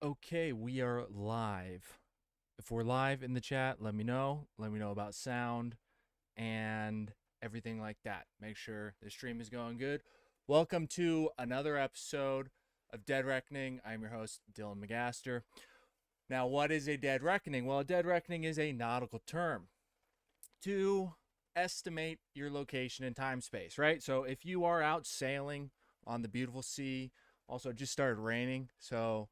Okay, we are live. If we're live in the chat, let me know. Let me know about sound and everything like that. Make sure the stream is going good. Welcome to another episode of Dead Reckoning. I'm your host, Dylan Magaster. Now, what is a dead reckoning? Well, a dead reckoning is a nautical term to estimate your location in time space, right? So if you are out sailing on the beautiful sea, also it just started raining, so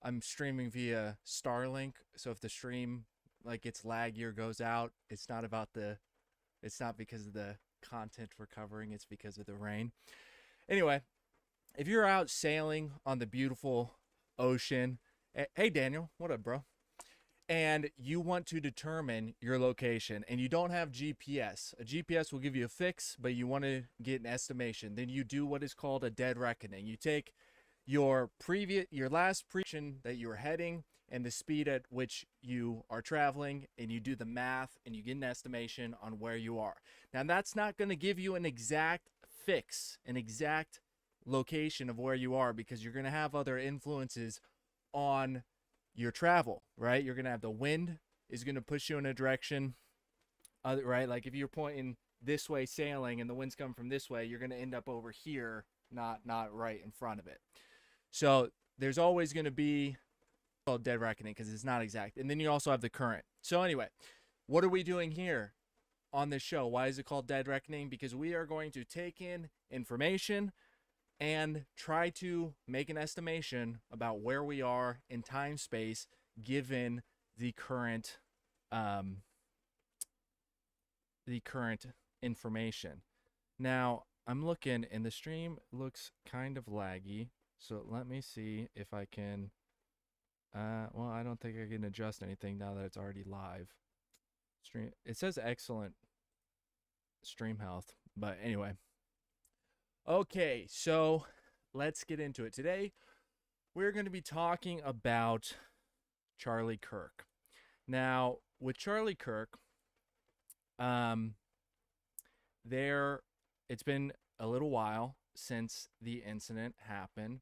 I'm streaming via Starlink, so if the stream like gets laggy or goes out, it's not because of the content we're covering, it's because of the rain. Anyway, if you're out sailing on the beautiful ocean, hey Daniel, what up, bro? And you want to determine your location and you don't have GPS. A GPS will give you a fix, but you want to get an estimation. Then you do what is called a dead reckoning. You take your last prediction that you were heading and the speed at which you are traveling, and you do the math and you get an estimation on where you are. Now that's not going to give you an exact fix, an exact location of where you are, because you're going to have other influences on your travel, right? You're going to have the wind is going to push you in a direction, right? Like if you're pointing this way sailing and the wind's coming from this way, you're going to end up over here, not right in front of it. So there's always going to be called dead reckoning because it's not exact. And then you also have the current. So anyway, what are we doing here on this show? Why is it called dead reckoning? Because we are going to take in information and try to make an estimation about where we are in time space given the current um, information. Now I'm looking and the stream looks kind of laggy. So let me see if I can. Well, I don't think I can adjust anything now that it's already live. Stream. It says excellent stream health, but anyway. Okay, so let's get into it. Today, we're going to be talking about Charlie Kirk. Now, with Charlie Kirk, it's been a little while since the incident happened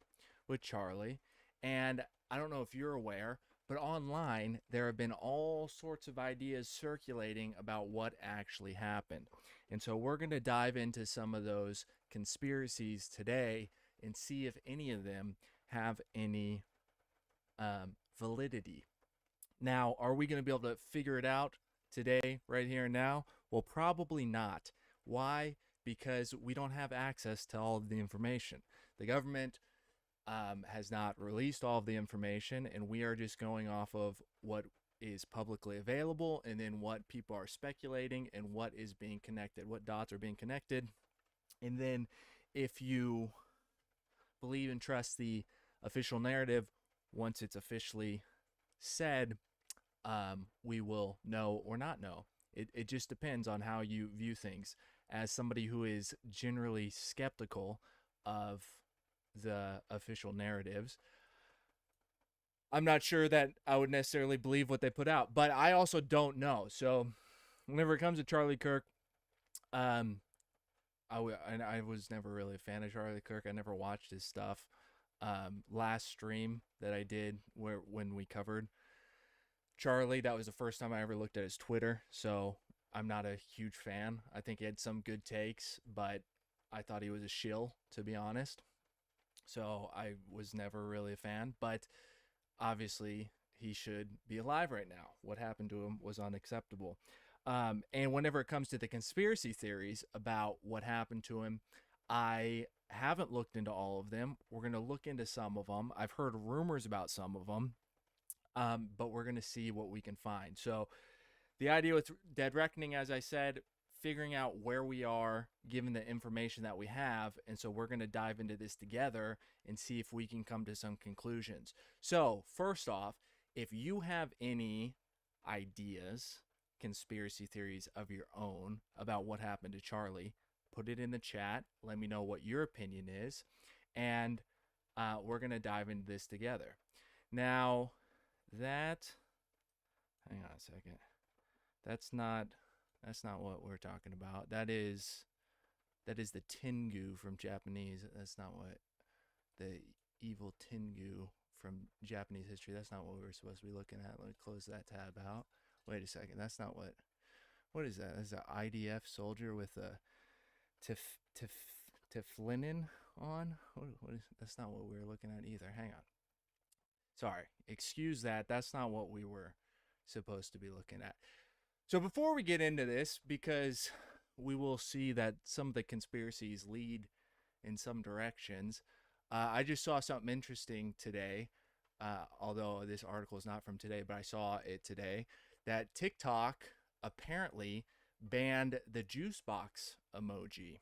with Charlie, and I don't know if you're aware, but online there have been all sorts of ideas circulating about what actually happened. And so we're going to dive into some of those conspiracies today and see if any of them have any validity. Now, are we going to be able to figure it out today, right here and now? Well, probably not. Why? Because we don't have access to all of the information. The government has not released all of the information, and we are just going off of what is publicly available and then what people are speculating and what is being connected, what dots are being connected. And then if you believe and trust the official narrative, once it's officially said, we will know or not know. It just depends on how you view things. As somebody who is generally skeptical of the official narratives, I'm not sure that I would necessarily believe what they put out, but I also don't know. So whenever it comes to Charlie Kirk, I was never really a fan of Charlie Kirk. I never watched his stuff. Last stream that I did when we covered Charlie, that was the first time I ever looked at his Twitter. So I'm not a huge fan. I think he had some good takes, but I thought he was a shill, to be honest. So I was never really a fan, but obviously he should be alive right now. What happened to him was unacceptable. And whenever it comes to the conspiracy theories about what happened to him, I haven't looked into all of them. We're going to look into some of them. I've heard rumors about some of them, but we're going to see what we can find. So the idea with Dead Reckoning, as I said, figuring out where we are given the information that we have. And so we're going to dive into this together and see if we can come to some conclusions. So first off, if you have any ideas, conspiracy theories of your own about what happened to Charlie, put it in the chat. Let me know what your opinion is. And we're going to dive into this together. Now, hang on a second. That's not what we're talking about. That is the Tengu from Japanese. That's not what the evil Tengu from Japanese history. That's not what we were supposed to be looking at. Let me close that tab out. Wait a second. That's not what. What is that? That's an IDF soldier with a teflinin on. What is? That's not what we were looking at either. Hang on. Sorry. Excuse that. That's not what we were supposed to be looking at. So before we get into this, because we will see that some of the conspiracies lead in some directions, I just saw something interesting today. Although this article is not from today, but I saw it today, that TikTok apparently banned the juice box emoji.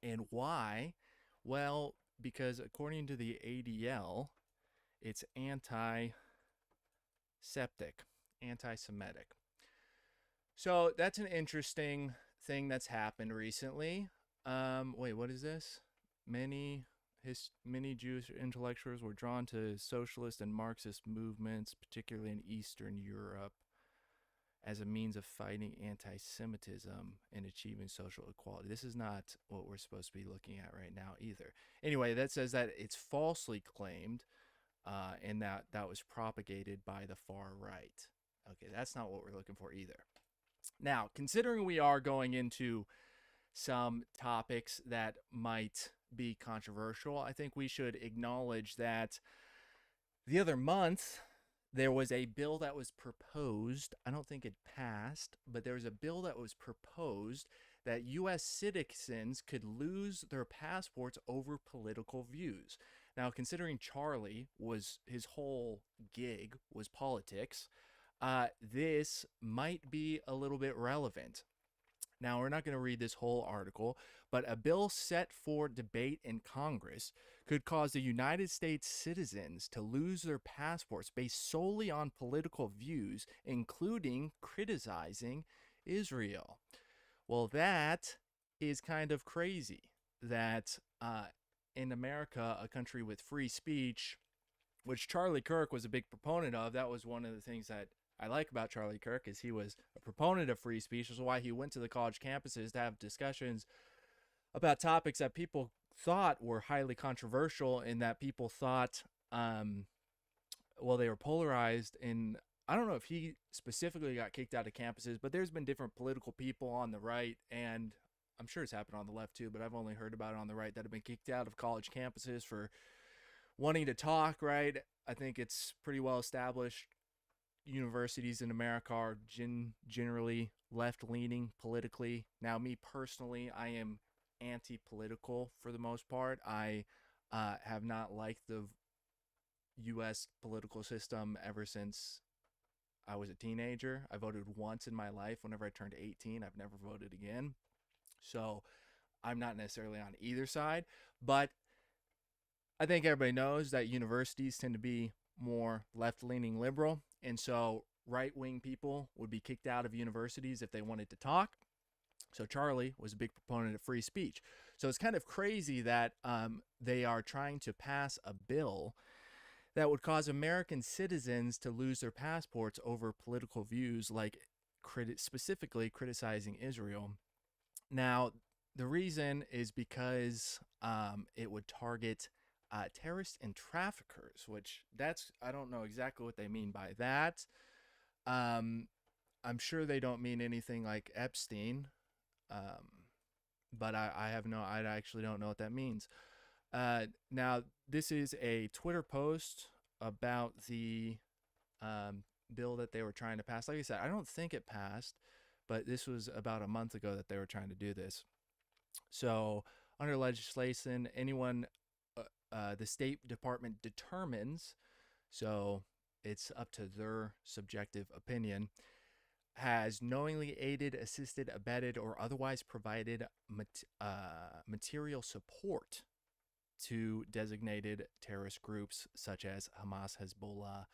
And why? Well, because according to the ADL, it's anti-Semitic. So that's an interesting thing that's happened recently. Wait, what is this? Many Jewish intellectuals were drawn to socialist and Marxist movements, particularly in Eastern Europe, as a means of fighting anti-Semitism and achieving social equality. This is not what we're supposed to be looking at right now either. Anyway, that says that it's falsely claimed, and that was propagated by the far right. Okay, that's not what we're looking for either. Now, considering we are going into some topics that might be controversial, I think we should acknowledge that the other month there was a bill that was proposed. I don't think it passed, but there was a bill that was proposed that U.S. citizens could lose their passports over political views. Now, considering Charlie was his whole gig was politics, this might be a little bit relevant. Now, we're not going to read this whole article, but a bill set for debate in Congress could cause the United States citizens to lose their passports based solely on political views, including criticizing Israel. Well, that is kind of crazy that in America, a country with free speech, which Charlie Kirk was a big proponent of, that was one of the things that I like about Charlie Kirk is he was a proponent of free speech. That's why he went to the college campuses to have discussions about topics that people thought were highly controversial and that people thought, well, they were polarized. And I don't know if he specifically got kicked out of campuses, but there's been different political people on the right, and I'm sure it's happened on the left too, but I've only heard about it on the right, that have been kicked out of college campuses for wanting to talk, right? I think it's pretty well established universities in America are generally left-leaning politically. Now, me personally, I am anti-political for the most part. I have not liked the U.S. political system ever since I was a teenager. I voted once in my life. Whenever I turned 18, I've never voted again. So I'm not necessarily on either side, but I think everybody knows that universities tend to be more left-leaning liberal, and so right-wing people would be kicked out of universities if they wanted to talk. So Charlie was a big proponent of free speech. So it's kind of crazy that they are trying to pass a bill that would cause American citizens to lose their passports over political views, like specifically criticizing Israel. Now, the reason is because it would target terrorists and traffickers, which I don't know exactly what they mean by that. I'm sure they don't mean anything like Epstein, but I actually don't know what that means. Now, this is a Twitter post about the bill that they were trying to pass. Like I said, I don't think it passed, but this was about a month ago that they were trying to do this. So under legislation, anyone the State Department determines, so it's up to their subjective opinion, has knowingly aided, assisted, abetted, or otherwise provided material support to designated terrorist groups such as Hamas, Hezbollah,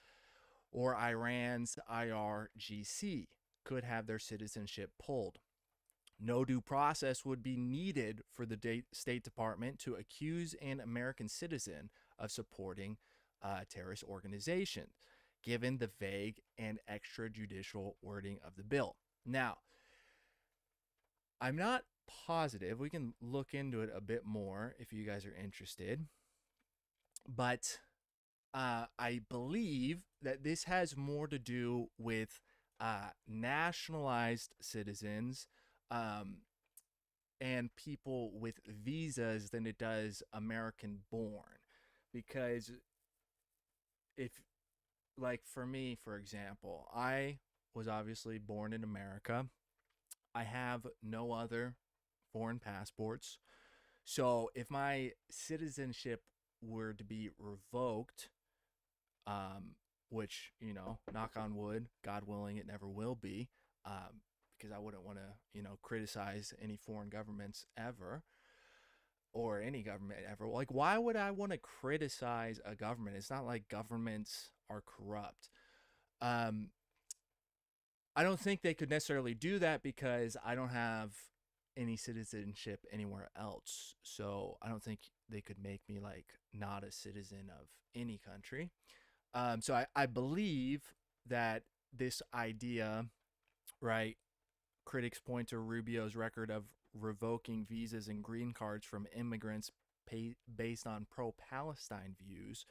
or Iran's IRGC could have their citizenship pulled. No due process would be needed for the State Department to accuse an American citizen of supporting a terrorist organization, given the vague and extrajudicial wording of the bill. Now, I'm not positive. We can look into it a bit more if you guys are interested. But I believe that this has more to do with nationalized citizens um, and people with visas than it does American born. Because if, like, for me, for example, I was obviously born in America. I have no other foreign passports. So if my citizenship were to be revoked, um, which, knock on wood, God willing, it never will be, because I wouldn't want to, criticize any foreign governments ever or any government ever. Like, why would I want to criticize a government? It's not like governments are corrupt. Um, I don't think they could necessarily do that because I don't have any citizenship anywhere else. So I don't think they could make me like not a citizen of any country. So I believe that this idea, right? Critics point to Rubio's record of revoking visas and green cards from immigrants based on pro-Palestine views.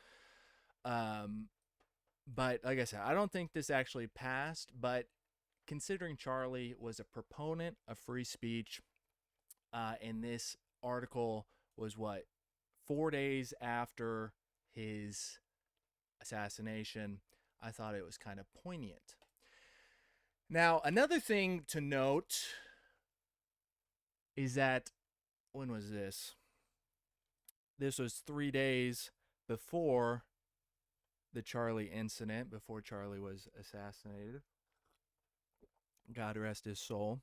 But like I said, I don't think this actually passed. But considering Charlie was a proponent of free speech, and this article was 4 days after his assassination, I thought it was kind of poignant. Now, another thing to note is that, when was this? This was 3 days before the Charlie incident, before Charlie was assassinated. God rest his soul.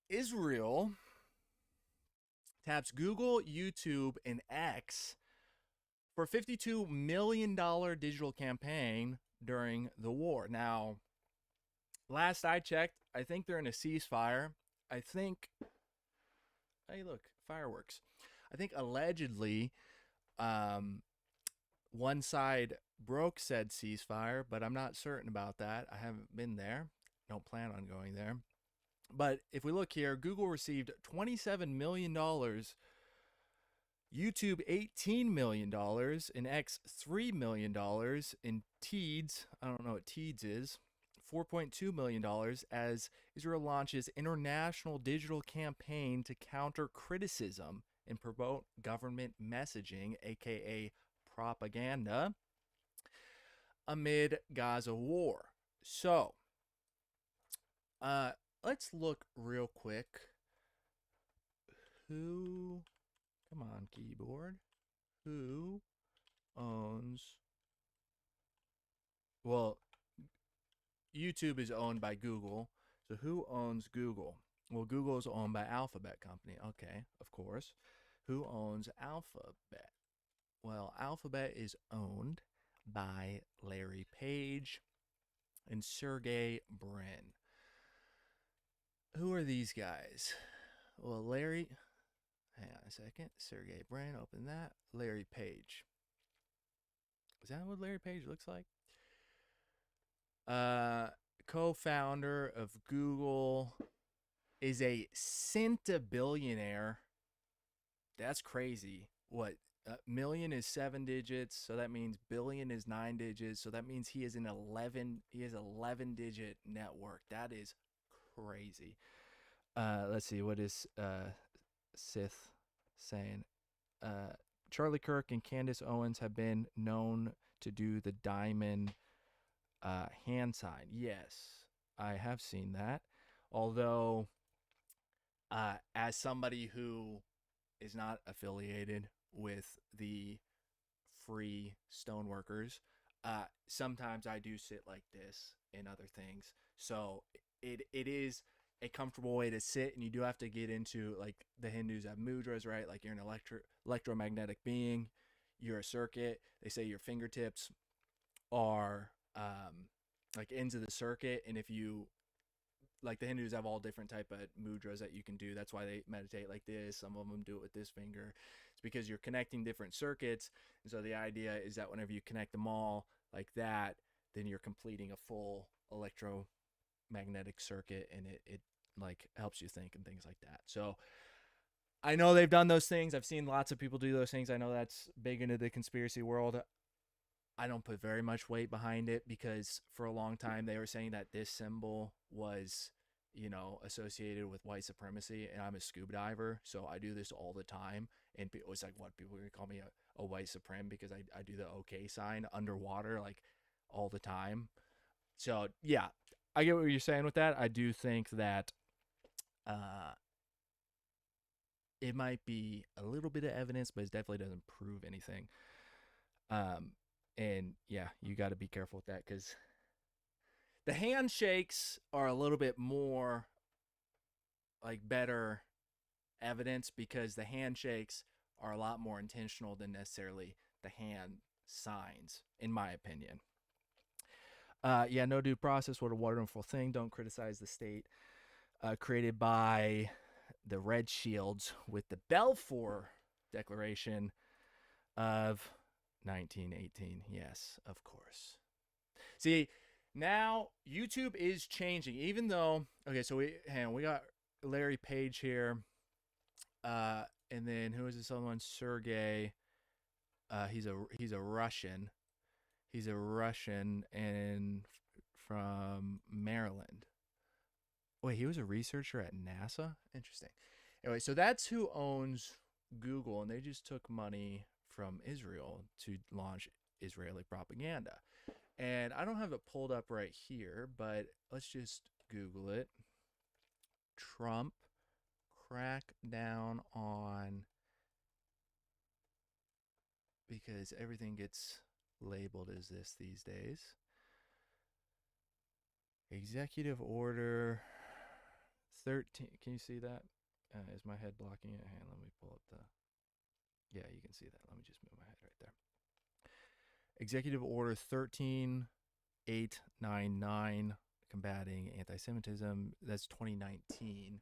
Israel taps Google, YouTube, and X for a $52 million digital campaign during the war. Now, last I checked, I think they're in a ceasefire. I think, hey, look, fireworks. I think allegedly one side broke said ceasefire, but I'm not certain about that. I haven't been there. Don't plan on going there. But if we look here, Google received $27 million, YouTube $18 million, and X $3 million, and TEEDS, I don't know what TEEDS is, $4.2 million as Israel launches international digital campaign to counter criticism and promote government messaging, aka propaganda, amid Gaza war. So, let's look real quick. Come on, keyboard. Who owns... Well, YouTube is owned by Google. So who owns Google? Well, Google is owned by Alphabet Company. Okay, of course. Who owns Alphabet? Well, Alphabet is owned by Larry Page and Sergey Brin. Who are these guys? Well, Larry... Hang on a second. Sergey Brin, open that. Larry Page. Is that what Larry Page looks like? Co-founder of Google, is a centibillionaire. That's crazy. What? Million is 7 digits, so that means billion is 9 digits. So that means he has 11 digit network. That is crazy. Let's see, what is Sith saying? Charlie Kirk and Candace Owens have been known to do the diamond hand sign. Yes, I have seen that. Although, as somebody who is not affiliated with the free stoneworkers, sometimes I do sit like this in other things. So it is a comfortable way to sit, and you do have to get into, like, the Hindus have mudras, right? Like, you're an electromagnetic being, you're a circuit. They say your fingertips are like ends of the circuit, and if you, like, the Hindus have all different type of mudras that you can do. That's why they meditate like this. Some of them do it with this finger. It's because you're connecting different circuits, and so the idea is that whenever you connect them all like that, then you're completing a full electromagnetic circuit, and it like helps you think and things like that. So I know they've done those things. I've seen lots of people do those things. I know that's big into the conspiracy world. I don't put very much weight behind it because for a long time they were saying that this symbol was, associated with white supremacy. And I'm a scuba diver, so I do this all the time. And it was like, what, people would call me a white supreme because I do the OK sign underwater like all the time. So yeah, I get what you're saying with that. I do think that uh, it might be a little bit of evidence, but it definitely doesn't prove anything. Um, and yeah, you got to be careful with that because the handshakes are a little bit more like better evidence because the handshakes are a lot more intentional than necessarily the hand signs, in my opinion. Yeah, no due process. What a wonderful thing. Don't criticize the state. Created by the Red Shields with the Balfour Declaration of 1918. Yes, of course. See, now YouTube is changing. Even though, okay, so we got Larry Page here, and then who is this other one? Sergey. He's a Russian. He's a Russian and from Maryland. Wait, he was a researcher at NASA? Interesting. Anyway, so that's who owns Google, and they just took money from Israel to launch Israeli propaganda. And I don't have it pulled up right here, but let's just Google it. Trump crack down on, because everything gets labeled as this these days. Executive Order 13. Can you see that? Is my head blocking it? Hang on, let me pull up the. Yeah, you can see that. Let me just move my head right there. Executive Order 13899, combating anti-Semitism. That's 2019.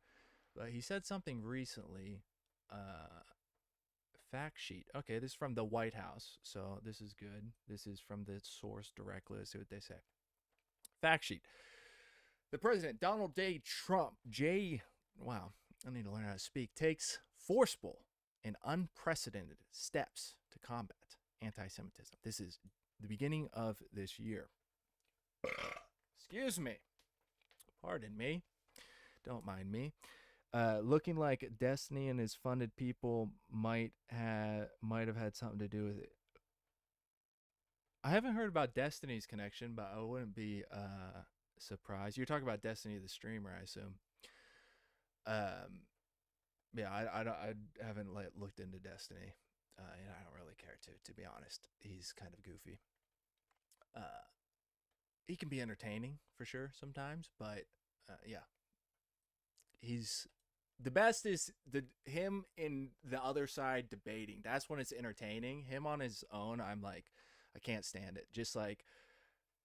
But he said something recently. Fact sheet. Okay, this is from the White House, so this is good. This is from the source directly. Let's see what they say. Fact sheet. The president, Donald J. Trump, wow, I need to learn how to speak, takes forceful and unprecedented steps to combat anti-Semitism. This is the beginning of this year. Excuse me. Pardon me. Don't mind me. Looking like Destiny and his funded people might have had something to do with it. I haven't heard about Destiny's connection, but I wouldn't be surprised. You're talking about Destiny the streamer, I assume. Yeah, I haven't looked into Destiny, and I don't really care to be honest. He's kind of goofy. He can be entertaining for sure sometimes, but yeah, he's the best is him in the other side debating. That's when it's entertaining. Him on his own, I'm like, I can't stand it. Just like,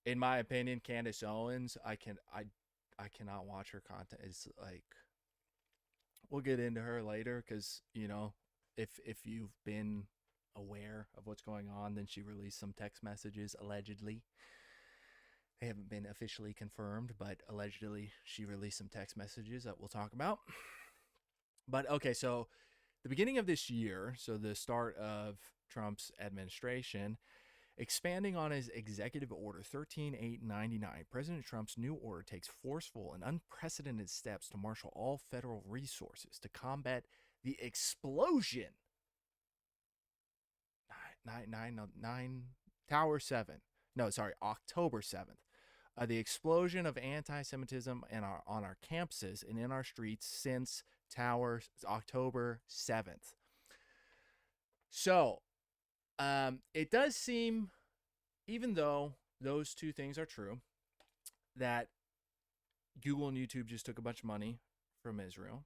in my opinion, Candace Owens, I cannot watch her content. It's like, we'll get into her later because if you've been aware of what's going on, then she released some text messages allegedly. They haven't been officially confirmed, but allegedly she released some text messages that we'll talk about. But okay, so the beginning of this year, so the start of Trump's administration, expanding on his Executive Order 13899, President Trump's new order takes forceful and unprecedented steps to marshal all federal resources to combat the explosion. October 7th. The explosion of anti-Semitism on our campuses and in our streets since October 7th. So, it does seem, even though those two things are true, that Google and YouTube just took a bunch of money from Israel,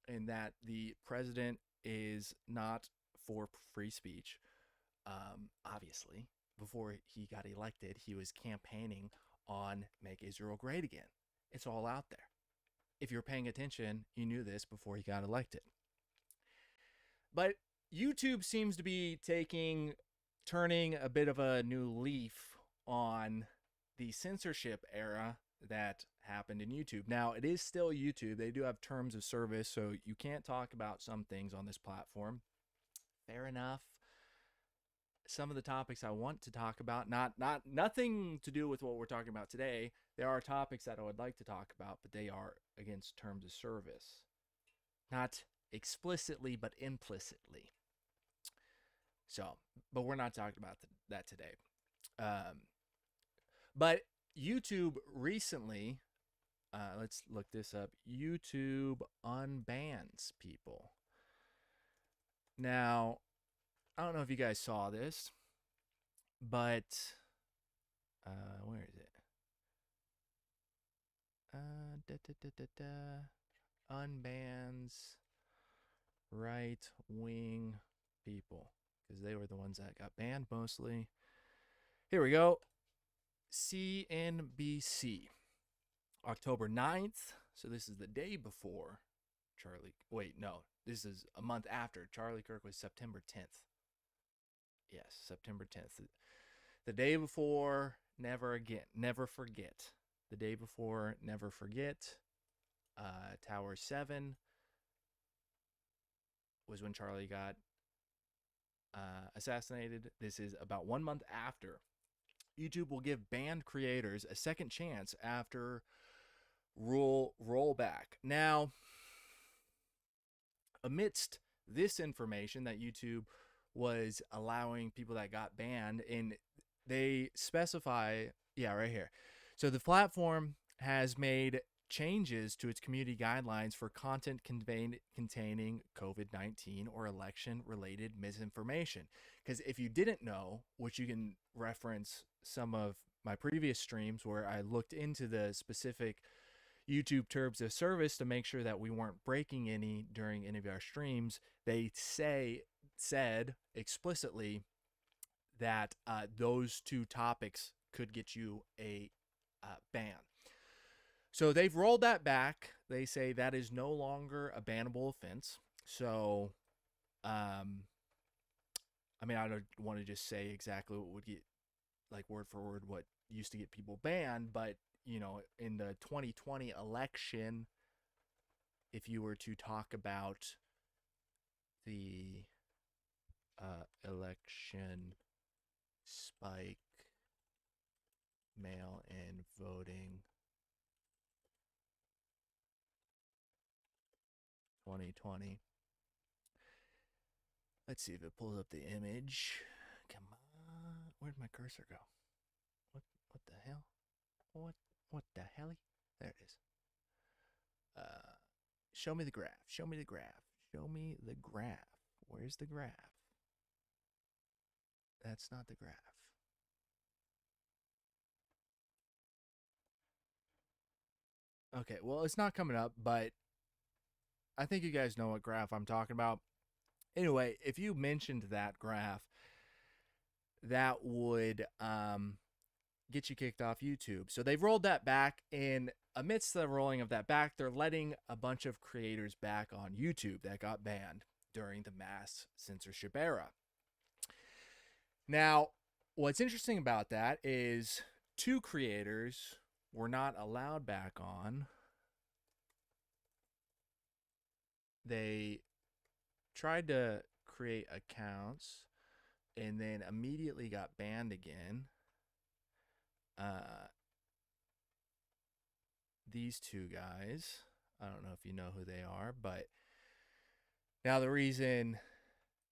and that the president is not for free speech. Obviously, before he got elected, he was campaigning on Make Israel Great Again. It's all out there. If you're paying attention, you knew this before he got elected. But YouTube seems to be turning a bit of a new leaf on the censorship era that happened in YouTube. Now, it is still YouTube. They do have terms of service, so you can't talk about some things on this platform. Fair enough. Some of the topics I want to talk about, nothing to do with what we're talking about today. There are topics that I would like to talk about, but they are against terms of service. Not explicitly, but implicitly. So, but we're not talking about that today. But YouTube recently, let's look this up. YouTube unbans people. Now, I don't know if you guys saw this, but where is it? Unbans right-wing people, because they were the ones that got banned mostly. Here we go. CNBC, October 9th. So this is the day before Charlie. Wait, no. This is a month after. Charlie Kirk was September 10th. Yes, September 10th. The day before, never again. Never forget. The day before, never forget. Tower 7 was when Charlie got assassinated. This is about 1 month after. YouTube will give banned creators a second chance after rollback. Now, amidst this information that YouTube was allowing people that got banned, and they specify, yeah, right here. So the platform has made changes to its community guidelines for content containing COVID-19 or election-related misinformation. Because if you didn't know, which you can reference some of my previous streams where I looked into the specific YouTube terms of service to make sure that we weren't breaking any during any of our streams, they said explicitly that those two topics could get you a ban. So they've rolled that back. They say that is no longer a bannable offense. So, I mean, I don't want to just say exactly what would get, like word for word, what used to get people banned, but, you know, in the 2020 election, if you were to talk about the election spike, mail-in voting, 2020. Let's see if it pulls up the image. Come on. Where'd my cursor go? What the hell? What the hell? There it is. Show me the graph. Show me the graph. Show me the graph. Where's the graph? That's not the graph. Okay, well, it's not coming up, but I think you guys know what graph I'm talking about. Anyway, if you mentioned that graph, that would get you kicked off YouTube. So they've rolled that back, and amidst the rolling of that back, they're letting a bunch of creators back on YouTube that got banned during the mass censorship era. Now, what's interesting about that is 2 creators were not allowed back on. They tried to create accounts and then immediately got banned again. These 2 guys, I don't know if you know who they are, but now the reason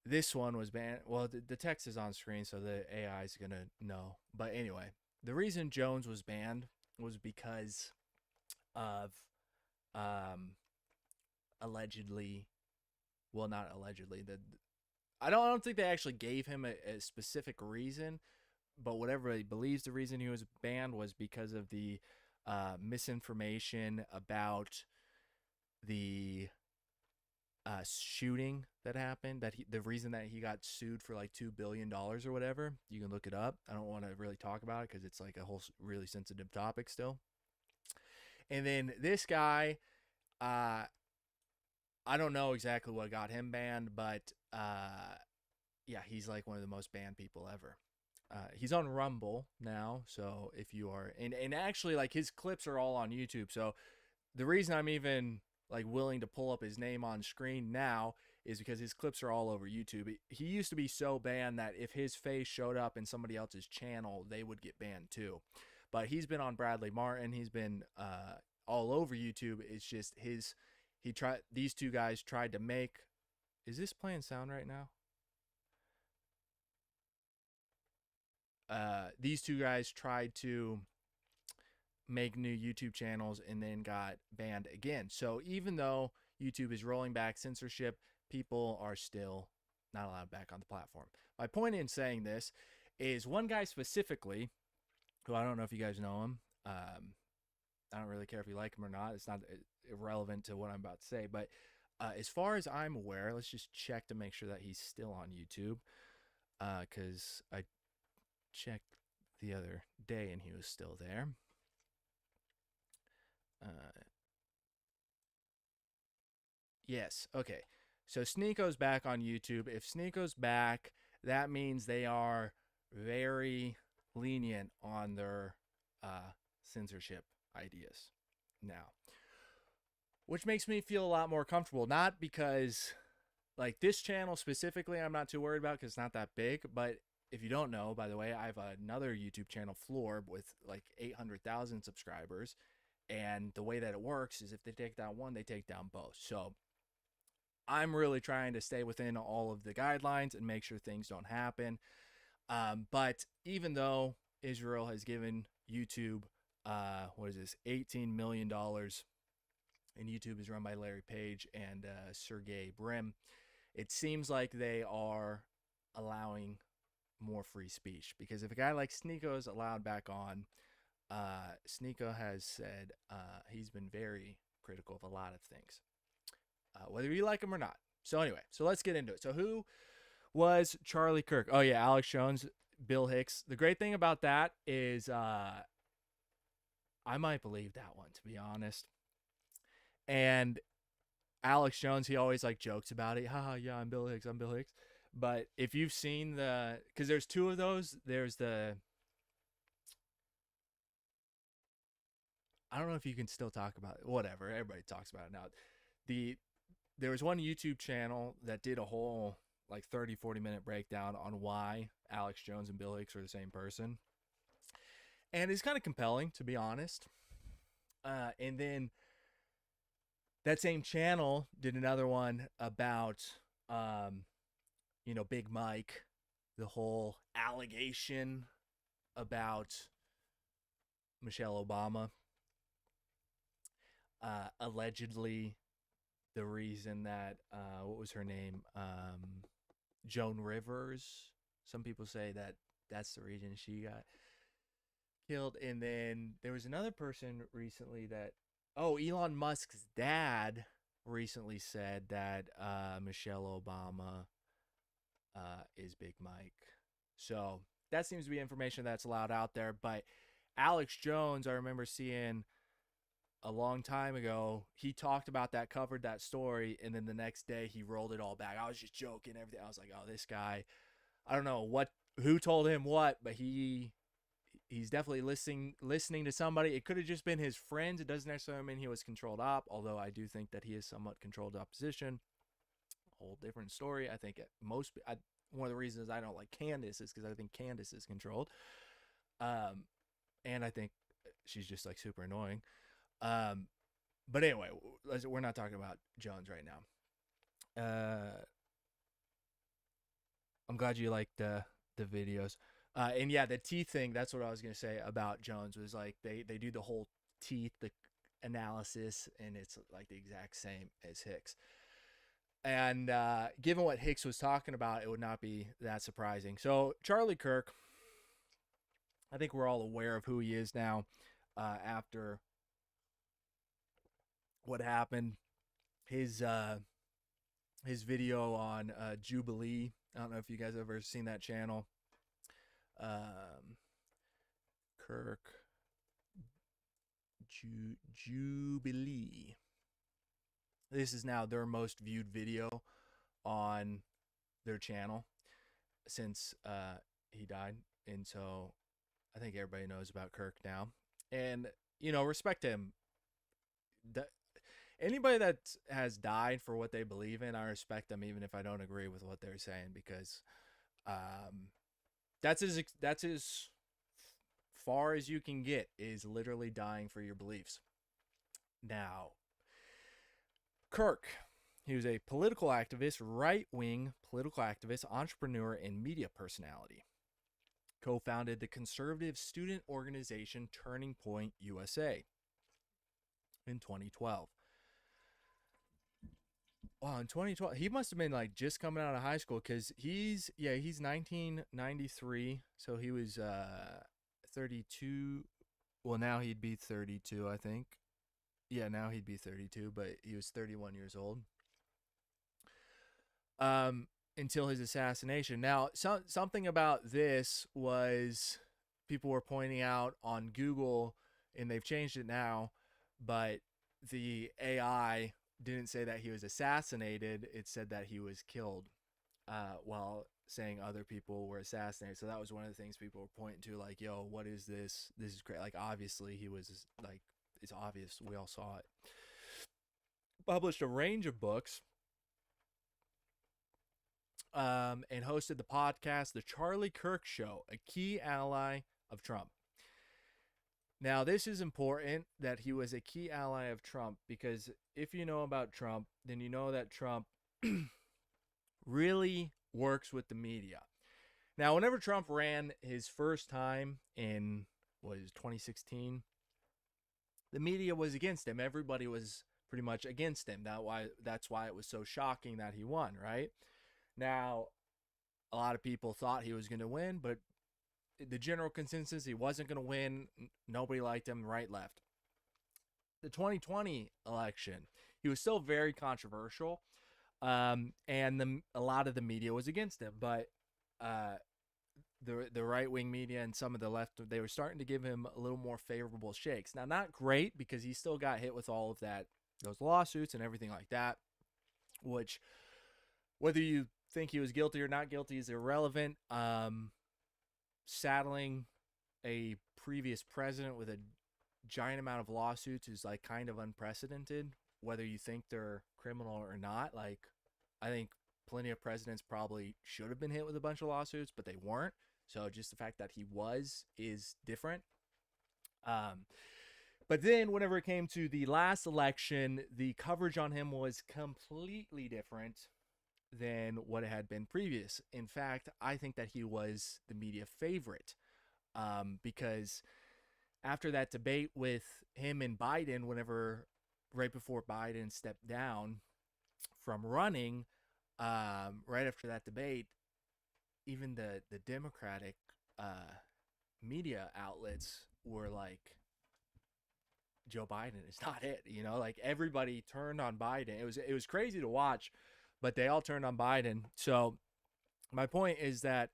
this one was banned, well, the text is on screen, so the AI is going to know. But anyway, the reason Jones was banned was because of allegedly, well, not allegedly, I don't think they actually gave him a specific reason, but whatever he believes the reason he was banned was because of the misinformation about the shooting that happened, the reason that he got sued for like $2 billion or whatever. You can look it up. I don't want to really talk about it because it's like a whole really sensitive topic still. And then this guy, I don't know exactly what got him banned, but yeah, he's like one of the most banned people ever. He's on Rumble now, so if you are, and actually, like, his clips are all on YouTube. So the reason I'm even like willing to pull up his name on screen now is because his clips are all over YouTube. He used to be so banned that if his face showed up in somebody else's channel, they would get banned too. But he's been on Bradley Martin. He's been all over YouTube. It's just these two guys tried to make. Is this playing sound right now? These two guys tried to make new YouTube channels and then got banned again. So even though YouTube is rolling back censorship, people are still not allowed back on the platform. My point in saying this is one guy specifically, who I don't know if you guys know him. I don't really care if you like him or not. It's not irrelevant to what I'm about to say. But as far as I'm aware, let's just check to make sure that he's still on YouTube. Because I checked the other day and he was still there. Yes. Okay. So Sneako's back on YouTube. If Sneako's back, that means they are very lenient on their censorship ideas now, which makes me feel a lot more comfortable. Not because, like, this channel specifically, I'm not too worried about because it's not that big. But if you don't know, by the way, I have another YouTube channel, Floor, with like 800,000 subscribers. And the way that it works is if they take down one, they take down both. So I'm really trying to stay within all of the guidelines and make sure things don't happen. But even though Israel has given YouTube, what is this, $18 million, and YouTube is run by Larry Page and Sergey Brin, it seems like they are allowing more free speech. Because if a guy like Sneeko is allowed back on, Sneeko has said he's been very critical of a lot of things, whether you like him or not. So anyway, so let's get into it. So who was Charlie Kirk? Oh yeah, Alex Jones, Bill Hicks. The great thing about that is I might believe that one, to be honest. And Alex Jones, he always like jokes about it. Haha, yeah, I'm Bill Hicks. I'm Bill Hicks. But if you've seen because there's two of those. There's I don't know if you can still talk about it. Whatever. Everybody talks about it now. There was one YouTube channel that did a whole like 30-40 minute breakdown on why Alex Jones and Bill Hicks are the same person. And it's kind of compelling, to be honest. And then that same channel did another one about, Big Mike, the whole allegation about Michelle Obama. Allegedly, the reason that, what was her name? Joan Rivers. Some people say that that's the reason she got killed. And then there was another person recently that, Elon Musk's dad recently said that Michelle Obama is Big Mike. So that seems to be information that's allowed out there. But Alex Jones, I remember seeing a long time ago, he talked about that, covered that story, and then the next day he rolled it all back. I was just joking, everything. I was like, oh, this guy, I don't know who told him what, but he's definitely listening to somebody. It could have just been his friends. It doesn't necessarily mean he was controlled op, although I do think that he is somewhat controlled opposition. Whole different story. I think one of the reasons I don't like Candace is because I think Candace is controlled, and I think she's just like super annoying. But anyway, we're not talking about Jones right now. I'm glad you liked the videos. And yeah, the teeth thing, that's what I was going to say about Jones, was like they do the whole teeth, the analysis, and it's like the exact same as Hicks. And given what Hicks was talking about, it would not be that surprising. So Charlie Kirk, I think we're all aware of who he is now, after what happened. His video on Jubilee. I don't know if you guys have ever seen that channel. Kirk Jubilee. This is now their most viewed video on their channel since he died. And so I think everybody knows about Kirk now. And, respect him. Anybody that has died for what they believe in, I respect them even if I don't agree with what they're saying, because um, that's as far as you can get, is literally dying for your beliefs. Now, Kirk, he was a political activist, right-wing political activist, entrepreneur, and media personality. Co-founded the conservative student organization Turning Point USA in 2012. Wow, in 2012, he must have been like just coming out of high school, because he's 1993, so he was 32. Well, now he'd be 32, I think. Yeah, now he'd be 32, but he was 31 years old. Until his assassination. Now, something about this was people were pointing out on Google, and they've changed it now, but the AI didn't say that he was assassinated. It said that he was killed, while saying other people were assassinated. So that was one of the things people were pointing to, like, yo, what is this? This is great. Like, obviously he was, like, it's obvious. We all saw it. Published a range of books, and hosted the podcast The Charlie Kirk Show, a key ally of Trump. Now, this is important that he was a key ally of Trump, because if you know about Trump, then you know that Trump really works with the media. Now, whenever Trump ran his first time in, 2016, the media was against him. Everybody was pretty much against him. That's why it was so shocking that he won, right? Now, a lot of people thought he was going to win, but the general consensus, he wasn't going to win. Nobody liked him, right, left. The 2020 election, he was still very controversial, and a lot of the media was against him, but the right-wing media and some of the left, they were starting to give him a little more favorable shakes. Now, not great, because he still got hit with all of those lawsuits and everything like that, which, whether you think he was guilty or not guilty, is irrelevant. Saddling a previous president with a giant amount of lawsuits is, like, kind of unprecedented, whether you think they're criminal or not. Like, I think plenty of presidents probably should have been hit with a bunch of lawsuits, but they weren't. So just the fact that he was is different. But then whenever it came to the last election, the coverage on him was completely different than what it had been previous. In fact, I think that he was the media favorite, because after that debate with him and Biden, right before Biden stepped down from running, right after that debate, even the Democratic media outlets were like, Joe Biden is not it. Like, everybody turned on Biden. It was crazy to watch, but they all turned on Biden. So my point is that,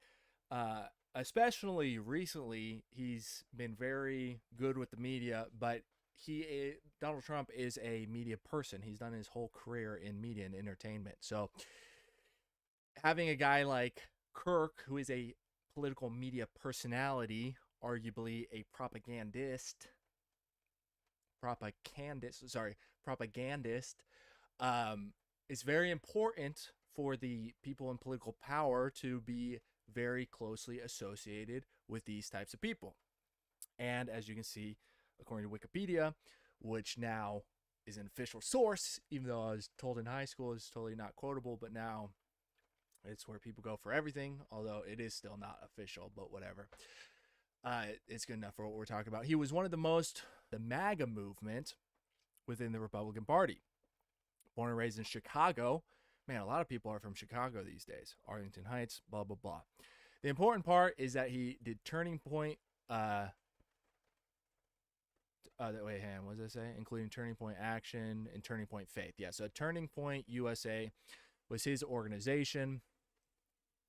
especially recently, he's been very good with the media, but Donald Trump is a media person. He's done his whole career in media and entertainment. So having a guy like Kirk, who is a political media personality, arguably a propagandist, is very important for the people in political power to be very closely associated with these types of people. And as you can see, according to Wikipedia, which now is an official source, even though I was told in high school it's totally not quotable, but now it's where people go for everything, although it is still not official, but whatever. It's good enough for what we're talking about. He was one of the MAGA movement within the Republican Party. Born and raised in Chicago. Man, a lot of people are from Chicago these days. Arlington Heights, blah, blah, blah. The important part is that he did Turning Point, what does it say? Including Turning Point Action and Turning Point Faith. Yeah, so Turning Point USA was his organization,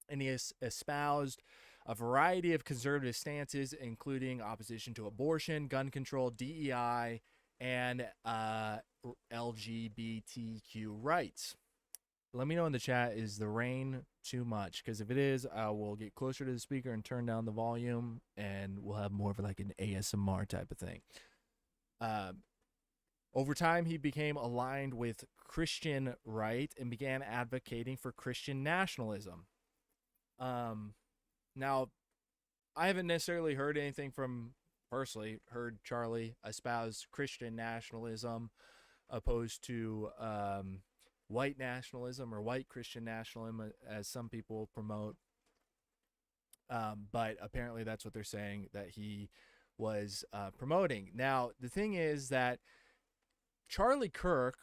and he espoused a variety of conservative stances, including opposition to abortion, gun control, DEI, and LGBTQ rights. Let me know in the chat, is the rain too much? Because if it is, I will get closer to the speaker and turn down the volume, and we'll have more of like an ASMR type of thing. Over time, he became aligned with Christian right and began advocating for Christian nationalism. Now, I haven't necessarily heard anything from, personally, heard Charlie espouse Christian nationalism opposed to white nationalism or white Christian nationalism, as some people promote. But apparently that's what they're saying that he was promoting. Now, the thing is that Charlie Kirk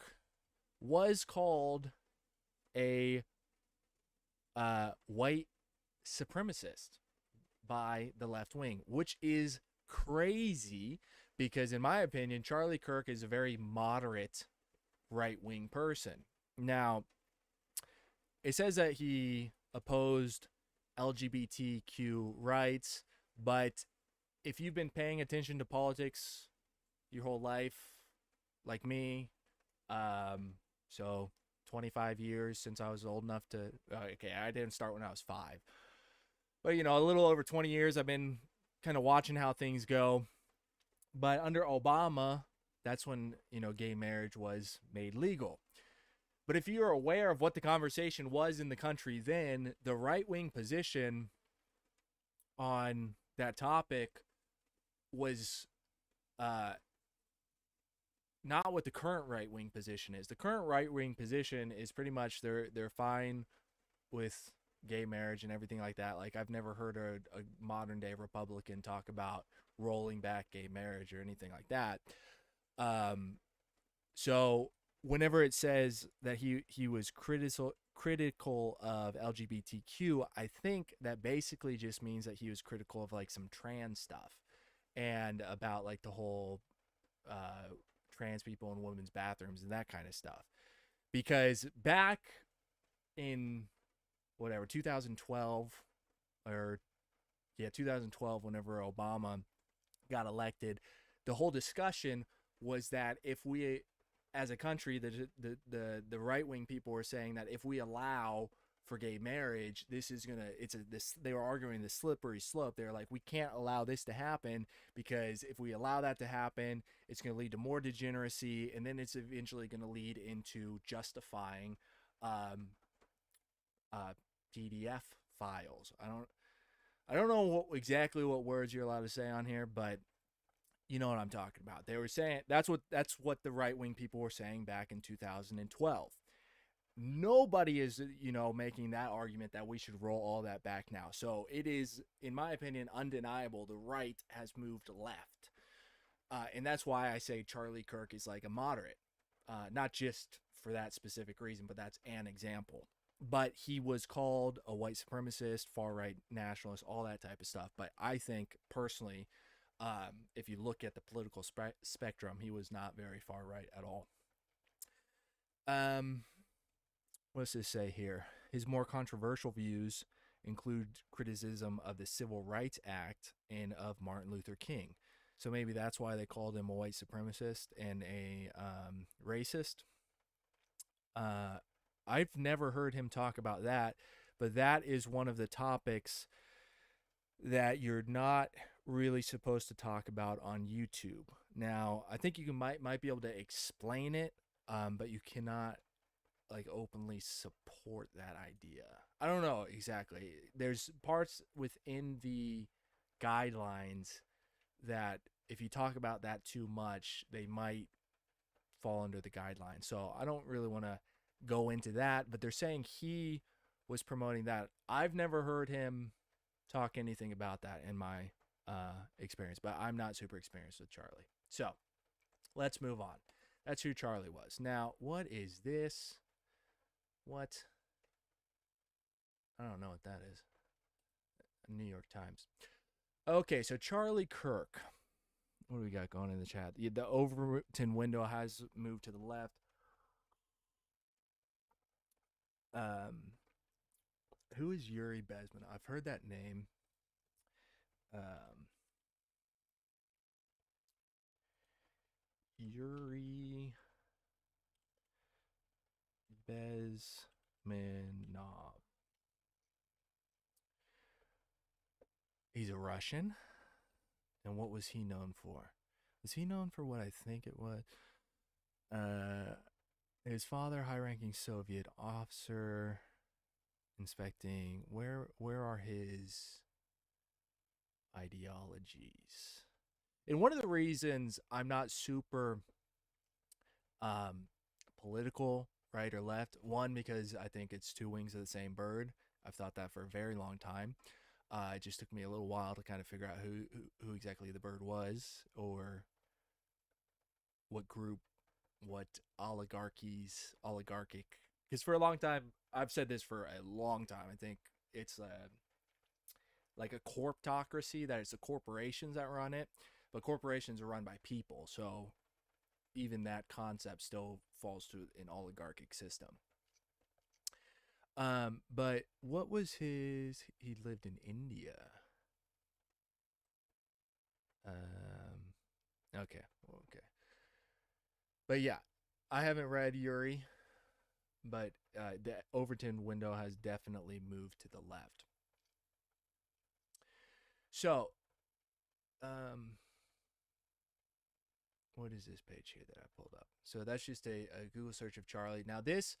was called a white supremacist by the left wing, which is crazy because, in my opinion, Charlie Kirk is a very moderate right wing person. Now, it says that he opposed LGBTQ rights, but if you've been paying attention to politics your whole life, like me, so 25 years since I was old enough to, okay, I didn't start when I was 5, but a little over 20 years I've been kind of watching how things go. But under Obama, that's when gay marriage was made legal. But if you're aware of what the conversation was in the country then, the right-wing position on that topic was not what the current right-wing position is. The current right-wing position is pretty much they're fine with gay marriage and everything like that. Like, I've never heard a modern-day Republican talk about rolling back gay marriage or anything like that. So whenever it says that he was critical of LGBTQ, I think that basically just means that he was critical of like some trans stuff and about like the whole trans people in women's bathrooms and that kind of stuff. Because back in 2012 or 2012, whenever Obama got elected, the whole discussion was that if we, as a country, the right wing people were saying that if we allow for gay marriage, they were arguing the slippery slope. They're like, we can't allow this to happen because if we allow that to happen, it's going to lead to more degeneracy, and then it's eventually going to lead into justifying PDF files. I don't know exactly what words you're allowed to say on here, but you know what I'm talking about. They were saying that's what the right-wing people were saying back in 2012. Nobody is, making that argument that we should roll all that back now. So it is, in my opinion, undeniable the right has moved left. And that's why I say Charlie Kirk is like a moderate. Not just for that specific reason, but that's an example. But he was called a white supremacist, far-right nationalist, all that type of stuff. But I think, personally, if you look at the political spectrum, he was not very far right at all. What's this say here? His more controversial views include criticism of the Civil Rights Act and of Martin Luther King. So maybe that's why they called him a white supremacist and a racist. I've never heard him talk about that, but that is one of the topics that you're not really supposed to talk about on YouTube. Now, I think you might be able to explain it, but you cannot like openly support that idea. I don't know exactly. There's parts within the guidelines that if you talk about that too much, they might fall under the guidelines. So I don't really want to go into that, but they're saying he was promoting that. I've never heard him talk anything about that in my experience, but I'm not super experienced with Charlie. So let's move on. That's who Charlie was. Now, what is this? What? I don't know what that is. New York Times. Okay, so Charlie Kirk. What do we got going in the chat? The Overton window has moved to the left. Who is Yuri Bezman? I've heard that name. Yuri Bez. Minov. He's a Russian. And what was he known for? Was he known for what I think it was? His father, high-ranking Soviet officer, inspecting. Where are his ideologies? And one of the reasons I'm not super political, right or left, one, because I think it's two wings of the same bird. I've thought that for a very long time. It just took me a little while to kind of figure out who exactly the bird was, or what group, what oligarchic. Because for a long time, I've said this for a long time. I think it's like a corptocracy, that it's the corporations that run it, but corporations are run by people. So even that concept still falls to an oligarchic system. But what was his? He lived in India. Okay. But yeah, I haven't read Yuri, but the Overton window has definitely moved to the left. So, what is this page here that I pulled up? So that's just a Google search of Charlie. Now this,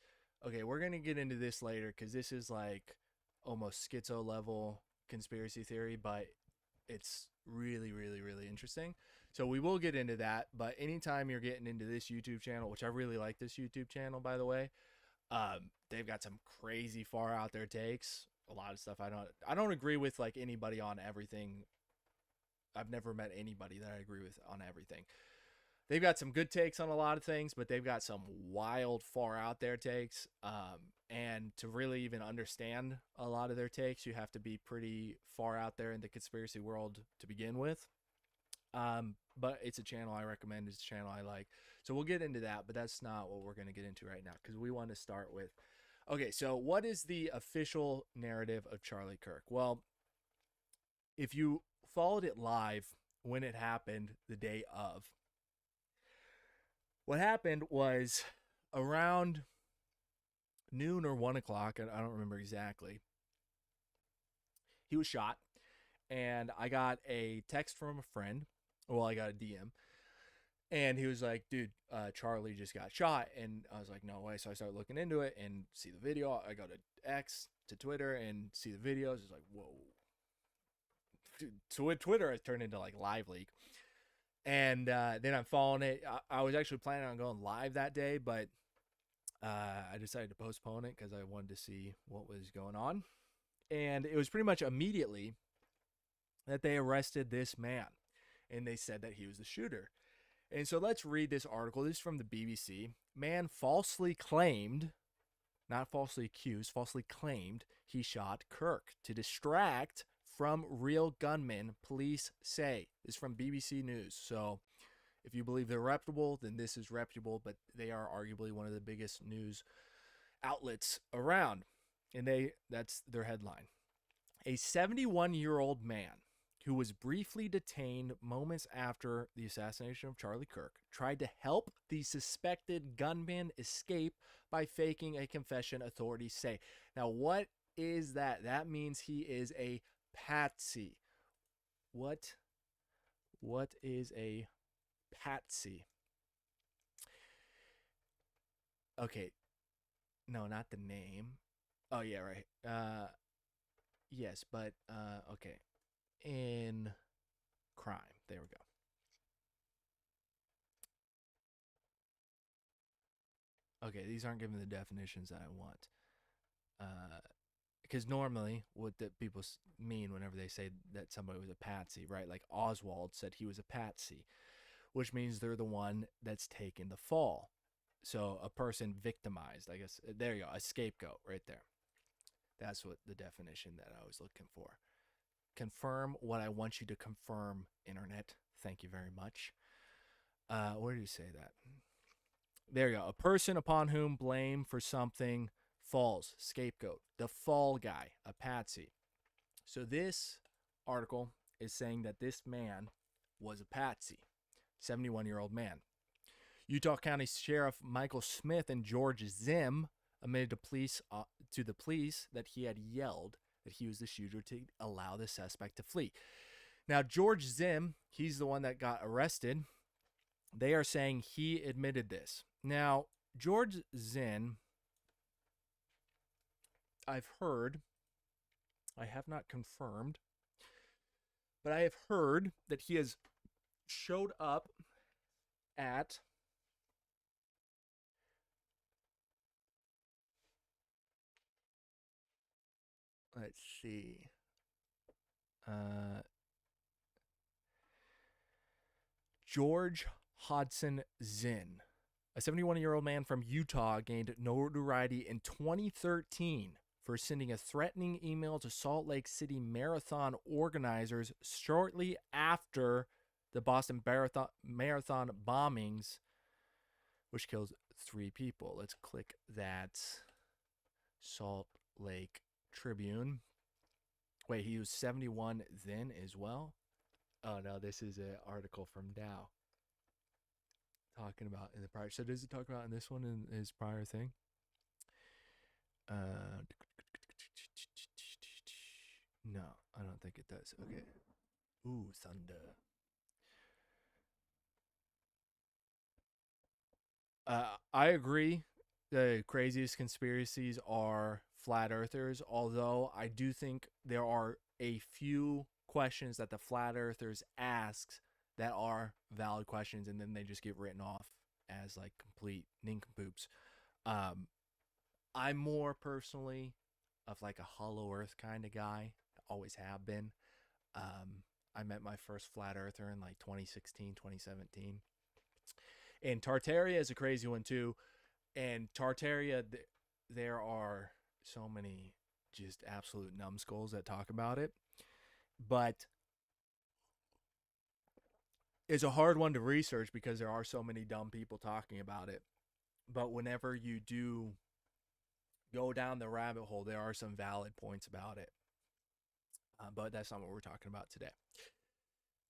okay, we're going to get into this later because this is like almost schizo level conspiracy theory, but it's really, really, really interesting. So we will get into that, but anytime you're getting into this YouTube channel, which I really like this YouTube channel, by the way, they've got some crazy far out there takes. A lot of stuff I don't agree with, like, anybody on everything. I've never met anybody that I agree with on everything. They've got some good takes on a lot of things, but they've got some wild, far out there takes. And to really even understand a lot of their takes, you have to be pretty far out there in the conspiracy world to begin with. But it's a channel I recommend. It's a channel I like. So we'll get into that, but that's not what we're going to get into right now, because we want to start with, okay, so what is the official narrative of Charlie Kirk? Well, if you followed it live when it happened the day of, what happened was around noon or 1 o'clock, I don't remember exactly, he was shot, and I got a text from a friend. Well, I got a DM, and he was like, dude, Charlie just got shot. And I was like, no way. So I started looking into it and see the video. I go to X, to Twitter, and see the videos. It's like, whoa. Dude, so with Twitter, it turned into like Live Leak. And then I'm following it. I was actually planning on going live that day, but I decided to postpone it because I wanted to see what was going on. And it was pretty much immediately that they arrested this man, and they said that he was the shooter. And so let's read this article. This is from the BBC. Man falsely claimed, not falsely accused, falsely claimed he shot Kirk to distract from real gunmen, police say. This is from BBC News. So if you believe they're reputable, then this is reputable, but they are arguably one of the biggest news outlets around. And that's their headline. A 71-year-old man who was briefly detained moments after the assassination of Charlie Kirk tried to help the suspected gunman escape by faking a confession, authorities say. Now, what is that? That means he is a patsy. What is a patsy? Okay. No, not the name. Oh, yeah, right. Yes, but, okay. In crime. There we go. Okay, these aren't giving the definitions that I want. Because normally what the people mean whenever they say that somebody was a patsy, right? Like Oswald said he was a patsy, which means they're the one that's taken the fall. So a person victimized, I guess. There you go, a scapegoat right there. That's what the definition that I was looking for. Confirm what I want you to confirm, internet. Thank you very much. Where do you say that? There you go. A person upon whom blame for something falls. Scapegoat. The fall guy. A patsy. So this article is saying that this man was a patsy. 71-year-old man. Utah County Sheriff Michael Smith and George Zim admitted to the police that he had yelled that he was the shooter to allow the suspect to flee. Now, George Zim, he's the one that got arrested. They are saying he admitted this. Now, George Zinn, I've heard, I have not confirmed, but I have heard that he has showed up at let's see. George Hodson Zinn, a 71-year-old man from Utah, gained notoriety in 2013 for sending a threatening email to Salt Lake City Marathon organizers shortly after the Boston Marathon bombings, which killed 3 people. Let's click that Salt Lake Tribune. Wait, he was 71 then as well? Oh, no, this is an article from Dow. Talking about in the prior. So does it talk about in this one in his prior thing? No, I don't think it does. Okay. Ooh, thunder. I agree. The craziest conspiracies are flat earthers, although I do think there are a few questions that the flat earthers ask that are valid questions, and then they just get written off as like complete nincompoops. I'm more personally of like a hollow earth kind of guy. Always have been. I met my first flat earther in like 2016, 2017. And Tartaria is a crazy one too. And Tartaria, there are so many just absolute numbskulls that talk about it. But it's a hard one to research because there are so many dumb people talking about it. But whenever you do go down the rabbit hole, there are some valid points about it. But that's not what we're talking about today.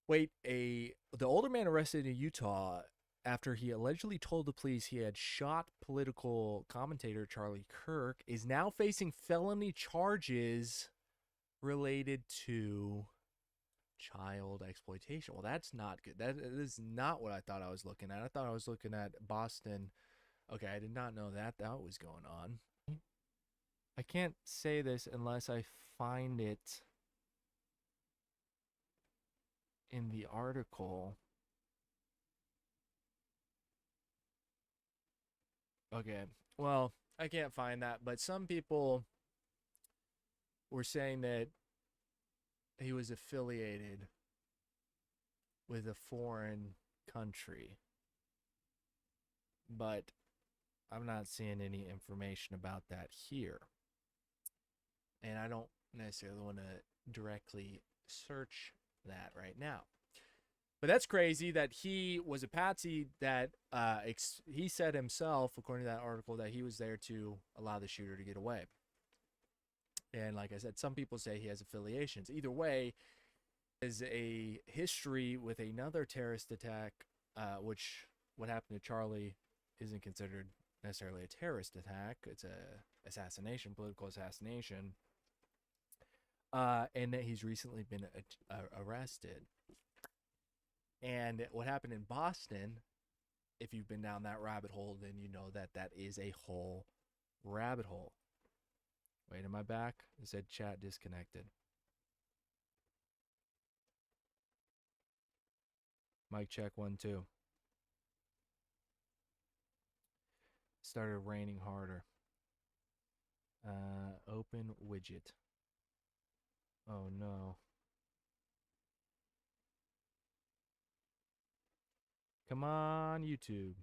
Wait, the older man arrested in Utah after he allegedly told the police he had shot political commentator Charlie Kirk is now facing felony charges related to child exploitation. Well, that's not good. That is not what I thought I was looking at. I thought I was looking at Boston. Okay, I did not know that was going on. I can't say this unless I find it in the article. Okay, well, I can't find that, but some people were saying that he was affiliated with a foreign country, but I'm not seeing any information about that here. And I don't necessarily want to directly search that right now. But that's crazy that he was a patsy that he said himself, according to that article, that he was there to allow the shooter to get away. And like I said, some people say he has affiliations. Either way, is a history with another terrorist attack, which what happened to Charlie isn't considered necessarily a terrorist attack. It's a assassination, political assassination. And that he's recently been arrested. And what happened in Boston, if you've been down that rabbit hole, then you know that that is a whole rabbit hole. Wait, am I back? It said chat disconnected. Mic check 1 2. Started raining harder. Open widget. Oh no. Come on, YouTube.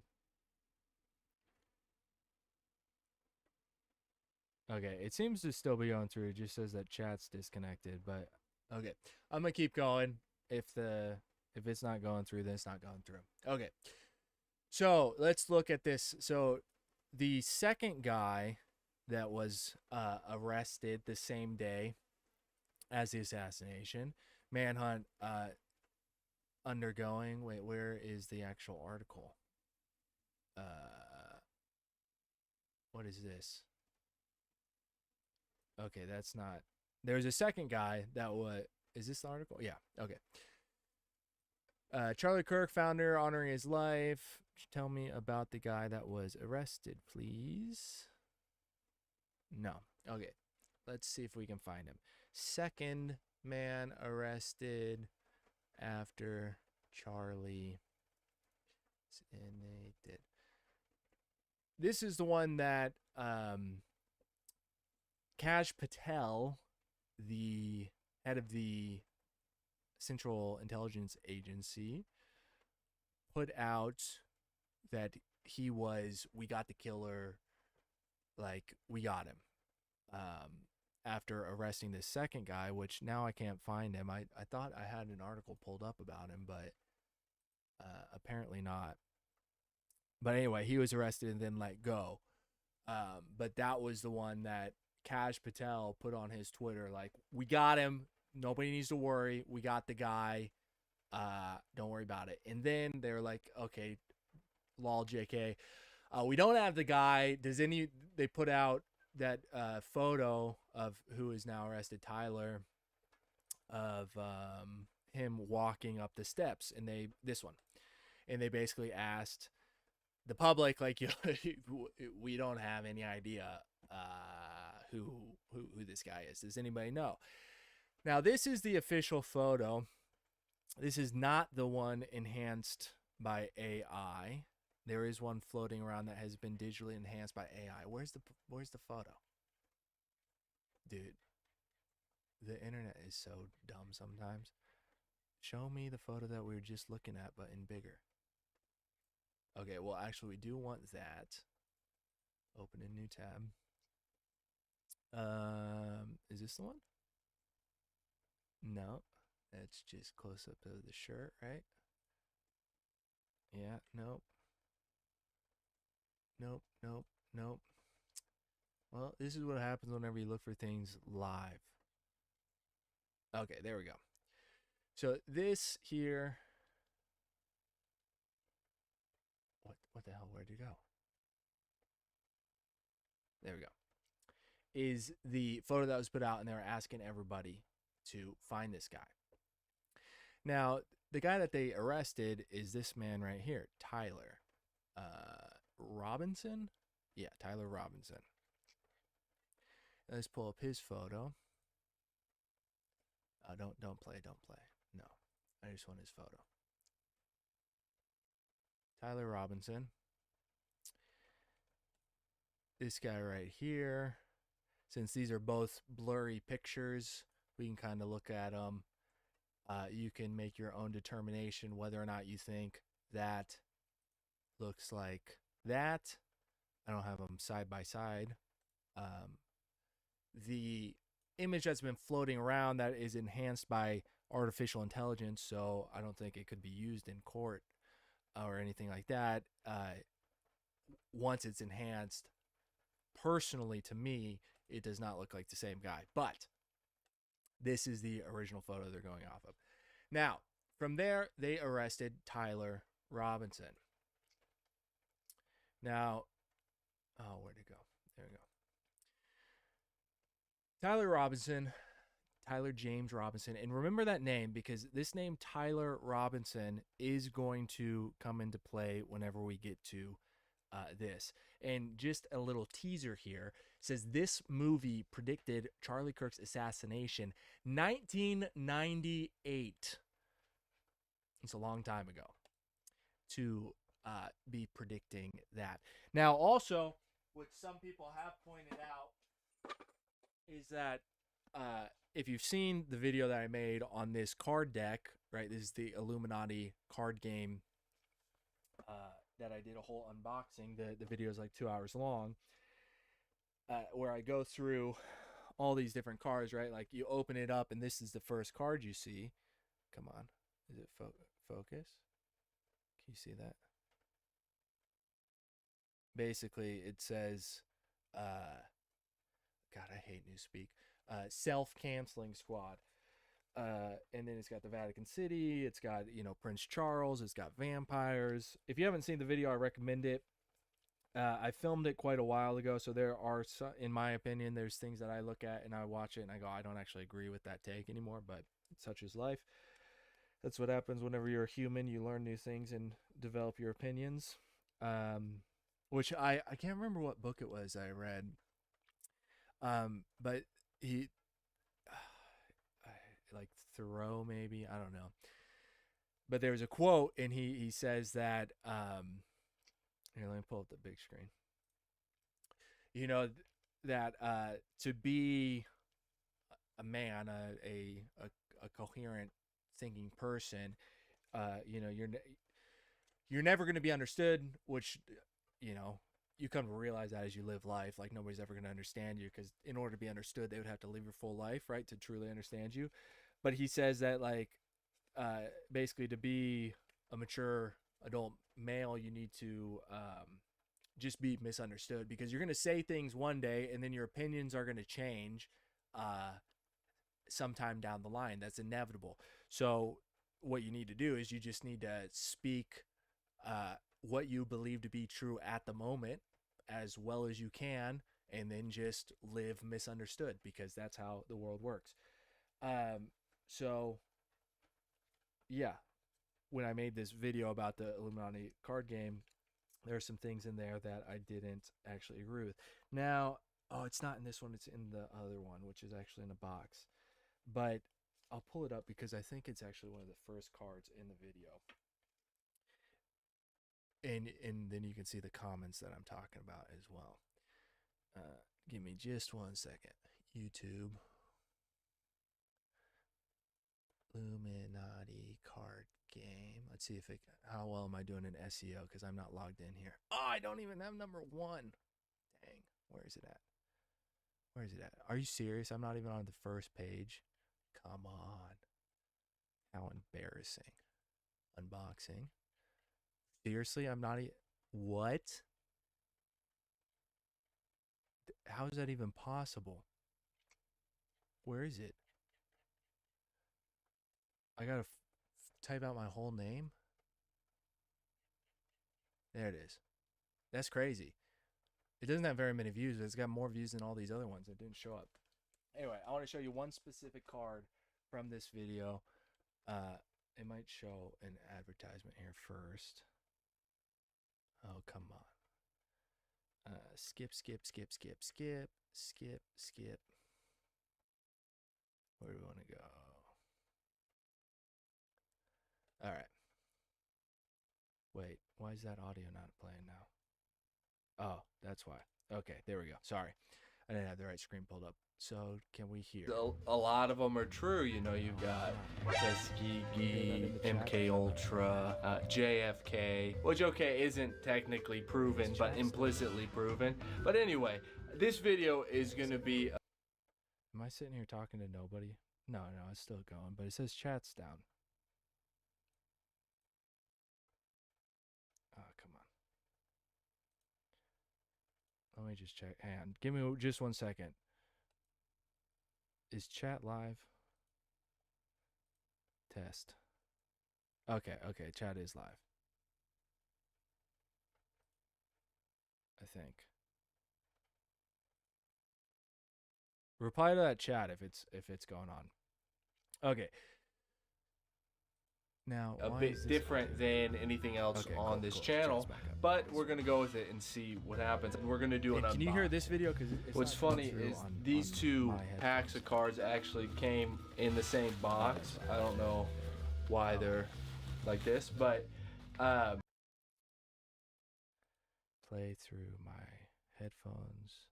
Okay, it seems to still be going through. It just says that chat's disconnected, but okay. I'm gonna keep going. If it's not going through, then it's not going through. Okay. So let's look at this. So the second guy that was arrested the same day as the assassination, manhunt undergoing. Wait, where is the actual article? What is this? Okay, that's not. There's a second guy that was. Is this the article? Yeah. Okay. Charlie Kirk, founder, honoring his life. Tell me about the guy that was arrested, please. No. Okay. Let's see if we can find him. Second man arrested after Charlie. And they did. This is the one that Kash Patel, the head of the Central Intelligence Agency, put out that he was, we got the killer, like, we got him. After arresting this second guy, which now I can't find him. I thought I had an article pulled up about him, but apparently not. But anyway, he was arrested and then let go. But that was the one that Kash Patel put on his Twitter, like, we got him. Nobody needs to worry. We got the guy. Don't worry about it. And then they're like, okay, lol, JK. We don't have the guy. They put out that photo of who is now arrested, Tyler, of him walking up the steps. And this one. And they basically asked the public, like, we don't have any idea who this guy is. Does anybody know? Now, this is the official photo. This is not the one enhanced by AI. There is one floating around that has been digitally enhanced by AI. Where's the photo? Dude, the internet is so dumb sometimes. Show me the photo that we were just looking at, but in bigger. Okay, well, actually, we do want that. Open a new tab. Is this the one? No, that's just close up of the shirt, right? Yeah, nope. Nope. Well, this is what happens whenever you look for things live. Okay, there we go. So this here. What the hell? Where'd you go? There we go. Is the photo that was put out, and they were asking everybody to find this guy. Now, the guy that they arrested is this man right here, Tyler Robinson. Yeah, Tyler Robinson. Let's pull up his photo. Don't play. No, I just want his photo. Tyler Robinson. This guy right here. Since these are both blurry pictures, we can kind of look at them. You can make your own determination whether or not you think that looks like that. I don't have them side by side. The image that's been floating around that is enhanced by artificial intelligence, so I don't think it could be used in court or anything like that. Once it's enhanced, personally to me, it does not look like the same guy. But this is the original photo they're going off of. Now, from there, they arrested Tyler Robinson. Now, where'd it go? There we go. Tyler James Robinson. And remember that name, because this name, Tyler Robinson, is going to come into play whenever we get to this. And just a little teaser here, says this movie predicted Charlie Kirk's assassination 1998. It's a long time ago to be predicting that. Now, also, what some people have pointed out is that if you've seen the video that I made on this card deck, right, this is the Illuminati card game that I did a whole unboxing. The video is like 2 hours long, where I go through all these different cards, right? Like, you open it up, and this is the first card you see. Come on. Is it focus? Can you see that? Basically, it says, God, I hate Newspeak. Self-canceling squad. And then it's got the Vatican City. It's got, Prince Charles. It's got vampires. If you haven't seen the video, I recommend it. I filmed it quite a while ago, so there are some, in my opinion, there's things that I look at and I watch it and I go, I don't actually agree with that take anymore, but such is life. That's what happens whenever you're a human. You learn new things and develop your opinions. Which I can't remember what book it was I read. But he like Thoreau, maybe, I don't know. But there was a quote, and he says that here, let me pull up the big screen. You know that to be a man, a coherent thinking person, you know, you're never going to be understood, which, you know, you come to realize that as you live life. Like, nobody's ever going to understand you, because in order to be understood, they would have to live your full life, right, to truly understand you. But he says that, like, basically to be a mature adult male, you need to just be misunderstood, because you're going to say things one day and then your opinions are going to change sometime down the line. That's inevitable. So what you need to do is you just need to speak what you believe to be true at the moment as well as you can, and then just live misunderstood, because that's how the world works. So yeah, when I made this video about the Illuminati card game, there are some things in there that I didn't actually agree with. Now, oh, it's not in this one, it's in the other one, which is actually in a box. But I'll pull it up because I think it's actually one of the first cards in the video. And then you can see the comments that I'm talking about as well. Give me just 1 second. YouTube. Illuminati card game. Let's see if it, how well am I doing in SEO, because I'm not logged in here. Oh, I don't even have number 1. Dang, where is it at? Where is it at? Are you serious? I'm not even on the first page. Come on. How embarrassing. Unboxing. Seriously, I'm not what? How is that even possible? Where is it? I gotta type out my whole name. There it is. That's crazy. It doesn't have very many views, but it's got more views than all these other ones that didn't show up. Anyway, I want to show you one specific card from this video. It might show an advertisement here first. Oh, come on. Skip. Where do we want to go? All right. Wait, why is that audio not playing now? Oh, that's why. Okay, there we go. Sorry, I didn't have the right screen pulled up. So can we hear? A lot of them are true. You know, you've got Tuskegee, MK Ultra, JFK, which okay isn't technically proven, but implicitly proven. But anyway, this video is gonna be. Am I sitting here talking to nobody? No, it's still going, but it says chat's down. Oh, come on. Let me just check. Hang on. Give me just 1 second. Is chat live? Test. Okay, chat is live. I think. Reply to that chat if it's going on. Okay. Now, a bit different than anything else on this channel, but we're gonna go with it and see what happens. And we're gonna do an unboxing. Can you hear this video? Because what's funny is these two packs of cards actually came in the same box. I don't know why they're like this, but play through my headphones.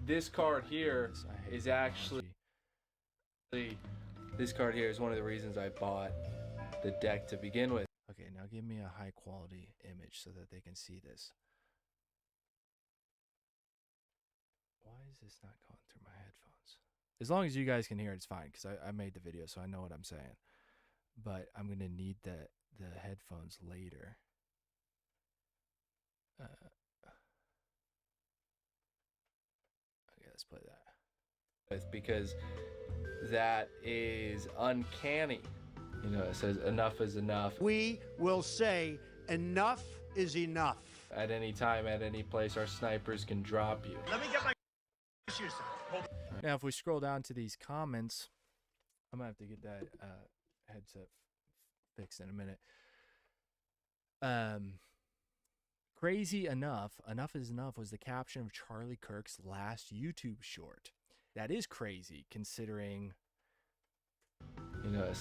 This card here is actually, this card here is one of the reasons I bought the deck to begin with. Okay, now give me a high quality image so that they can see this. Why is this not going through my headphones? As long as you guys can hear it, it's fine, because I made the video, so I know what I'm saying. But I'm going to need the headphones later. let's play that. Because that is uncanny. You know, it says enough is enough. We will say enough is enough. At any time, at any place, our snipers can drop you. Let me get my shoes. Now, if we scroll down to these comments, I'm going to have to get that headset fixed in a minute. Crazy enough is enough was the caption of Charlie Kirk's last YouTube short. That is crazy, considering, you know, it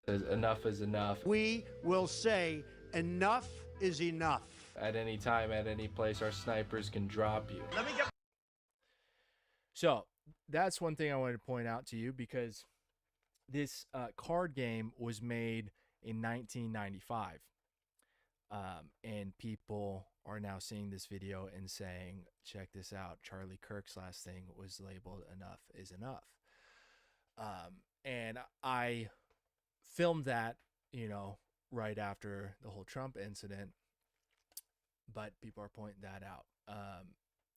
says enough is enough. We will say enough is enough. At any time, at any place, our snipers can drop you. Let me get. So that's one thing I wanted to point out to you, because this card game was made in 1995. And people are now seeing this video and saying, check this out. Charlie Kirk's last thing was labeled enough is enough. And I filmed that, you know, right after the whole Trump incident, but people are pointing that out.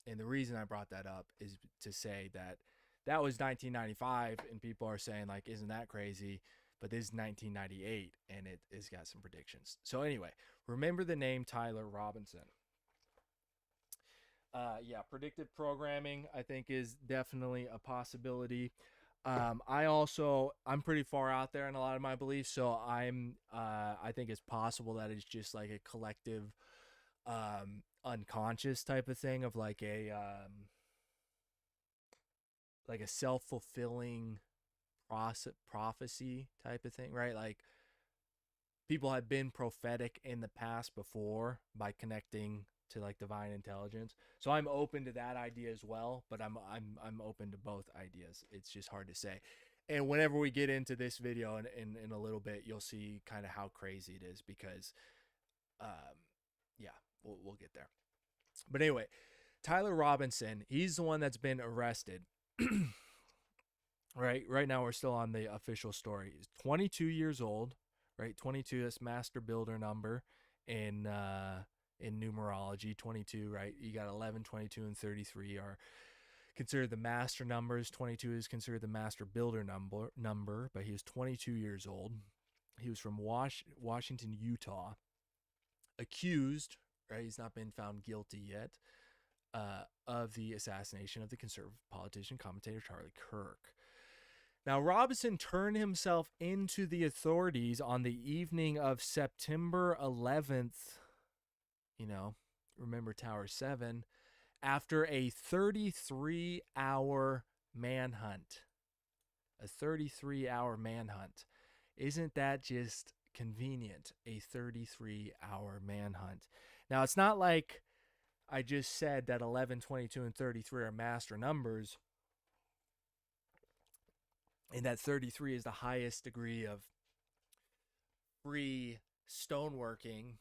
And the reason I brought that up is to say that that was 1995, and people are saying, like, isn't that crazy? But this is 1998, and it has got some predictions. So anyway, remember the name Tyler Robinson. Yeah, predictive programming, I think, is definitely a possibility. I'm pretty far out there in a lot of my beliefs, so I think it's possible that it's just like a collective unconscious type of thing, of like a self-fulfilling prophecy type of thing, right? Like, people have been prophetic in the past before by connecting to like divine intelligence. So I'm open to that idea as well, but I'm open to both ideas. It's just hard to say. And whenever we get into this video in a little bit, you'll see kind of how crazy it is, because yeah, we'll get there. But anyway, Tyler Robinson, he's the one that's been arrested. Right now we're still on the official story. He's 22 years old, right? 22, that's master builder number in numerology. 22, right? You got 11, 22, and 33 are considered the master numbers. 22 is considered the master builder number, but he was 22 years old. He was from Washington, Utah. Accused, right? He's not been found guilty yet, of the assassination of the conservative politician, commentator Charlie Kirk. Now, Robinson turned himself into the authorities on the evening of September 11th, you know, remember Tower 7, after a 33-hour manhunt. A 33-hour manhunt. Isn't that just convenient? A 33-hour manhunt. Now, it's not like I just said that 11, 22, and 33 are master numbers, and that 33 is the highest degree of free stoneworking.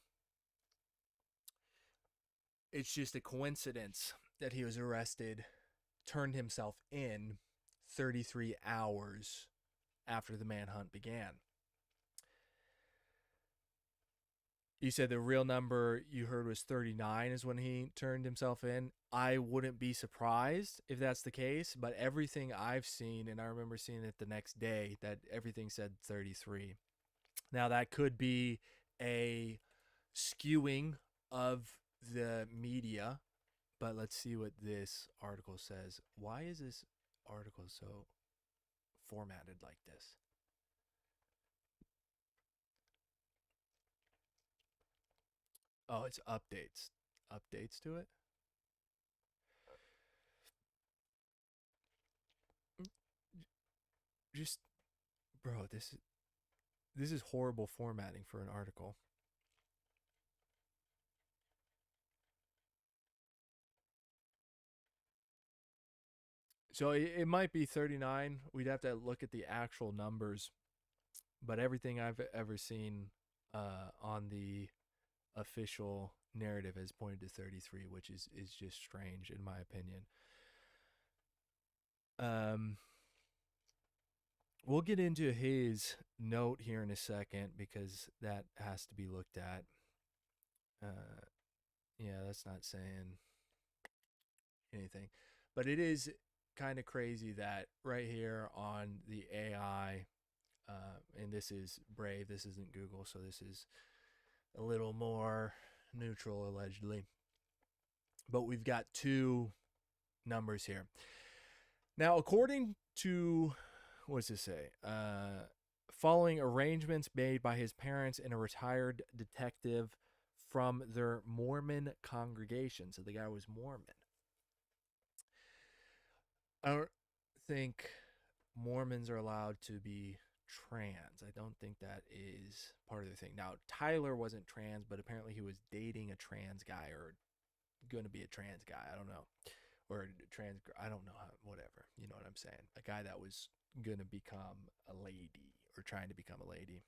It's just a coincidence that he was arrested, turned himself in 33 hours after the manhunt began. You said the real number you heard was 39 is when he turned himself in. I wouldn't be surprised if that's the case, but everything I've seen, and I remember seeing it the next day, that everything said 33. Now, that could be a skewing of the media, but let's see what this article says. Why is this article so formatted like this? Oh, it's updates. Updates to it? Just, bro, this is horrible formatting for an article. So it might be 39. We'd have to look at the actual numbers, but everything I've ever seen on the official narrative has pointed to 33, which is just strange in my opinion. We'll get into his note here in a second, because that has to be looked at. Yeah, that's not saying anything. But it is kind of crazy that right here on the AI, and this is Brave, this isn't Google, so this is a little more neutral, allegedly. But we've got two numbers here. Now, according to, what does this say? Following arrangements made by his parents and a retired detective from their Mormon congregation. So the guy was Mormon. I don't think Mormons are allowed to be trans. I don't think that is part of their thing. Now, Tyler wasn't trans, but apparently he was dating a trans guy or going to be a trans guy. I don't know. Or trans, I don't know, whatever. You know what I'm saying? A guy that was going to become a lady or trying to become a lady.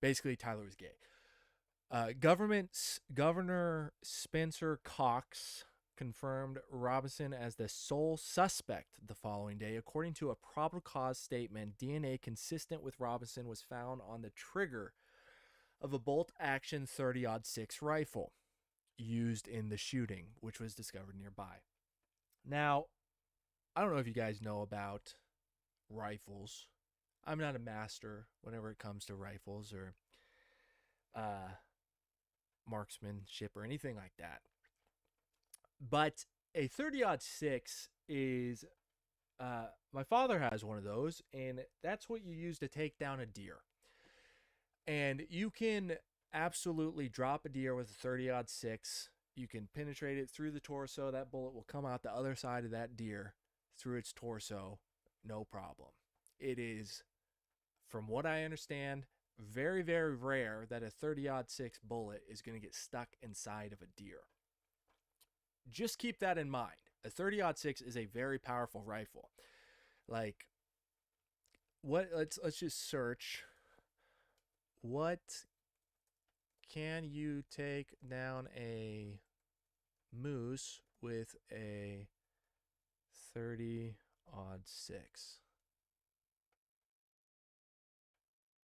Basically, Tyler was gay. Governor Spencer Cox confirmed Robinson as the sole suspect the following day. According to a probable cause statement, DNA consistent with Robinson was found on the trigger of a bolt-action 30-06 rifle used in the shooting, which was discovered nearby. Now, I don't know if you guys know about rifles. I'm not a master whenever it comes to rifles or marksmanship or anything like that. But a 30-06 is, my father has one of those, and that's what you use to take down a deer. And you can absolutely drop a deer with a 30-06. You can penetrate it through the torso. That bullet will come out the other side of that deer through its torso, no problem. It is, from what I understand, very, very rare that a 30-06 bullet is going to get stuck inside of a deer. Just keep that in mind. A 30-06 is a very powerful rifle. Like, what? Let's just search. What can you take down a moose with a 30-06?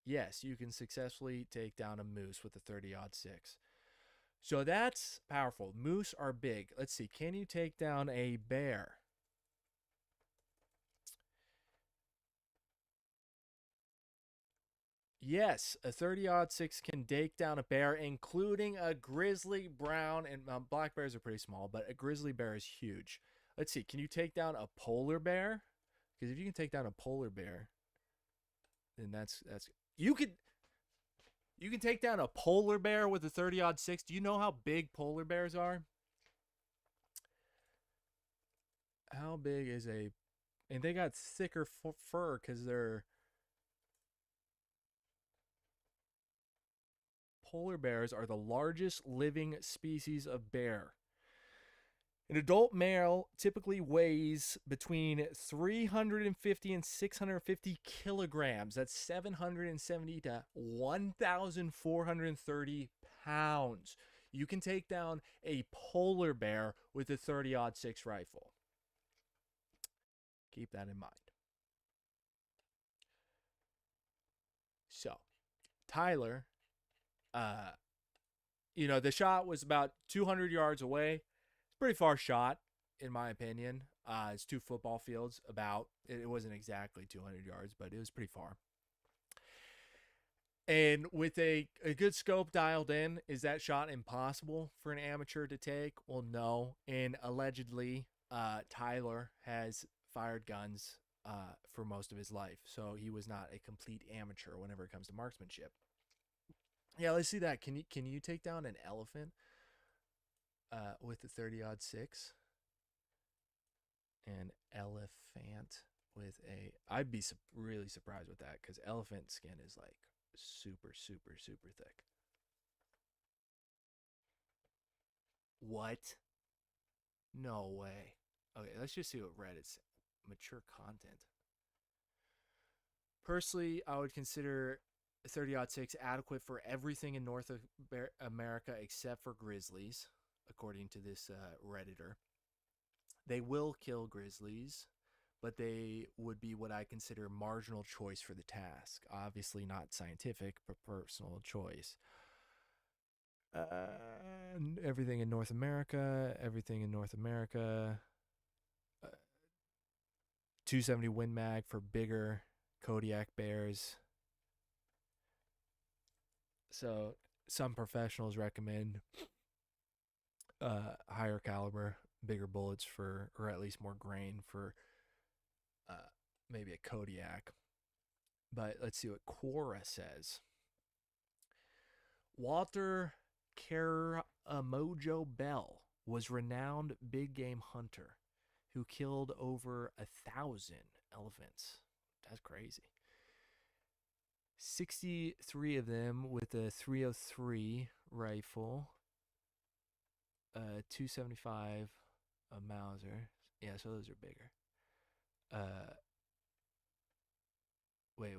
Yes, you can successfully take down a moose with a 30-06. So that's powerful. Moose are big. Let's see. Can you take down a bear? Yes, a 30-06 can take down a bear, including a grizzly brown, and black bears are pretty small, but a grizzly bear is huge. Let's see. Can you take down a polar bear? Because if you can take down a polar bear, then that's you can take down a polar bear with a 30-06. Do you know how big polar bears are? How big is a... And they got thicker fur because they're... Polar bears are the largest living species of bear. An adult male typically weighs between 350 and 650 kilograms. That's 770 to 1,430 pounds. You can take down a polar bear with a 30-06 rifle. Keep that in mind. So, Tyler, the shot was about 200 yards away. Pretty far shot, in my opinion. It's 2 football fields about. It wasn't exactly 200 yards, but it was pretty far. And with a good scope dialed in, is that shot impossible for an amateur to take? Well, no. And allegedly, Tyler has fired guns for most of his life. So he was not a complete amateur whenever it comes to marksmanship. Yeah, let's see that. Can you take down an elephant with a 30-06? An elephant with a... I'd be really surprised with that because elephant skin is like super, super, super thick. What? No way. Okay, let's just see what Reddit's mature content. Personally, I would consider 30-06 adequate for everything in North America except for grizzlies, according to this Redditor. They will kill grizzlies, but they would be what I consider marginal choice for the task. Obviously not scientific, but personal choice. Everything in North America. 270 Win Mag for bigger Kodiak bears. So some professionals recommend higher caliber, bigger bullets for, or at least more grain for maybe a Kodiak. But let's see what Quora says. Walter Caramojo Bell was renowned big game hunter who killed over 1,000 elephants. That's crazy. 63 of them with a 303 rifle, 275 a Mauser. Yeah, so those are bigger. Wait.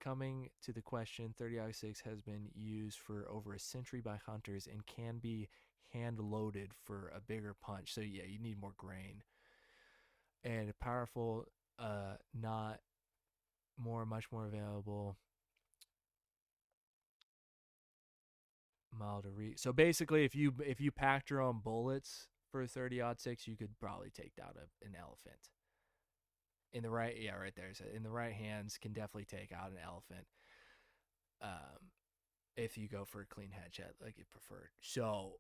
Coming to the question, 30-06 has been used for over a century by hunters and can be hand loaded for a bigger punch. So yeah, you need more grain. And powerful, not more, much more available. Mile to reach. So basically, if you packed your own bullets for 30-06, you could probably take down an elephant. In the right, yeah, right there. So in the right hands, can definitely take out an elephant. If you go for a clean headshot, like you prefer. So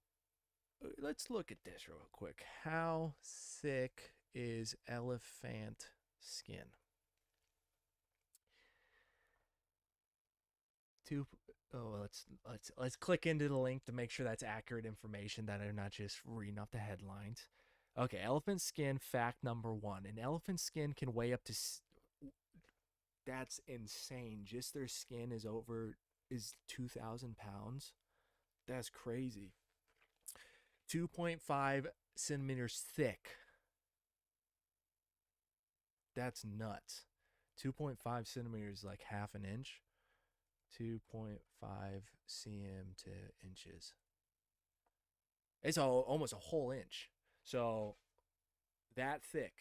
let's look at this real quick. How thick is elephant skin? Let's click into the link to make sure that's accurate information, that I'm not just reading off the headlines. Okay, elephant skin fact number 1. An elephant skin can weigh up to that's insane. Just their skin is 2,000 pounds. That's crazy. 2.5 centimeters thick. That's nuts. 2.5 centimeters, like half an inch. 2.5 cm to inches. It's almost a whole inch. So that thick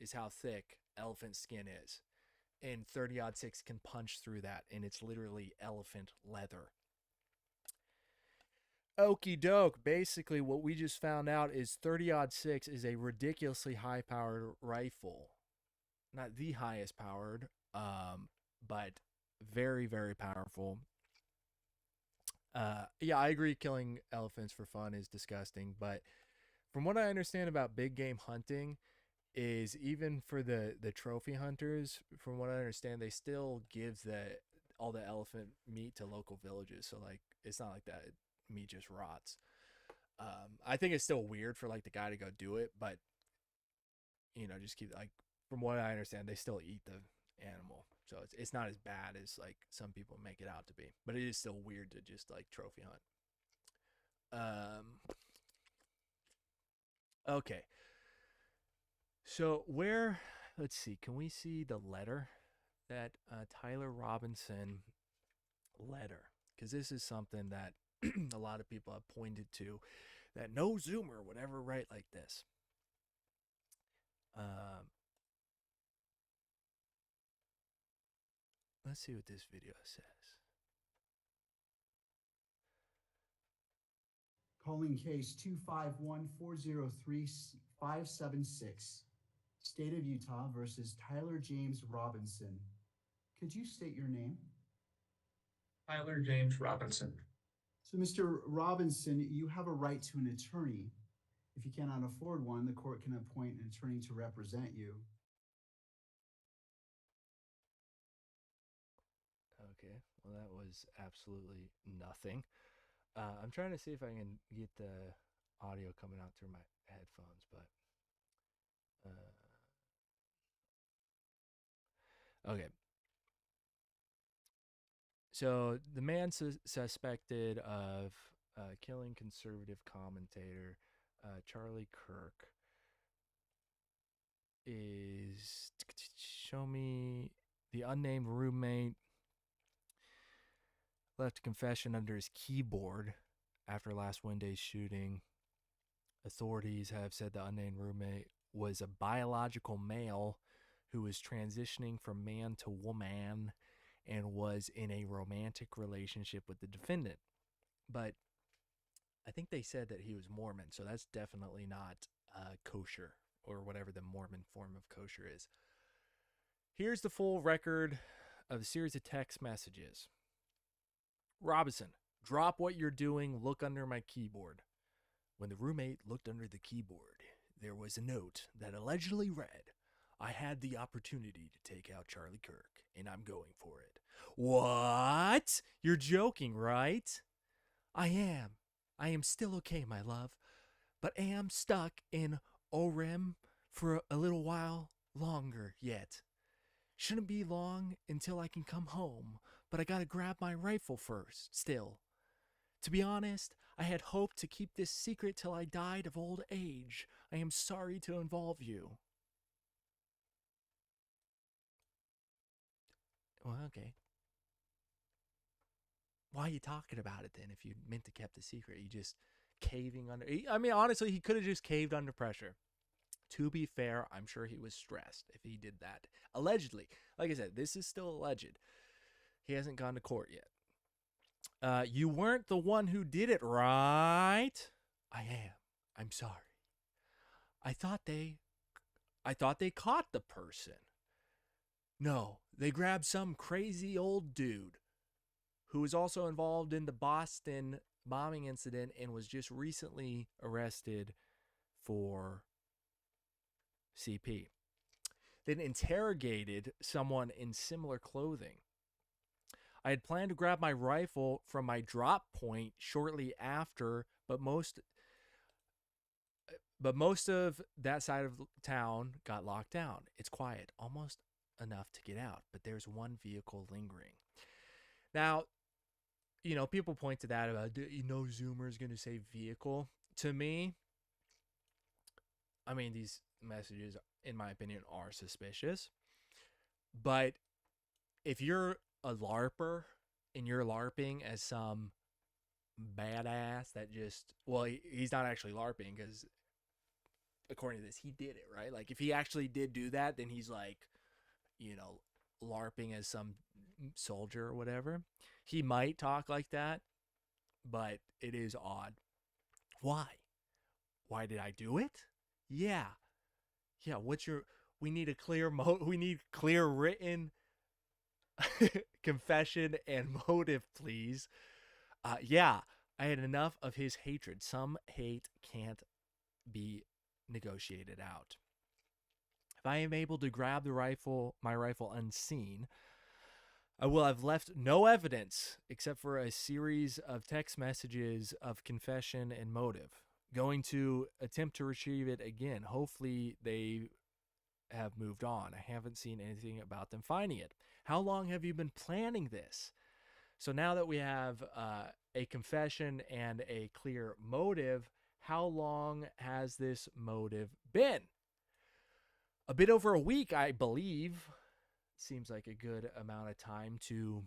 is how thick elephant skin is. And 30-06 can punch through that, and it's literally elephant leather. Okie doke. Basically, what we just found out is 30-06 is a ridiculously high-powered rifle. Not the highest powered, but very, very powerful. Yeah, I agree killing elephants for fun is disgusting, but from what I understand about big game hunting is even for the trophy hunters, from what I understand, they still give all the elephant meat to local villages. So like, it's not like that meat just rots. I think it's still weird for like the guy to go do it, but just keep, like, from what I understand, they still eat the animal. So it's not as bad as like some people make it out to be, but it is still weird to just like trophy hunt. Okay. So let's see, can we see the letter that Tyler Robinson letter? Because this is something that a lot of people have pointed to, that no Zoomer would ever write like this. Let's see what this video says. Calling case 251-403-576, State of Utah versus Tyler James Robinson. Could you state your name? Tyler James Robinson. So, Mr. Robinson, you have a right to an attorney. If you cannot afford one, the court can appoint an attorney to represent you. Okay, well, that was absolutely nothing. I'm trying to see if I can get the audio coming out through my headphones, but okay. So the man suspected of killing conservative commentator Charlie Kirk is, show me, the unnamed roommate left a confession under his keyboard after last Wednesday's shooting. Authorities have said the unnamed roommate was a biological male who was transitioning from man to woman and was in a romantic relationship with the defendant. But I think they said that he was Mormon, so that's definitely not kosher, or whatever the Mormon form of kosher is. Here's the full record of a series of text messages. Robinson, drop what you're doing. Look under my keyboard. When the roommate looked under the keyboard, there was a note that allegedly read, I had the opportunity to take out Charlie Kirk, and I'm going for it. What? You're joking, right? I am. I am still okay, my love, but am stuck in Orem for a little while longer yet. Shouldn't be long until I can come home, but I gotta grab my rifle first, still. To be honest, I had hoped to keep this secret till I died of old age. I am sorry to involve you. Well, okay. Why are you talking about it then if you meant to keep the secret? You just caving under... I mean, honestly, he could have just caved under pressure. To be fair, I'm sure he was stressed if he did that. Allegedly. Like I said, this is still alleged. He hasn't gone to court yet. You weren't the one who did it, right? I am. I'm sorry. I thought they caught the person. No, they grabbed some crazy old dude who was also involved in the Boston bombing incident and was just recently arrested for CP. Then interrogated someone in similar clothing. I had planned to grab my rifle from my drop point shortly after, but most of that side of town got locked down. It's quiet, almost enough to get out, but there's one vehicle lingering. Now, you know, people point to that about, you know, Zoomer's going to say vehicle. To me, I mean, these messages, in my opinion, are suspicious. But if you're a LARPer and you're LARPing as some badass that just, well, he's not actually LARPing because according to this, he did it, right? Like if he actually did do that, then he's like, you know, LARPing as some soldier or whatever. He might talk like that, but it is odd. Why? Why did I do it? Yeah. We need a clear we need clear written confession and motive, please. Yeah, I had enough of his hatred. Some hate can't be negotiated out. If I am able to grab my rifle unseen, I will have left no evidence except for a series of text messages of confession and motive. Going to attempt to retrieve it again. Hopefully they have moved on. I haven't seen anything about them finding it. How long have you been planning this? So now that we have a confession and a clear motive, how long has this motive been? A bit over a week, I believe. Seems like a good amount of time to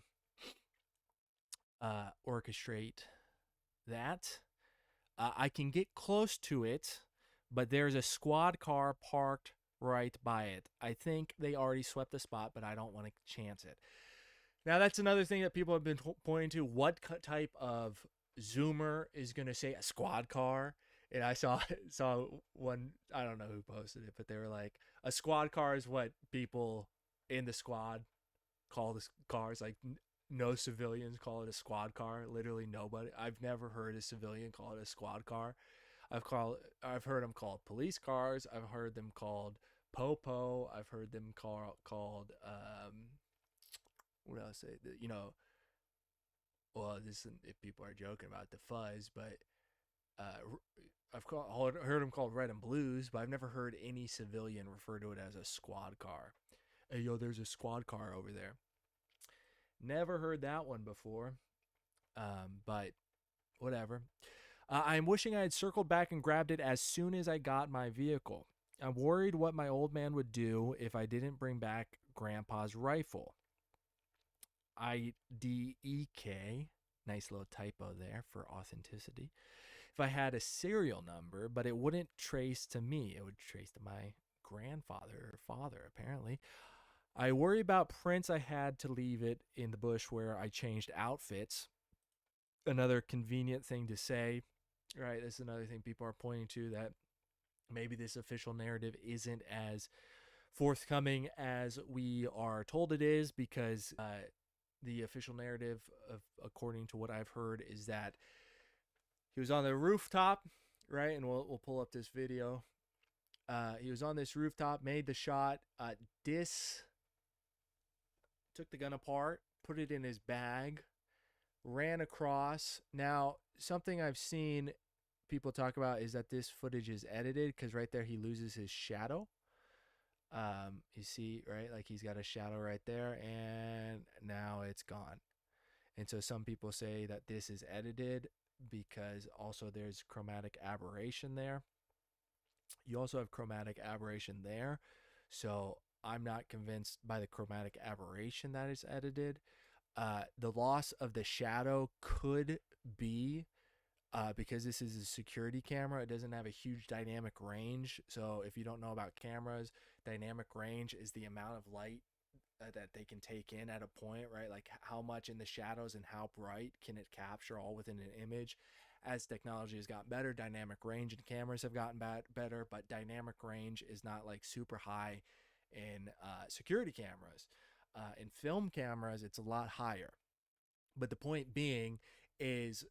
orchestrate that. I can get close to it, but there's a squad car parked right by it. I think they already swept the spot, but I don't want to chance it. Now, that's another thing that people have been pointing to. What type of Zoomer is going to say a squad car? And I saw one, I don't know who posted it, but they were like, a squad car is what people in the squad call the cars. Like, no civilians call it a squad car. Literally nobody. I've never heard a civilian call it a squad car. I've heard them called police cars. I've heard them called popo. I've heard them called what else? You know, well, this isn't if people are joking about the fuzz, but heard them called red and blues, but I've never heard any civilian refer to it as a squad car. Hey, yo, there's a squad car over there. Never heard that one before, but whatever. I'm wishing I had circled back and grabbed it as soon as I got my vehicle. I'm worried what my old man would do if I didn't bring back Grandpa's rifle. IDEK, nice little typo there for authenticity. If I had a serial number, but it wouldn't trace to me. It would trace to my grandfather or father, apparently. I worry about prints. I had to leave it in the bush where I changed outfits. Another convenient thing to say, right? This is another thing people are pointing to, that maybe this official narrative isn't as forthcoming as we are told it is, because the official narrative, according to what I've heard, is that he was on the rooftop, right? And we'll pull up this video. He was on this rooftop, made the shot, took the gun apart, put it in his bag, ran across. Now, something I've seen people talk about is that this footage is edited, because right there he loses his shadow. You see, right? Like he's got a shadow right there, and now it's gone. And so some people say that this is edited because also there's chromatic aberration there. You also have chromatic aberration there. So I'm not convinced by the chromatic aberration that it's edited. The loss of the shadow could be because this is a security camera. It doesn't have a huge dynamic range. So if you don't know about cameras, dynamic range is the amount of light that they can take in at a point, right? Like how much in the shadows and how bright can it capture all within an image. As technology has gotten better, dynamic range in cameras have gotten better, but dynamic range is not like super high in security cameras. In film cameras, it's a lot higher. But the point being is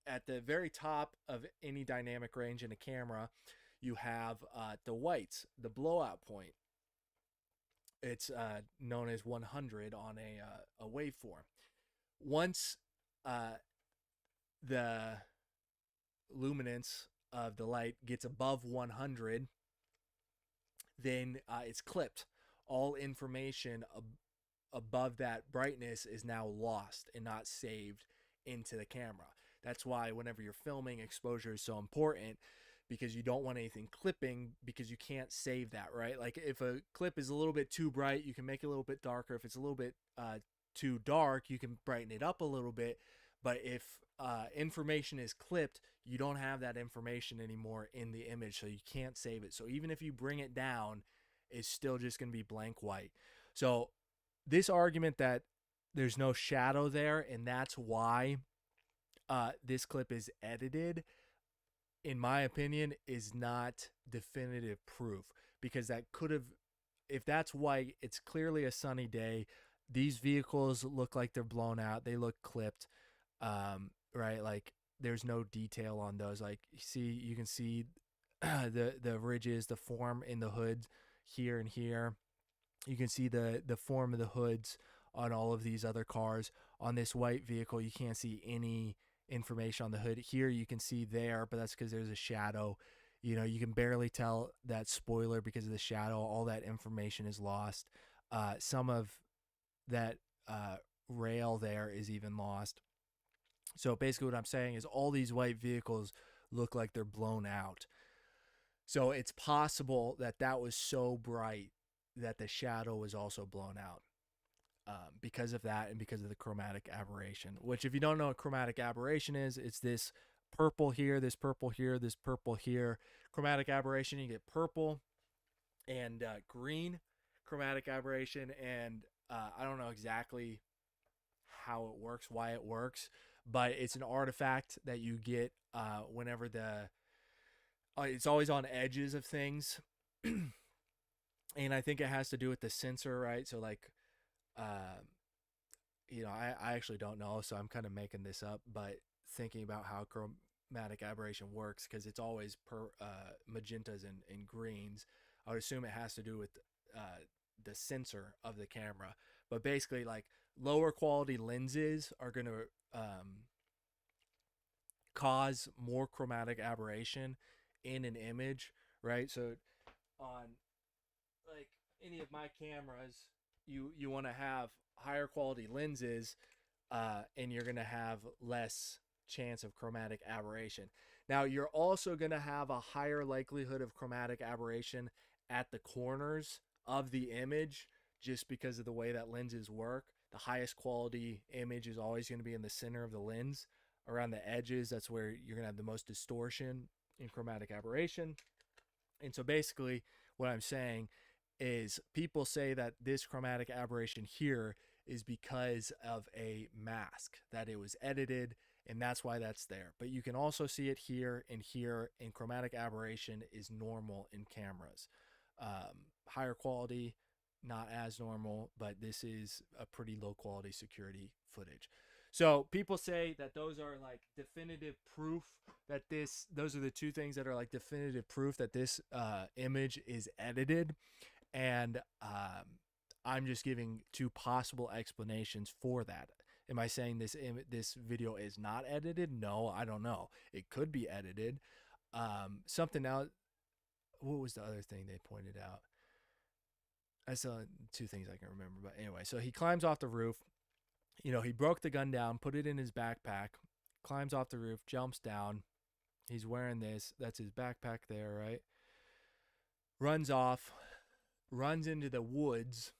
at the very top of any dynamic range in a camera, you have the whites, the blowout point. It's known as 100 on a waveform. Once the luminance of the light gets above 100, then it's clipped. All information above that brightness is now lost and not saved into the camera. That's why whenever you're filming, exposure is so important, because you don't want anything clipping, because you can't save that, right? Like if a clip is a little bit too bright, you can make it a little bit darker. If it's a little bit too dark, you can brighten it up a little bit. But if information is clipped, you don't have that information anymore in the image, so you can't save it. So even if you bring it down, it's still just going to be blank white. So this argument that there's no shadow there, and that's why this clip is edited, in my opinion, is not definitive proof, because that could have, if that's white, it's clearly a sunny day. These vehicles look like they're blown out. They look clipped, right? Like there's no detail on those. Like you can see the ridges, the form in the hood here and here. You can see the form of the hoods on all of these other cars. On this white vehicle, you can't see any information on the hood. Here you can see there, but that's because there's a shadow. You know, you can barely tell that spoiler because of the shadow. All that information is lost. Some of that rail there is even lost. So basically what I'm saying is all these white vehicles look like they're blown out. So it's possible that that was so bright that the shadow was also blown out. Because of that and because of the chromatic aberration, which if you don't know what chromatic aberration is, it's this purple here, this purple here, this purple here. Chromatic aberration, you get purple and green chromatic aberration, and I don't know exactly how it works, why it works, but it's an artifact that you get whenever it's always on edges of things. And I think it has to do with the sensor, right? So like I actually don't know, so I'm kind of making this up, but thinking about how chromatic aberration works, because it's always magentas and greens, I would assume it has to do with the sensor of the camera. But basically, like lower quality lenses are going to cause more chromatic aberration in an image, right? So on like any of my cameras, you want to have higher quality lenses, and you're going to have less chance of chromatic aberration. Now, you're also going to have a higher likelihood of chromatic aberration at the corners of the image, just because of the way that lenses work. The highest quality image is always going to be in the center of the lens. Around the edges, that's where you're going to have the most distortion in chromatic aberration. And so basically what I'm saying is people say that this chromatic aberration here is because of a mask, that it was edited and that's why that's there. But you can also see it here, and chromatic aberration is normal in cameras. Higher quality, not as normal, but this is a pretty low quality security footage. So people say that those are like definitive proof that those are the two things that are like definitive proof that this image is edited. And I'm just giving two possible explanations for that. Am I saying this video is not edited? No, I don't know. It could be edited. Something else. What was the other thing they pointed out? I saw two things I can remember. But anyway, so he climbs off the roof. He broke the gun down, put it in his backpack, climbs off the roof, jumps down. He's wearing this. That's his backpack there, right? Runs off, runs into the woods,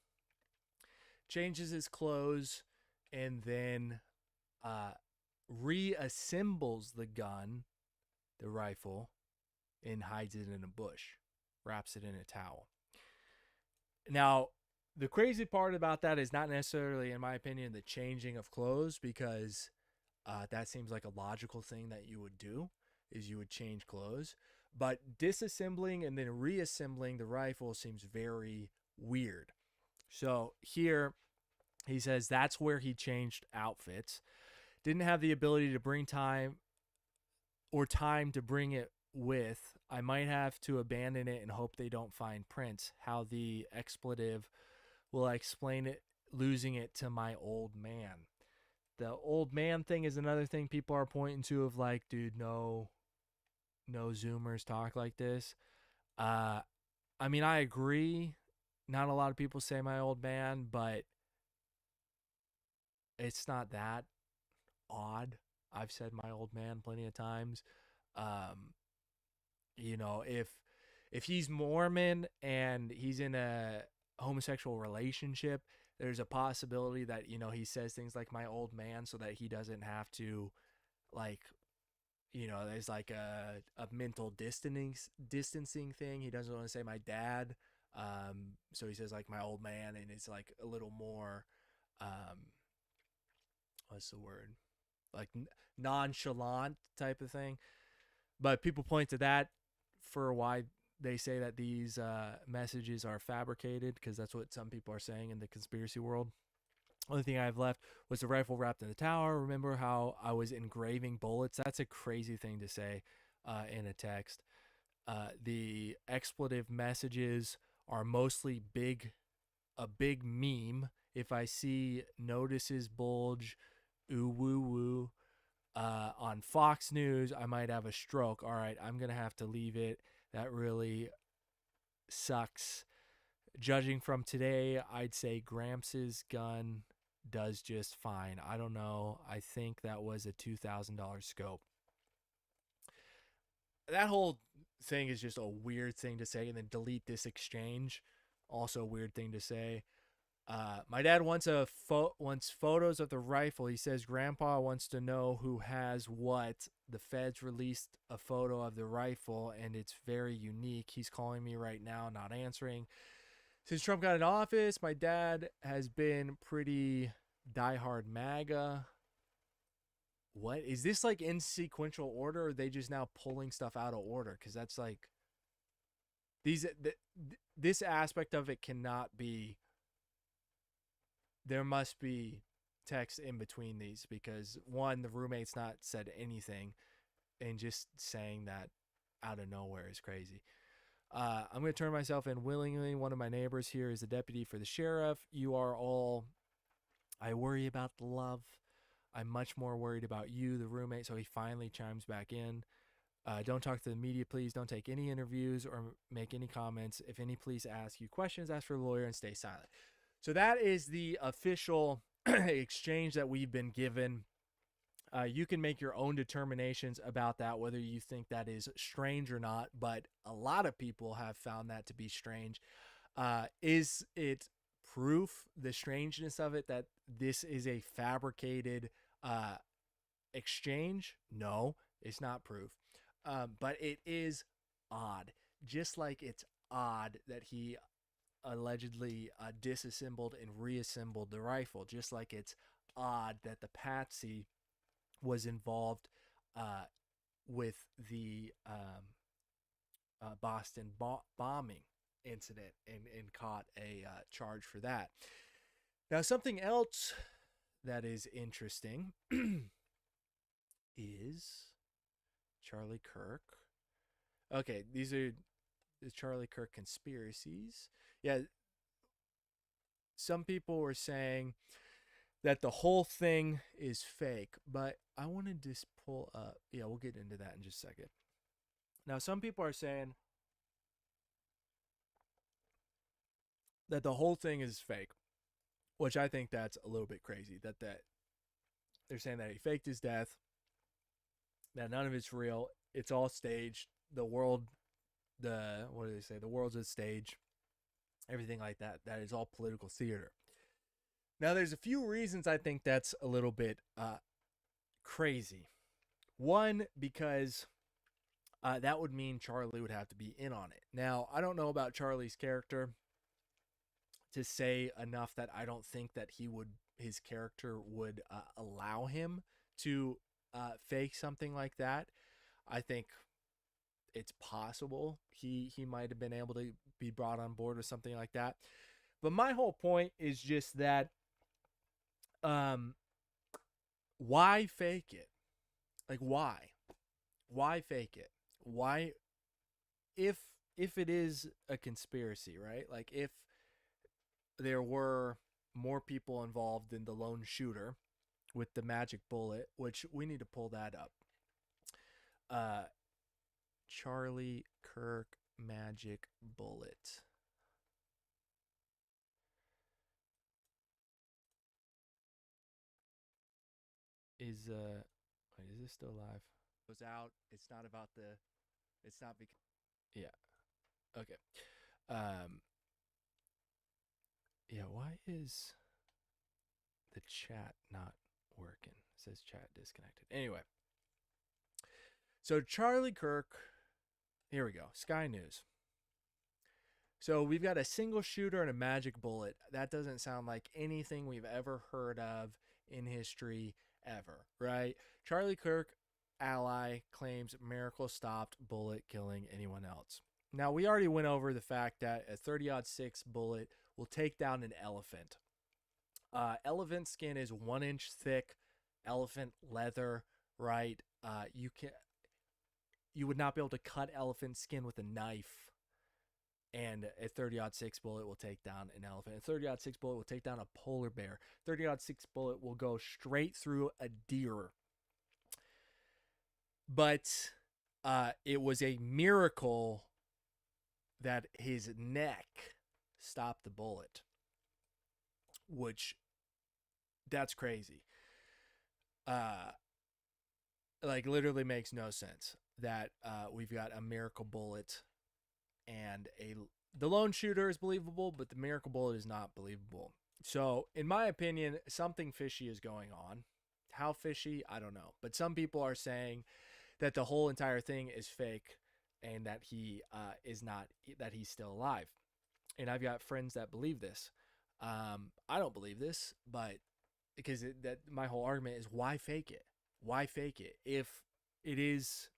changes his clothes, and then reassembles the gun, the rifle, and hides it in a bush, wraps it in a towel. Now, the crazy part about that is not necessarily, in my opinion, the changing of clothes, because that seems like a logical thing that you would do, is you would change clothes. But disassembling and then reassembling the rifle seems very weird. So here he says that's where he changed outfits. Didn't have the ability to bring time to bring it with. I might have to abandon it and hope they don't find prints. How the expletive will I explain it, losing it to my old man. The old man thing is another thing people are pointing to of like, dude, no Zoomers talk like this. I mean, I agree. Not a lot of people say my old man, but it's not that odd. I've said my old man plenty of times. If he's Mormon and he's in a homosexual relationship, there's a possibility that he says things like my old man so that he doesn't have to, like, there's like a mental distancing thing. He doesn't want to say my dad, so he says like my old man, and it's like a little more what's the word, like nonchalant type of thing. But people point to that for why they say that these messages are fabricated, because that's what some people are saying in the conspiracy world. Only thing I have left was the rifle wrapped in the tower. Remember how I was engraving bullets? That's a crazy thing to say in a text. The expletive messages are mostly a big meme. If I see notices bulge, ooh woo woo, on Fox News, I might have a stroke. All right, I'm going to have to leave it. That really sucks. Judging from today, I'd say Gramps' gun does just fine. I don't know. I think that was a $2,000 scope. That whole thing is just a weird thing to say. And then delete this exchange, also a weird thing to say. My dad wants photos of the rifle. He says Grandpa wants to know who has what. The feds released a photo of the rifle, and it's very unique. He's calling me right now, not answering. Since Trump got in office, my dad has been pretty diehard MAGA. What? Is this like in sequential order, or are they just now pulling stuff out of order? Because that's like, this aspect of it cannot be. There must be text in between these, because one, the roommate's not said anything, and just saying that out of nowhere is crazy. I'm going to turn myself in willingly. One of my neighbors here is a deputy for the sheriff. You are all, I worry about the love. I'm much more worried about you, the roommate. So he finally chimes back in. Don't talk to the media, please. Don't take any interviews or make any comments. If any police ask you questions, ask for a lawyer and stay silent. So that is the official exchange that we've been given. You can make your own determinations about that, whether you think that is strange or not. But a lot of people have found that to be strange. Is it proof, the strangeness of it, that this is a fabricated exchange? No, it's not proof. But it is odd. Just like it's odd that he allegedly disassembled and reassembled the rifle. Just like it's odd that the patsy was involved with the Boston bombing incident and caught a charge for that. Now, something else that is interesting is Charlie Kirk. Okay, these are the Charlie Kirk conspiracies. Yeah, some people were saying that the whole thing is fake, but I want to just pull up. Yeah, we'll get into that in just a second. Now, some people are saying that the whole thing is fake, which I think that's a little bit crazy. That they're saying that he faked his death, that none of it's real. It's all staged. The world, what do they say? The world's a stage. Everything like that. That is all political theater. Now, there's a few reasons I think that's a little bit crazy. One, because that would mean Charlie would have to be in on it. Now, I don't know about Charlie's character to say enough that I don't think that his character would allow him to fake something like that. I think it's possible he might have been able to be brought on board with something like that. But my whole point is just that why fake it? Like, why? Why fake it? Why, if it is a conspiracy, right? Like, if there were more people involved than the lone shooter with the magic bullet, which we need to pull that up. Charlie Kirk magic bullet. Is this still live? It was out. It's not about the. It's not because. Yeah. Okay. Yeah. Why is the chat not working? It says chat disconnected. Anyway. So Charlie Kirk. Here we go. Sky News. So we've got a single shooter and a magic bullet. That doesn't sound like anything we've ever heard of in history ever, right? Charlie Kirk, ally, claims miracle stopped bullet killing anyone else. Now, we already went over the fact that a 30-06 bullet will take down an elephant. Elephant skin is 1 inch thick, elephant leather, right? You would not be able to cut elephant skin with a knife, and a 30-06 bullet will take down an elephant. A 30-06 bullet will take down a polar bear. 30-06 bullet will go straight through a deer. But it was a miracle that his neck stopped the bullet, which, that's crazy. Like, literally makes no sense that we've got a miracle bullet and the lone shooter is believable, but the miracle bullet is not believable. So, in my opinion, something fishy is going on. How fishy, I don't know. But some people are saying that the whole entire thing is fake and that he is not, that he's still alive. And I've got friends that believe this. I don't believe this, but because my whole argument is, why fake it? Why fake it? If it is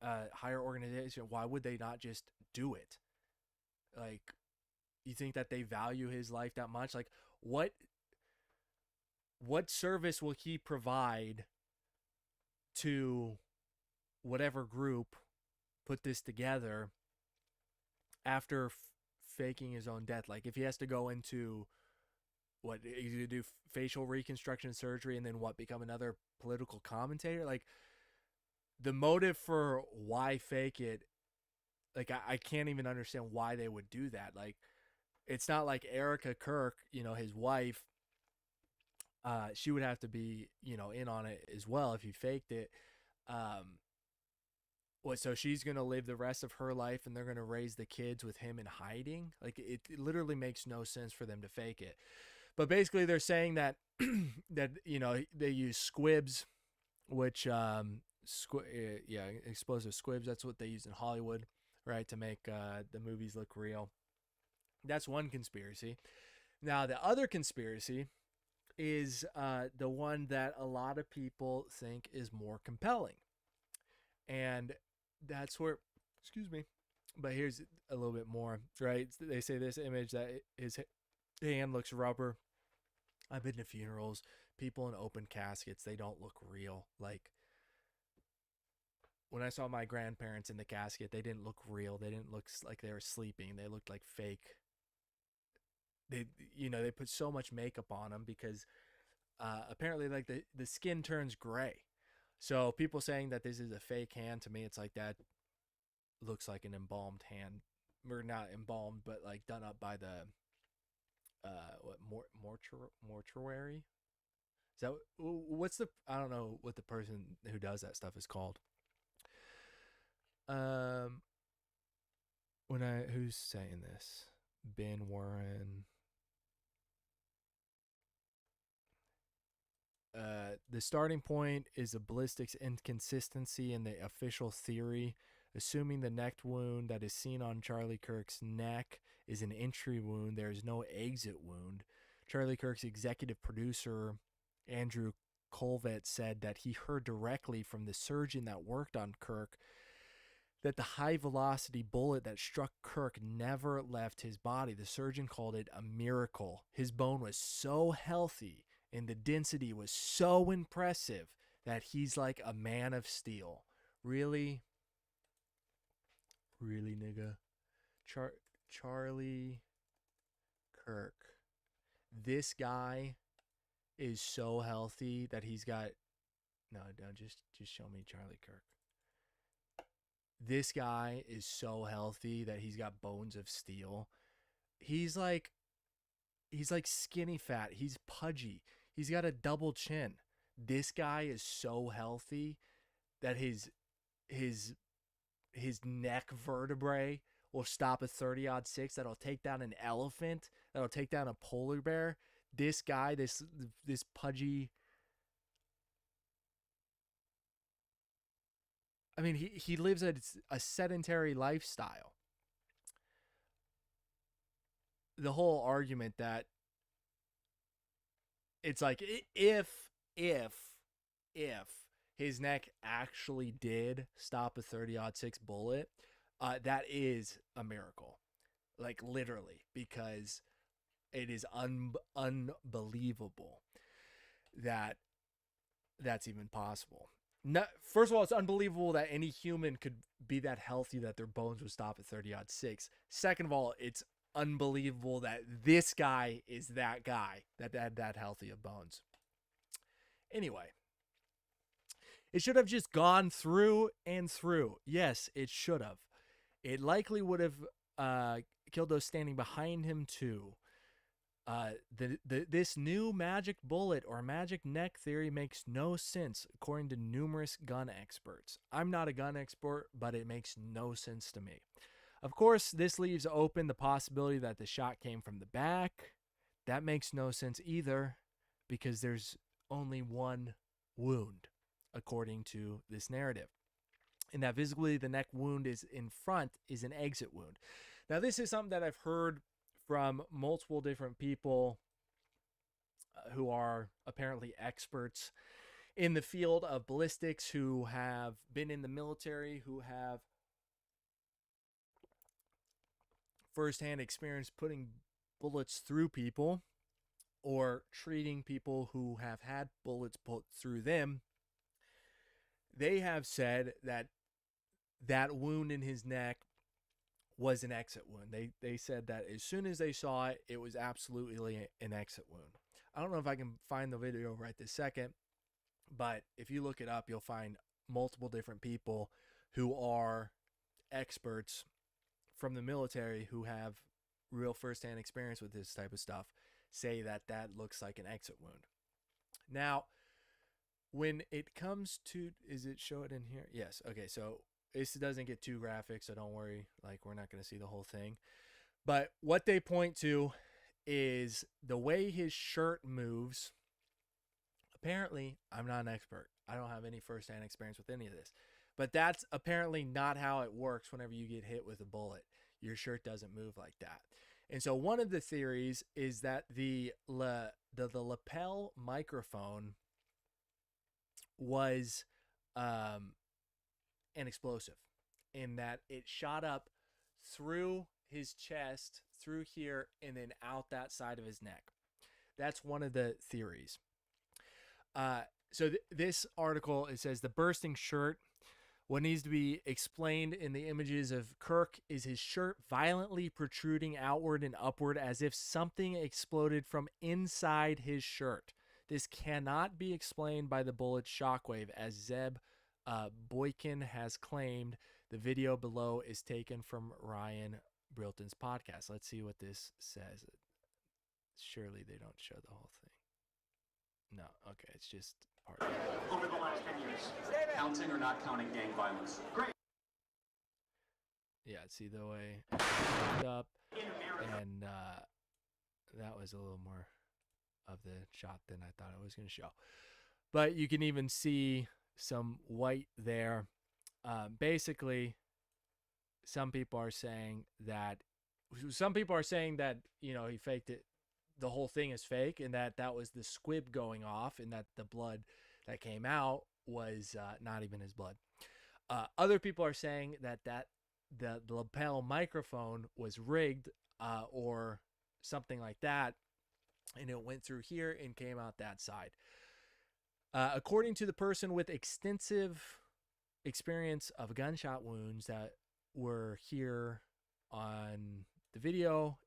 a higher organization, why would they not just do it? Like, you think that they value his life that much? Like, what service will he provide to whatever group put this together after faking his own death? Like, if he has to go into what, he's gonna do facial reconstruction surgery and then become another political commentator? Like, the motive for why fake it, like, I can't even understand why they would do that. Like, it's not like Erica Kirk, his wife, she would have to be, in on it as well if he faked it. So she's going to live the rest of her life and they're going to raise the kids with him in hiding? Like, it literally makes no sense for them to fake it. But basically they're saying that, they use squibs, which, explosive squibs. That's what they use in Hollywood, right? To make the movies look real. That's one conspiracy. Now, the other conspiracy is the one that a lot of people think is more compelling. And that's where, excuse me, but here's a little bit more, right? They say this image that his hand looks rubber. I've been to funerals, people in open caskets, they don't look real. Like, when I saw my grandparents in the casket, they didn't look real. They didn't look like they were sleeping. They looked like fake. They put so much makeup on them because apparently, like, the skin turns gray. So people saying that this is a fake hand, to me, it's like that looks like an embalmed hand, or not embalmed, but like done up by the mortuary. Is that what's the, I don't know what the person who does that stuff is called. Who's saying this? Ben Warren. The starting point is a ballistics inconsistency in the official theory, assuming the neck wound that is seen on Charlie Kirk's neck is an entry wound. There is no exit wound. Charlie Kirk's executive producer, Andrew Colvett, said that he heard directly from the surgeon that worked on Kirk that the high-velocity bullet that struck Kirk never left his body. The surgeon called it a miracle. His bone was so healthy and the density was so impressive that he's like a man of steel. Really? Really, nigga? Charlie Kirk. This guy is so healthy that he's got... No, just show me Charlie Kirk. This guy is so healthy that he's got bones of steel. He's like skinny fat. He's pudgy. He's got a double chin. This guy is so healthy that his neck vertebrae will stop a 30-06 that'll take down an elephant, that'll take down a polar bear. This guy, this pudgy... I mean, he lives a sedentary lifestyle. The whole argument that it's like if his neck actually did stop a 30-06 bullet, that is a miracle, like literally, because it is unbelievable that that's even possible. First of all, it's unbelievable that any human could be that healthy that their bones would stop at 30-06. Second of all, it's unbelievable that this guy is that guy that had that healthy of bones. Anyway, it should have just gone through and through. Yes, it should have. It likely would have killed those standing behind him too. This new magic bullet or magic neck theory makes no sense according to numerous gun experts. I'm not a gun expert, but it makes no sense to me. Of course, this leaves open the possibility that the shot came from the back. That makes no sense either, because there's only one wound, according to this narrative. And that visibly the neck wound is in front is an exit wound. Now, this is something that I've heard from multiple different people who are apparently experts in the field of ballistics, who have been in the military, who have firsthand experience putting bullets through people or treating people who have had bullets put through them. They have said that that wound in his neck was an exit wound. They said that as soon as they saw it, it was absolutely an exit wound. I don't know if I can find the video right this second, but if you look it up, you'll find multiple different people who are experts from the military who have real firsthand experience with this type of stuff say that that looks like an exit wound. Now, when it comes to, is it show it in here? Yes. Okay. So this doesn't get too graphic, so don't worry. Like, we're not going to see the whole thing. But what they point to is the way his shirt moves. Apparently, I'm not an expert. I don't have any firsthand experience with any of this. But that's apparently not how it works whenever you get hit with a bullet. Your shirt doesn't move like that. And so one of the theories is that the lapel microphone was an explosive, in that it shot up through his chest, through here, and then out that side of his neck. That's one of the theories. So this article, it says the bursting shirt. What needs to be explained in the images of Kirk is his shirt violently protruding outward and upward as if something exploded from inside his shirt. This cannot be explained by the bullet's shockwave, as Zeb Boykin has claimed. The video below is taken from Ryan Brilton's podcast. Let's see what this says. Surely they don't show the whole thing. No, okay, it's just part of it. Over the last 10 years, counting or not counting gang violence. Great. Yeah, see the way it popped up, and that was a little more of the shot than I thought it was going to show. But you can even see some white there. Basically, some people are saying that he faked it. The whole thing is fake, and that was the squib going off, and that the blood that came out was not even his blood. Other people are saying that the lapel microphone was rigged or something like that, and it went through here and came out that side. According to the person with extensive experience of gunshot wounds that were here on the video,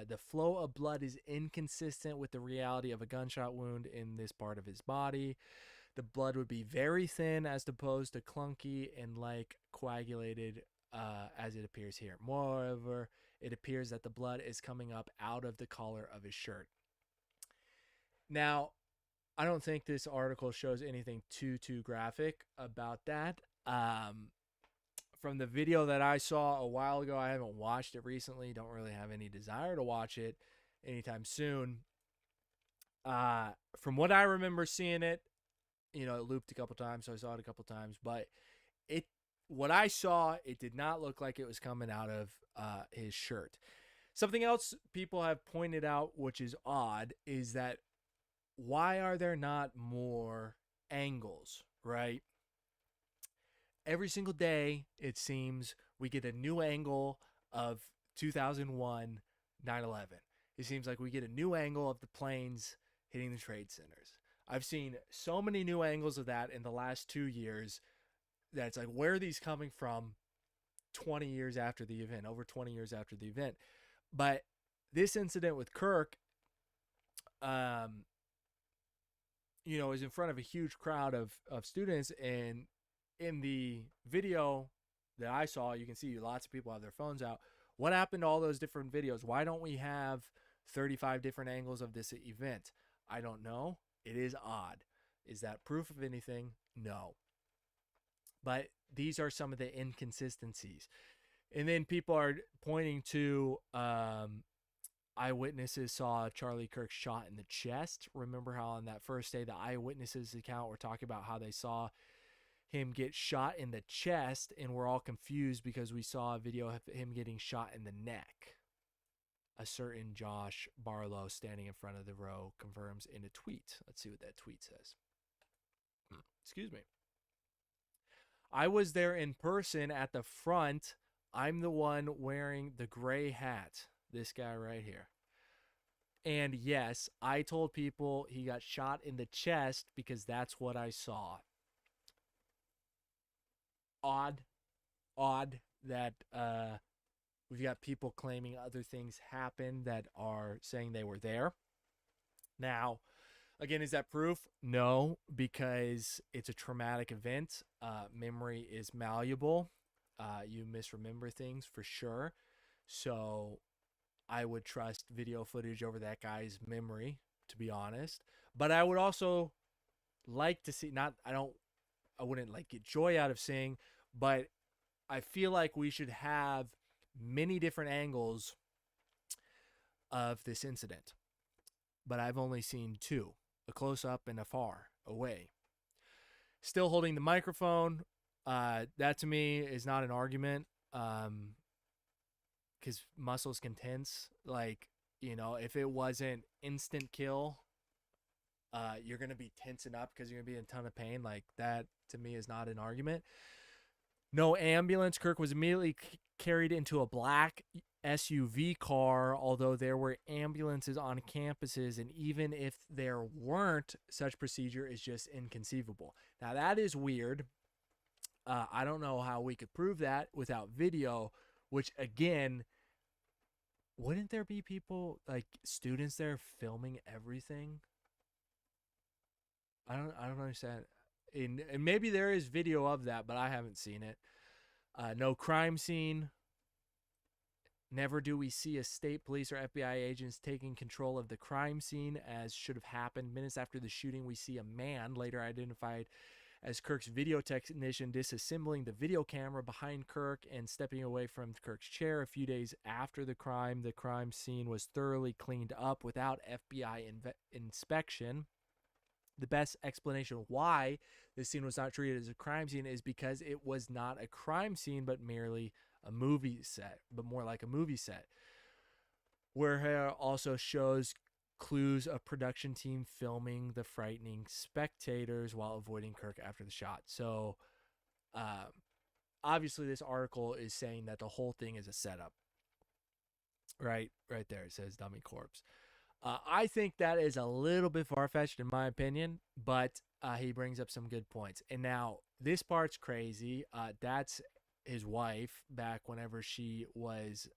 the flow of blood is inconsistent with the reality of a gunshot wound in this part of his body. The blood would be very thin as opposed to clunky and like coagulated as it appears here. Moreover, it appears that the blood is coming up out of the collar of his shirt. Now, I don't think this article shows anything too graphic about that. From the video that I saw a while ago, I haven't watched it recently. Don't really have any desire to watch it anytime soon. From what I remember seeing it, it looped a couple times, so I saw it a couple times. But what I saw, it did not look like it was coming out of his shirt. Something else people have pointed out, which is odd, is that why are there not more angles, right? Every single day, it seems, we get a new angle of 2001 9/11. It seems like we get a new angle of the planes hitting the trade centers. I've seen so many new angles of that in the last 2 years that it's like, where are these coming from 20 years after the event, over 20 years after the event? But this incident with Kirk, is in front of a huge crowd of students, and in the video that I saw, you can see lots of people have their phones out. What happened to all those different videos? Why don't we have 35 different angles of this event? I don't know. It is odd. Is that proof of anything? No. But these are some of the inconsistencies. And then people are pointing to eyewitnesses saw Charlie Kirk shot in the chest. Remember how on that first day, the eyewitnesses account were talking about how they saw him get shot in the chest, and we're all confused because we saw a video of him getting shot in the neck. A certain Josh Barlow standing in front of the row confirms in a tweet. Let's see what that tweet says. Excuse me. I was there in person at the front. I'm the one wearing the gray hat. This guy right here. And yes, I told people he got shot in the chest because that's what I saw. Odd that we've got people claiming other things happened that are saying they were there. Now, again, is that proof? No, because it's a traumatic event. Memory is malleable. You misremember things for sure. So I would trust video footage over that guy's memory, to be honest. But I would also like to see, I wouldn't like get joy out of seeing, but I feel like we should have many different angles of this incident. But I've only seen two, a close up and a far away. Still holding the microphone. That to me is not an argument. because muscles can tense. Like, if it wasn't instant kill, you're going to be tensing up because you're going to be in a ton of pain. Like, that to me is not an argument. No ambulance. Kirk was immediately carried into a black SUV car, although there were ambulances on campuses, and even if there weren't, such procedure is just inconceivable. Now, that is weird. I don't know how we could prove that without video, which, again, wouldn't there be people, like students there, filming everything? I don't understand. And maybe there is video of that, but I haven't seen it. No crime scene. Never do we see a state police or FBI agents taking control of the crime scene, as should have happened. Minutes after the shooting, we see a man, later identified as Kirk's video technician, disassembling the video camera behind Kirk and stepping away from Kirk's chair. A few days after the crime scene was thoroughly cleaned up without FBI inspection. The best explanation why this scene was not treated as a crime scene is because it was not a crime scene, but merely a movie set, but more like a movie set. Where also shows clues of production team filming the frightening spectators while avoiding Kirk after the shot. So, obviously this article is saying that the whole thing is a setup. Right there, it says dummy corpse. I think that is a little bit far-fetched in my opinion, but he brings up some good points. And now this part's crazy. That's his wife back whenever she was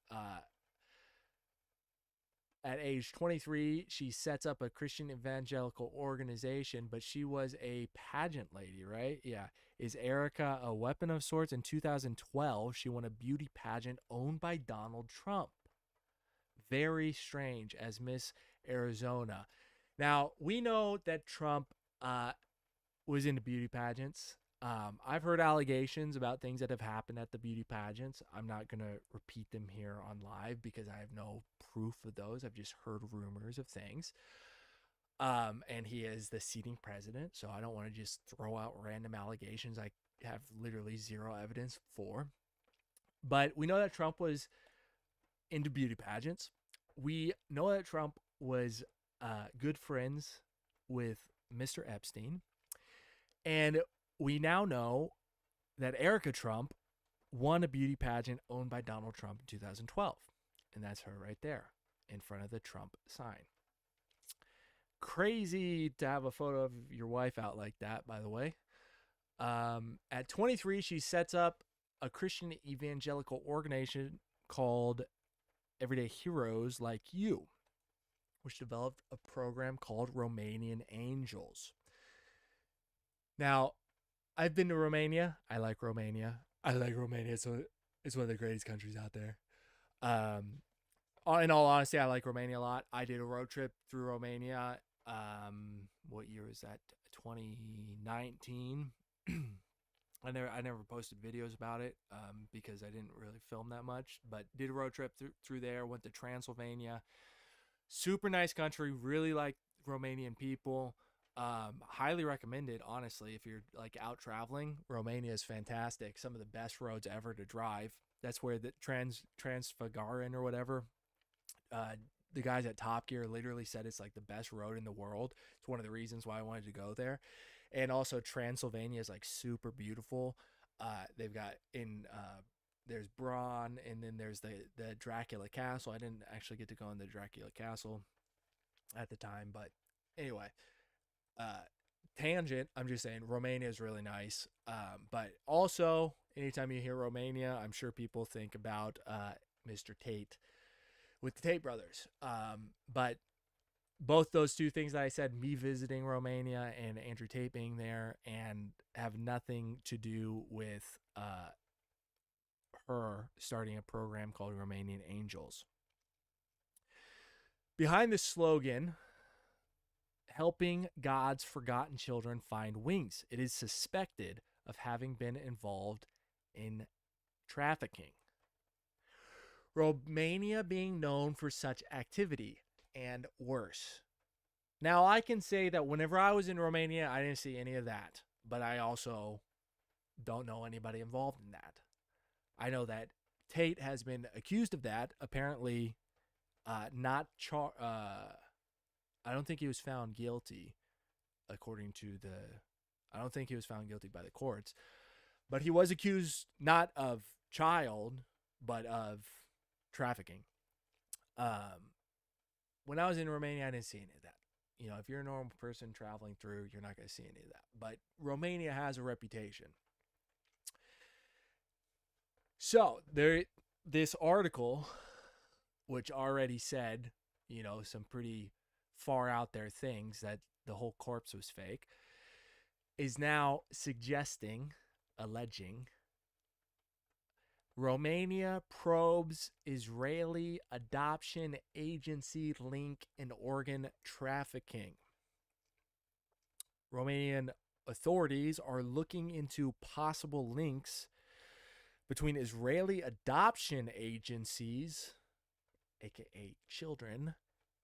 at age 23. She sets up a Christian evangelical organization, but she was a pageant lady, right? Yeah. Is Erica a weapon of sorts? In 2012, she won a beauty pageant owned by Donald Trump. Very strange, as Miss Arizona. Now, we know that Trump was into beauty pageants. I've heard allegations about things that have happened at the beauty pageants. I'm not going to repeat them here on live because I have no proof of those. I've just heard rumors of things. And he is the sitting president, so I don't want to just throw out random allegations I have literally zero evidence for. But we know that Trump was into beauty pageants. We know that Trump was good friends with Mr. Epstein. And we now know that Erica Trump won a beauty pageant owned by Donald Trump in 2012. And that's her right there in front of the Trump sign. Crazy to have a photo of your wife out like that, by the way. At 23, she sets up a Christian evangelical organization called Everyday Heroes Like You, which developed a program called Romanian Angels. Now, I've been to Romania. I like Romania. It's one of the greatest countries out there. In all honesty, I like Romania a lot. I did a road trip through Romania. What year was that? 2019. I never posted videos about it because I didn't really film that much. But did a road trip through there. Went to Transylvania. Super nice country. Really like Romanian people. Highly recommended, honestly, if you're like out traveling. Romania is fantastic. Some of the best roads ever to drive. That's where the Transfagaran or whatever, the guys at Top Gear literally said it's like the best road in the world. It's one of the reasons why I wanted to go there. And also Transylvania is like super beautiful. They've got there's Braun, and then there's the Dracula Castle. I didn't actually get to go in the Dracula Castle at the time, but anyway, tangent, I'm just saying Romania is really nice. But also, anytime you hear Romania, I'm sure people think about Mr. Tate with the Tate brothers. But both those two things that I said, me visiting Romania and Andrew Tate being there, and have nothing to do with her starting a program called Romanian Angels. Behind the slogan, helping God's forgotten children find wings, it is suspected of having been involved in trafficking. Romania being known for such activity, and worse. Now, I can say that whenever I was in Romania, I didn't see any of that, but I also don't know anybody involved in that. I know that Tate has been accused of that. Apparently, I don't think he was found guilty, according to the. I don't think he was found guilty by the courts, but he was accused not of child, but of trafficking. When I was in Romania, I didn't see any of that. You know, if you're a normal person traveling through, you're not going to see any of that. But Romania has a reputation. So this article, which already said, you know, some pretty far out there things, that the whole corpse was fake, is now alleging, Romania probes Israeli adoption agency link in organ trafficking. Romanian authorities are looking into possible links between Israeli adoption agencies, aka children,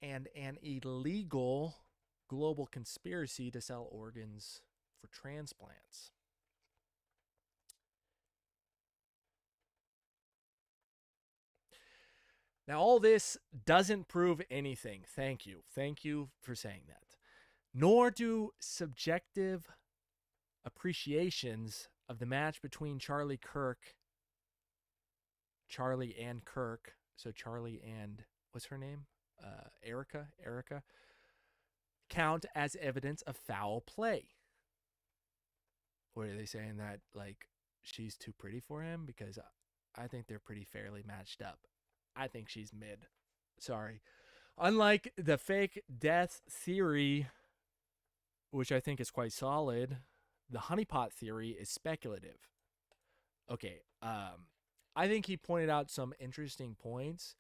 and an illegal global conspiracy to sell organs for transplants. Now, all this doesn't prove anything. Thank you. Thank you for saying that. Nor do subjective appreciations of the match between Charlie and Kirk. So Charlie and, what's her name? Erica, count as evidence of foul play. What are they saying, that like she's too pretty for him? Because I think they're pretty fairly matched up. I think she's mid. Sorry. Unlike the fake death theory, which I think is quite solid, the honeypot theory is speculative. Okay, I think he pointed out some interesting points.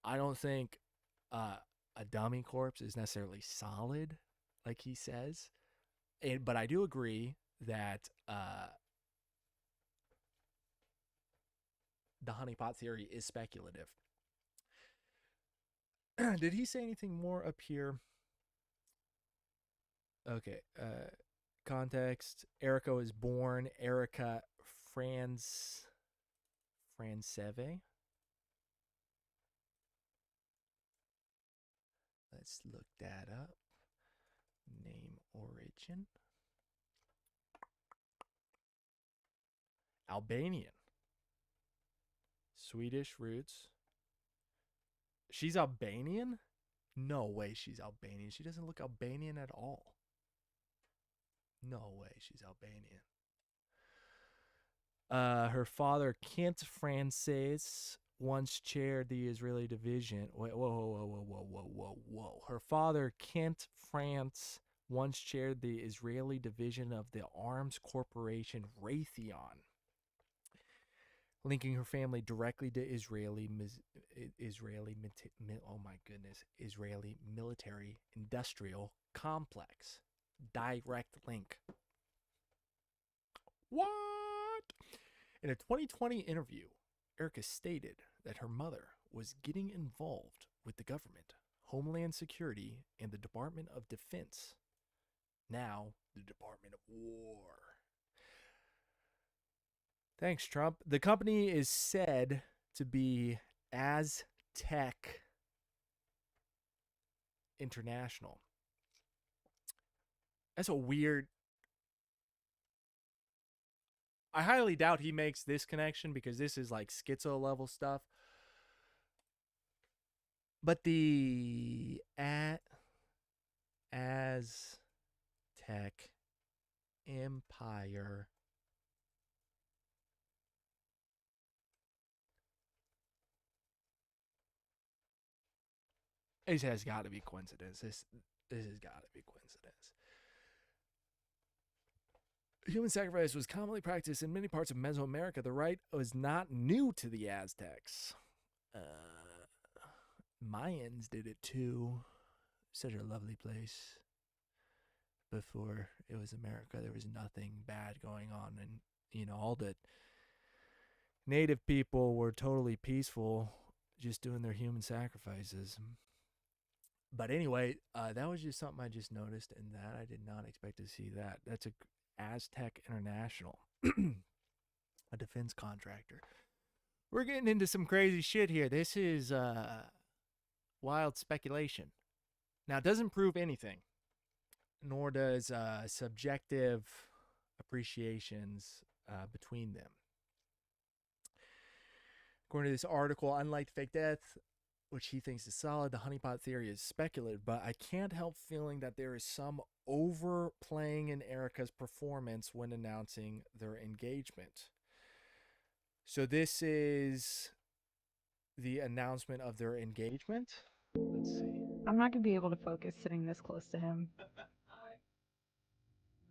I don't think a dummy corpse is necessarily solid, like he says. But I do agree that the honeypot theory is speculative. Did he say anything more up here? Okay. Context. Erica was born Erica Franceve. Let's look that up. Name origin. Albanian. Swedish roots. She's Albanian? No way she's Albanian. She doesn't look Albanian at all. No way she's Albanian. Her father, Kent Francis, once chaired the Israeli division. Whoa. Her father, Kent France, once chaired the Israeli division of the arms corporation Raytheon, linking her family directly to Israeli military industrial complex. Direct link. What? In a 2020 interview, Erica stated that her mother was getting involved with the government, Homeland Security, and the Department of Defense. Now, the Department of War. Thanks, Trump. The company is said to be Aztec International. That's a weird... I highly doubt he makes this connection, because this is like schizo level stuff. But the Aztec Empire This has got to be coincidence. This has got to be coincidence. Human sacrifice was commonly practiced in many parts of Mesoamerica. The rite was not new to the Aztecs. Mayans did it too. Such a lovely place. Before it was America, there was nothing bad going on. And, you know, all the native people were totally peaceful, just doing their human sacrifices. But anyway, that was just something I just noticed, and that I did not expect to see that. That's a Aztec International, a defense contractor. We're getting into some crazy shit here. This is wild speculation. Now, it doesn't prove anything, nor does subjective appreciations between them. According to this article, unlike fake death, which he thinks is solid, the honeypot theory is speculative, but I can't help feeling that there is some overplaying in Erica's performance when announcing their engagement. So this is the announcement of their engagement. Let's see. I'm not gonna be able to focus sitting this close to him.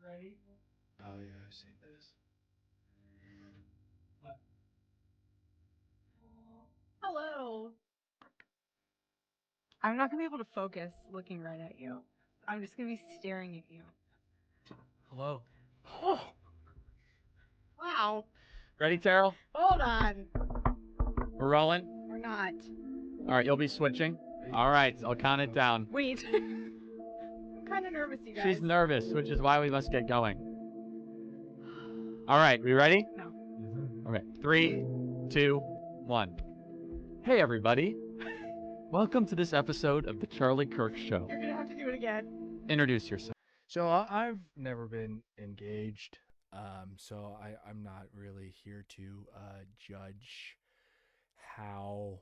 Ready? Oh yeah, I've seen this. Hello. I'm not gonna be able to focus looking right at you. I'm just gonna be staring at you. Hello. Oh. Wow. Ready, Terrell? Hold on. We're rolling? We're not. All right, you'll be switching. All right, I'll count it down. Wait. I'm kind of nervous, you guys. She's nervous, which is why we must get going. All right, we ready? No. Okay, 3, 2, 1. Hey, everybody. Welcome to this episode of The Charlie Kirk Show. You're gonna have to do it again. Introduce yourself. So I've never been engaged, so I'm not really here to judge how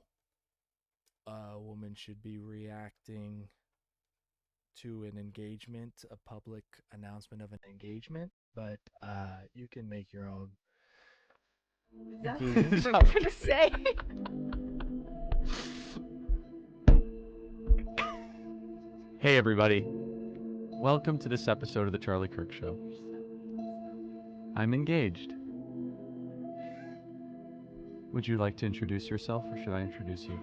a woman should be reacting to an engagement, a public announcement of an engagement, but you can make your own. That's what I'm gonna say. Hey, everybody. Welcome to this episode of The Charlie Kirk Show. I'm engaged. Would you like to introduce yourself, or should I introduce you?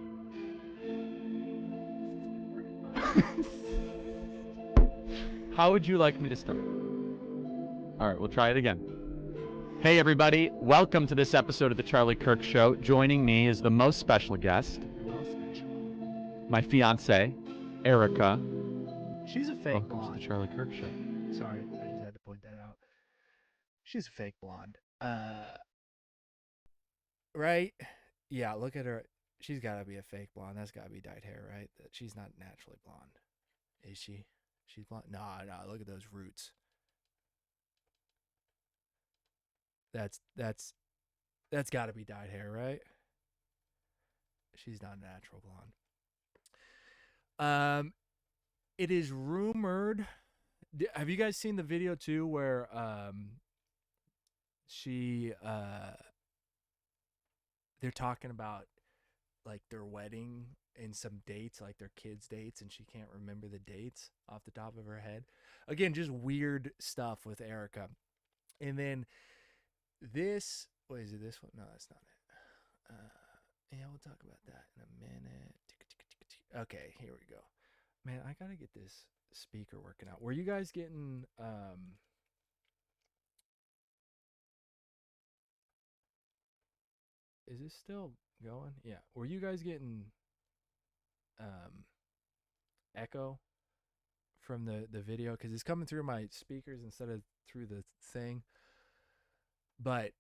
How would you like me to start? All right, we'll try it again. Hey, everybody. Welcome to this episode of The Charlie Kirk Show. Joining me is the most special guest, my fiancée, Erica. She's a fake Welcome blonde. to The Charlie Kirk Show. Sorry, I just had to point that out. She's a fake blonde. Right? Yeah, look at her. She's got to be a fake blonde. That's got to be dyed hair, right? She's not naturally blonde. Is she? She's blonde? Nah, look at those roots. That's got to be dyed hair, right? She's not a natural blonde. It is rumored. Have you guys seen the video too, where they're talking about like their wedding and some dates, like their kids' dates, and she can't remember the dates off the top of her head. Again, just weird stuff with Erica. And then this, what is it? This one? No, that's not it. Yeah, we'll talk about that in a minute. Okay, here we go. Man, I gotta get this speaker working out. Were you guys getting is this still going? Yeah. Were you guys getting echo from the video? Because it's coming through my speakers instead of through the thing. But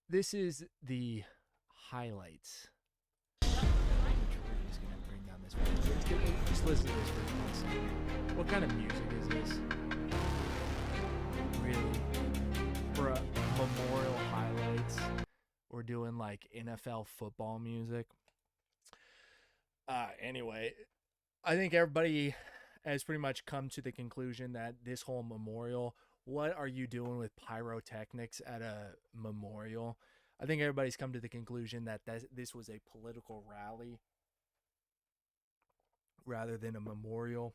this is the highlights. Just gonna bring down this one. Just listen to this for 1 second. What kind of music is this? Really? For a memorial highlights, we're doing like NFL football music. Anyway, I think everybody has pretty much come to the conclusion that this whole memorial, what are you doing with pyrotechnics at a memorial? I think everybody's come to the conclusion that this was a political rally rather than a memorial,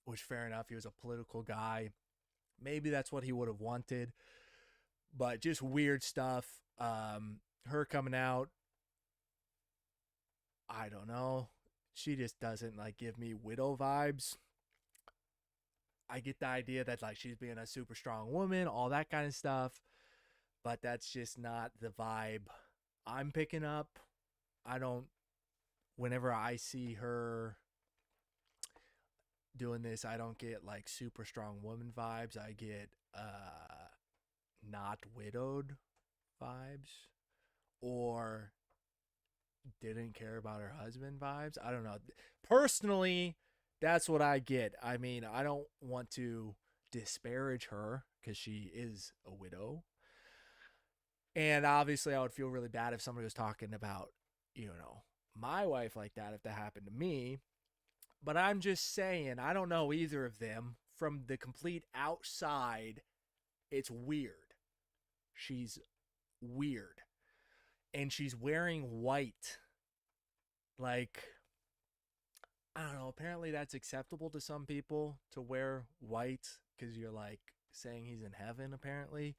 which fair enough. He was a political guy. Maybe that's what he would have wanted, but just weird stuff. Her coming out, I don't know. She just doesn't like give me widow vibes. I get the idea that like she's being a super strong woman, all that kind of stuff, but that's just not the vibe I'm picking up. Whenever I see her doing this, I don't get like super strong woman vibes. I get not widowed vibes, or didn't care about her husband vibes. I don't know. Personally, that's what I get. I mean, I don't want to disparage her because she is a widow. And obviously, I would feel really bad if somebody was talking about, my wife like that if that happened to me. But I'm just saying, I don't know either of them. From the complete outside, it's weird. She's weird. And she's wearing white. Like, I don't know. Apparently, that's acceptable to some people to wear white because you're like saying he's in heaven, apparently.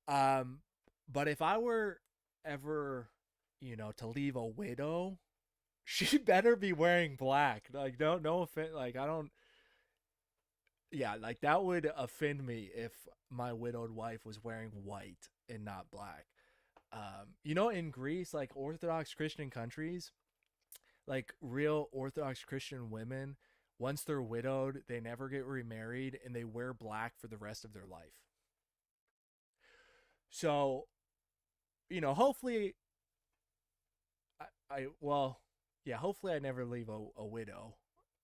But if I were ever, to leave a widow, she better be wearing black. Like, no offense. Like, I don't. Yeah, like that would offend me if my widowed wife was wearing white and not black. In Greece, like Orthodox Christian countries, like real Orthodox Christian women, once they're widowed, they never get remarried and they wear black for the rest of their life. So, hopefully, hopefully I never leave a widow,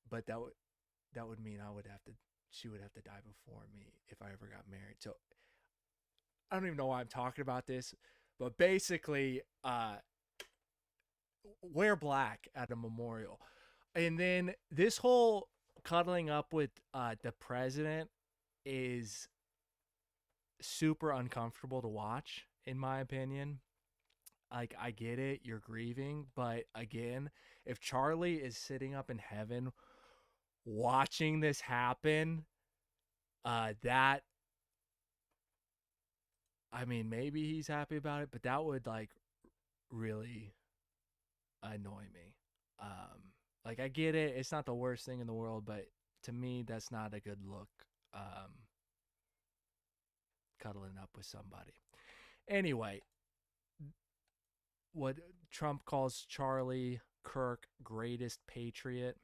but that would mean she would have to die before me if I ever got married. So I don't even know why I'm talking about this, but basically, wear black at a memorial. And then this whole cuddling up with the president is super uncomfortable to watch, in my opinion. Like, I get it, you're grieving, but again, if Charlie is sitting up in heaven watching this happen, that, I mean, maybe he's happy about it, but that would like really annoy me. Like, I get it, it's not the worst thing in the world, but to me, that's not a good look. Cuddling up with somebody. Anyway, what Trump calls Charlie Kirk greatest patriot.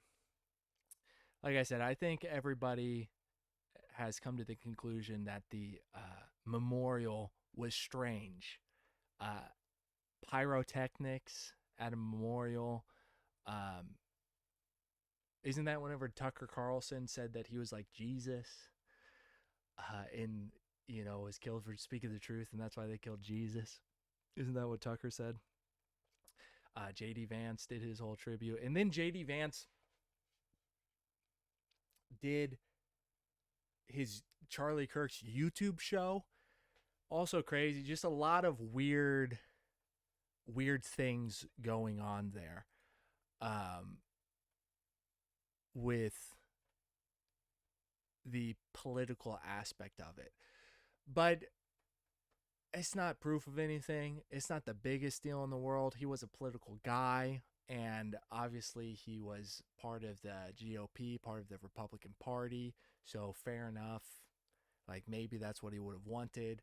Like I said, I think everybody has come to the conclusion that the memorial was strange. Pyrotechnics at a memorial. Isn't that whenever Tucker Carlson said that he was like Jesus? And, was killed for speaking the truth, and that's why they killed Jesus. Isn't that what Tucker said? J.D. Vance did his whole tribute. And then J.D. Vance did his Charlie Kirk's YouTube show. Also crazy. Just a lot of weird things going on there. With the political aspect of it. But it's not proof of anything. It's not the biggest deal in the world. He was a political guy, and obviously he was part of the GOP, part of the Republican Party, so fair enough. Like, maybe that's what he would have wanted,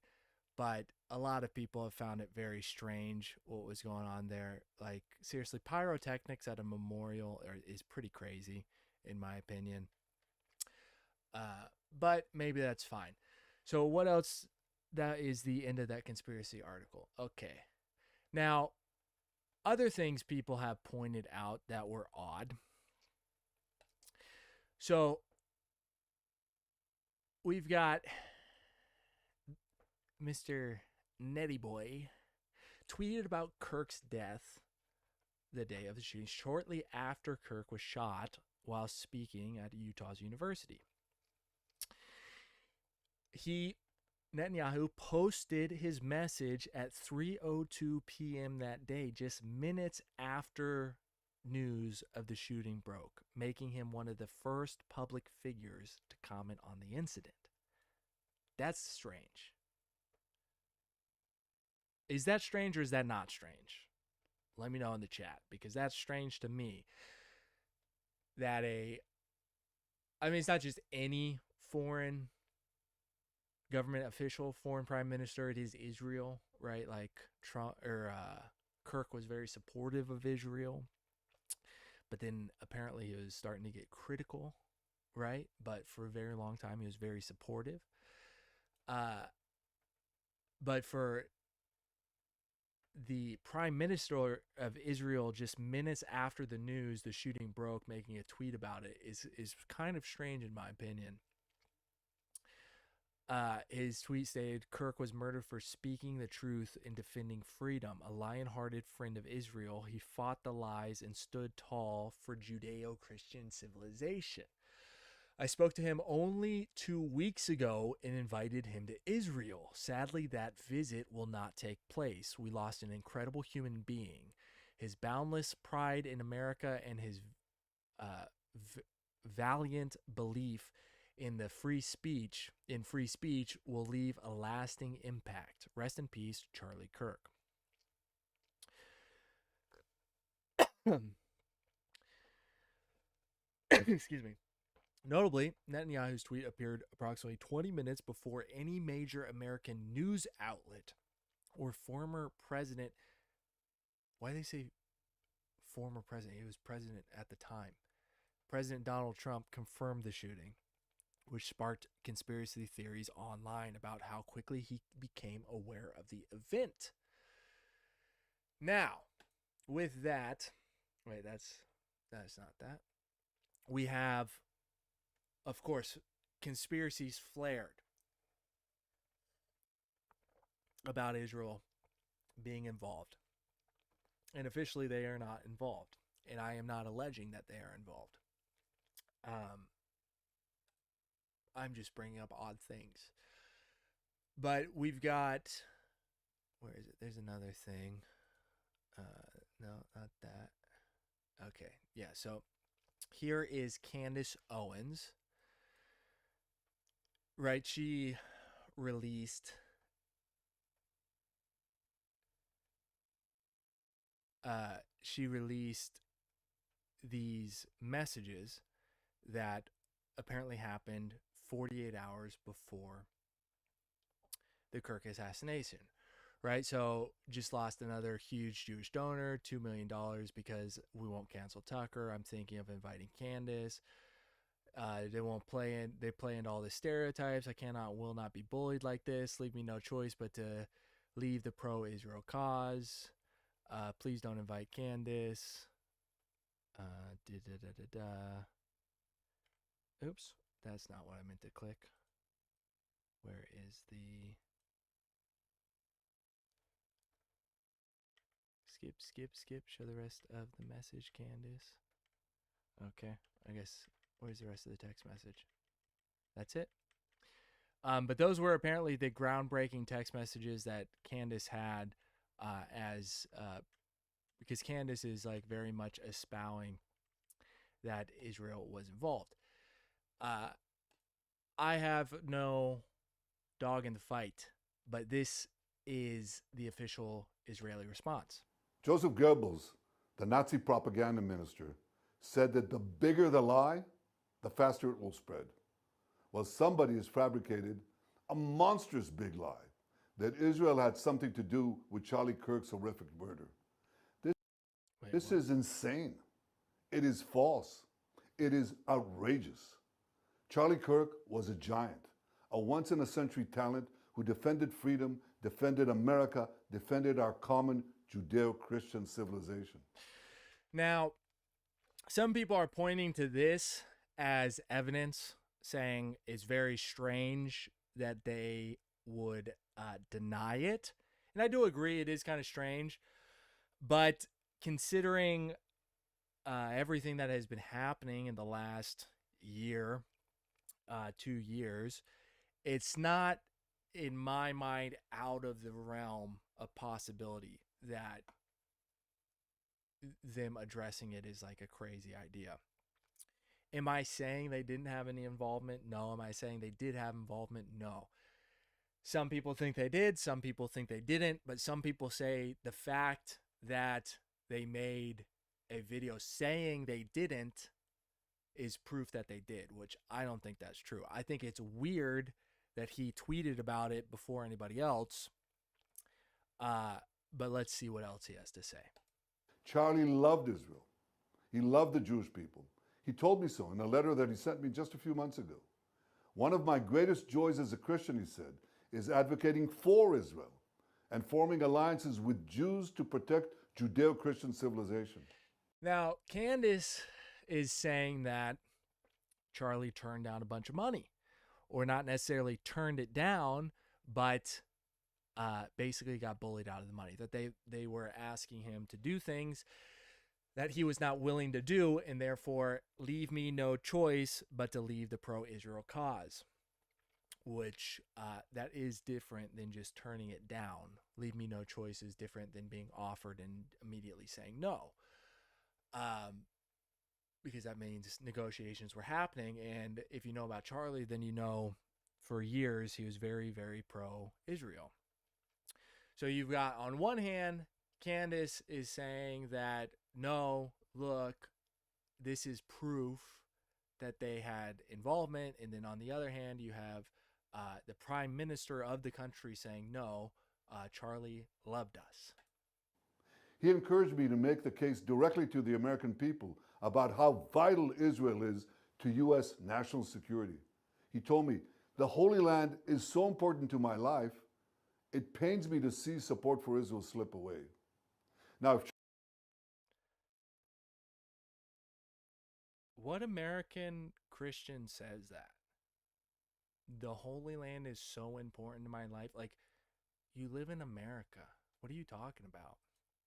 but a lot of people have found it very strange what was going on there. Like, seriously, pyrotechnics at a memorial is pretty crazy, in my opinion. But maybe that's fine. So what else? That is the end of that conspiracy article. Okay. Now, other things people have pointed out that were odd. So, we've got Mr. Netty Boy tweeted about Kirk's death the day of the shooting, shortly after Kirk was shot while speaking at Utah's university. Netanyahu posted his message at 3:02 p.m. that day, just minutes after news of the shooting broke, making him one of the first public figures to comment on the incident. That's strange. Is that strange or is that not strange? Let me know in the chat, because that's strange to me. That it's not just any foreign government official, foreign prime minister. It is Israel, right? Like Trump Kirk was very supportive of Israel, but then apparently he was starting to get critical, right? But for a very long time he was very supportive. But for the prime minister of Israel, just minutes after the news, the shooting broke, making a tweet about it is kind of strange in my opinion. His tweet stated, Kirk was murdered for speaking the truth and defending freedom. A lion-hearted friend of Israel, he fought the lies and stood tall for Judeo-Christian civilization. I spoke to him only 2 weeks ago and invited him to Israel. Sadly, that visit will not take place. We lost an incredible human being. His boundless pride in America and his valiant belief in free speech will leave a lasting impact. Rest in peace, Charlie Kirk. Excuse me. Notably, Netanyahu's tweet appeared approximately 20 minutes before any major American news outlet or former president. Why do they say former president? He was president at the time. President Donald Trump confirmed the shooting, which sparked conspiracy theories online about how quickly he became aware of the event. Now, with that, wait, that's not that. We have, of course, conspiracies flared about Israel being involved. And officially, they are not involved. And I am not alleging that they are involved. I'm just bringing up odd things. But we've got, where is it? There's another thing. No, not that. Okay, yeah, so here is Candace Owens. Right, she released these messages that apparently happened 48 hours before the Kirk assassination, right? So just lost another huge Jewish donor, $2 million because we won't cancel Tucker. I'm thinking of inviting Candace. They won't play in. They play into all the stereotypes. Will not be bullied like this. Leave me no choice but to leave the pro-Israel cause. Please don't invite Candace. Oops, that's not what I meant to click. Where is the skip? Show the rest of the message, Candace. Okay, I guess. Where's the rest of the text message? That's it. But those were apparently the groundbreaking text messages that Candace had, because Candace is like very much espousing that Israel was involved. I have no dog in the fight, but this is the official Israeli response. Joseph Goebbels, the Nazi propaganda minister, said that the bigger the lie, the faster it will spread. Well, somebody has fabricated a monstrous big lie that Israel had something to do with Charlie Kirk's horrific murder. This is insane. It is false. It is outrageous. Charlie Kirk was a giant, a once-in-a-century talent who defended freedom, defended America, defended our common Judeo-Christian civilization. Now, some people are pointing to this as evidence, saying it's very strange that they would deny it. And I do agree it is kind of strange. But considering everything that has been happening in the last year, 2 years, it's not, in my mind, out of the realm of possibility that them addressing it is like a crazy idea. Am I saying they didn't have any involvement? No. Am I saying they did have involvement? No. Some people think they did. Some people think they didn't. But some people say the fact that they made a video saying they didn't is proof that they did, which I don't think that's true. I think it's weird that he tweeted about it before anybody else. But let's see what else he has to say. Charlie loved Israel. He loved the Jewish people. He told me so in a letter that he sent me just a few months ago. One of my greatest joys as a Christian, he said, is advocating for Israel. and forming alliances with Jews to protect Judeo-Christian civilization. Now, Candace is saying that Charlie turned down a bunch of money, or not necessarily turned it down, but basically got bullied out of the money, that they were asking him to do things that he was not willing to do, and therefore leave me no choice but to leave the pro-Israel cause, which that is different than just turning it down. Leave me no choice is different than being offered and immediately saying no, because that means negotiations were happening. And if you know about Charlie, then you know for years he was very, very pro-Israel. So you've got, on one hand, Candace is saying that, no, look, this is proof that they had involvement. And then on the other hand, you have the prime minister of the country saying, no, Charlie loved us. He encouraged me to make the case directly to the American people about how vital Israel is to U.S. national security. He told me, the Holy Land is so important to my life, it pains me to see support for Israel slip away. Now, What American Christian says that? The Holy Land is so important to my life. Like, you live in America. What are you talking about?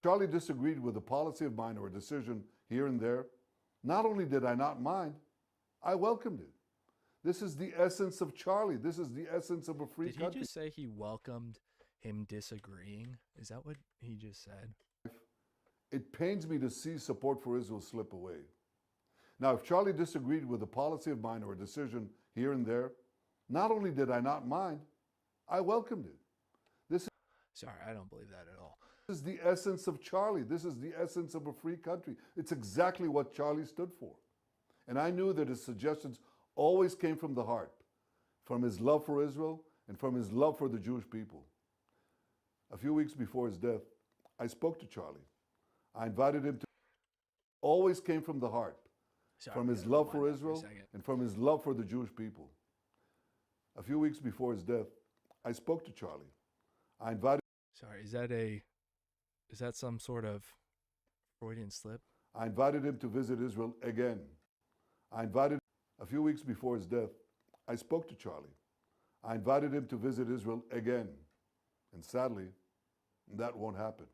Charlie disagreed with a policy of mine or a decision here and there. Not only did I not mind, I welcomed it. This is the essence of Charlie. This is the essence of a free country. Did he just say he welcomed him disagreeing? Is that what he just said? It pains me to see support for Israel slip away. Now, if Charlie disagreed with a policy of mine or a decision here and there, not only did I not mind, I welcomed it. Sorry, I don't believe that at all. This is the essence of Charlie. This is the essence of a free country. It's exactly what Charlie stood for. And I knew that his suggestions always came from the heart, from his love for Israel and from his love for the Jewish people. A few weeks before his death, I spoke to Charlie. I invited him to... Always came from the heart, from his love for Israel and from his love for the Jewish people. A few weeks before his death, I spoke to Charlie. I invited... Sorry, is that some sort of Freudian slip? I invited him to visit Israel again. A few weeks before his death, I spoke to Charlie. I invited him to visit Israel again. And sadly, that won't happen.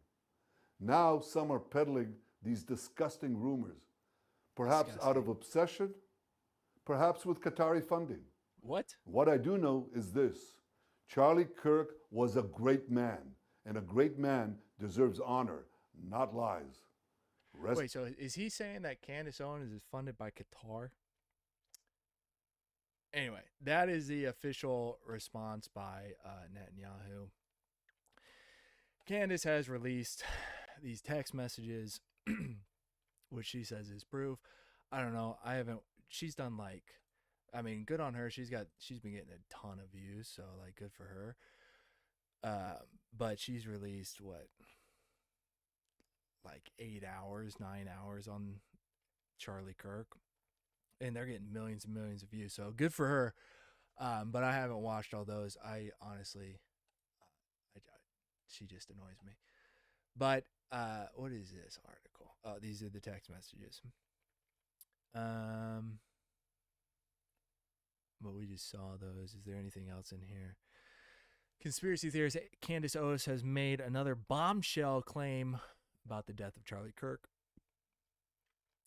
Now some are peddling these disgusting rumors, perhaps out of obsession, perhaps with Qatari funding. What? What I do know is this: Charlie Kirk was a great man, and a great man deserves honor, not lies. Wait, so is he saying that Candace Owens is funded by Qatar? Anyway, that is the official response by Netanyahu. Candace has released these text messages, which she says is proof. I don't know. She's done good on her. She's been getting a ton of views, so good for her. But she's released 8 hours, 9 hours on Charlie Kirk, and they're getting millions and millions of views. So good for her. But I haven't watched all those. I honestly, she just annoys me. But what is this article? Oh, these are the text messages. But we just saw those. Is there anything else in here? Conspiracy theorist Candace Owens has made another bombshell claim about the death of Charlie Kirk.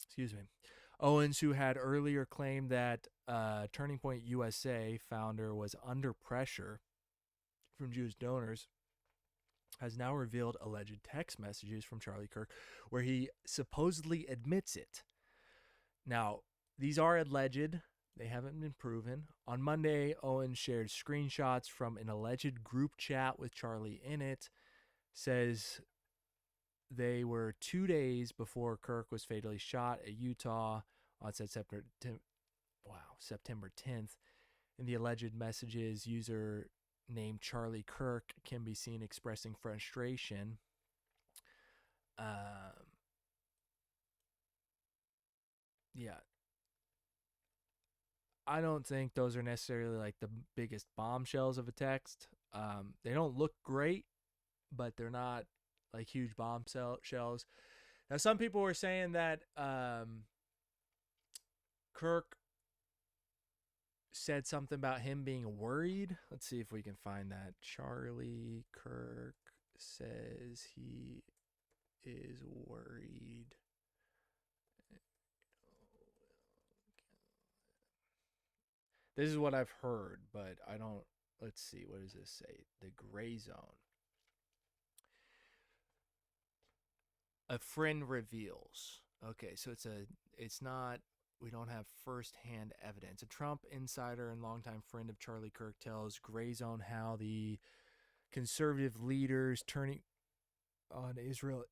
Excuse me. Owens, who had earlier claimed that Turning Point USA founder was under pressure from Jewish donors, has now revealed alleged text messages from Charlie Kirk where he supposedly admits it. Now, these are alleged. They haven't been proven. On Monday, Owens shared screenshots from an alleged group chat with Charlie in it. Says they were 2 days before Kirk was fatally shot at Utah on September 10th. In the alleged messages, user named Charlie Kirk can be seen expressing frustration. Yeah. I don't think those are necessarily the biggest bombshells of a text. They don't look great. but they're not like huge bomb shells. Now, some people were saying that Kirk said something about him being worried. Let's see if we can find that. Charlie Kirk says he is worried. This is what I've heard, but I don't. Let's see. What does this say? The gray zone. A friend reveals. Okay, so it's not, we don't have firsthand evidence. A Trump insider and longtime friend of Charlie Kirk tells Gray Zone how the conservative leaders turning on Israel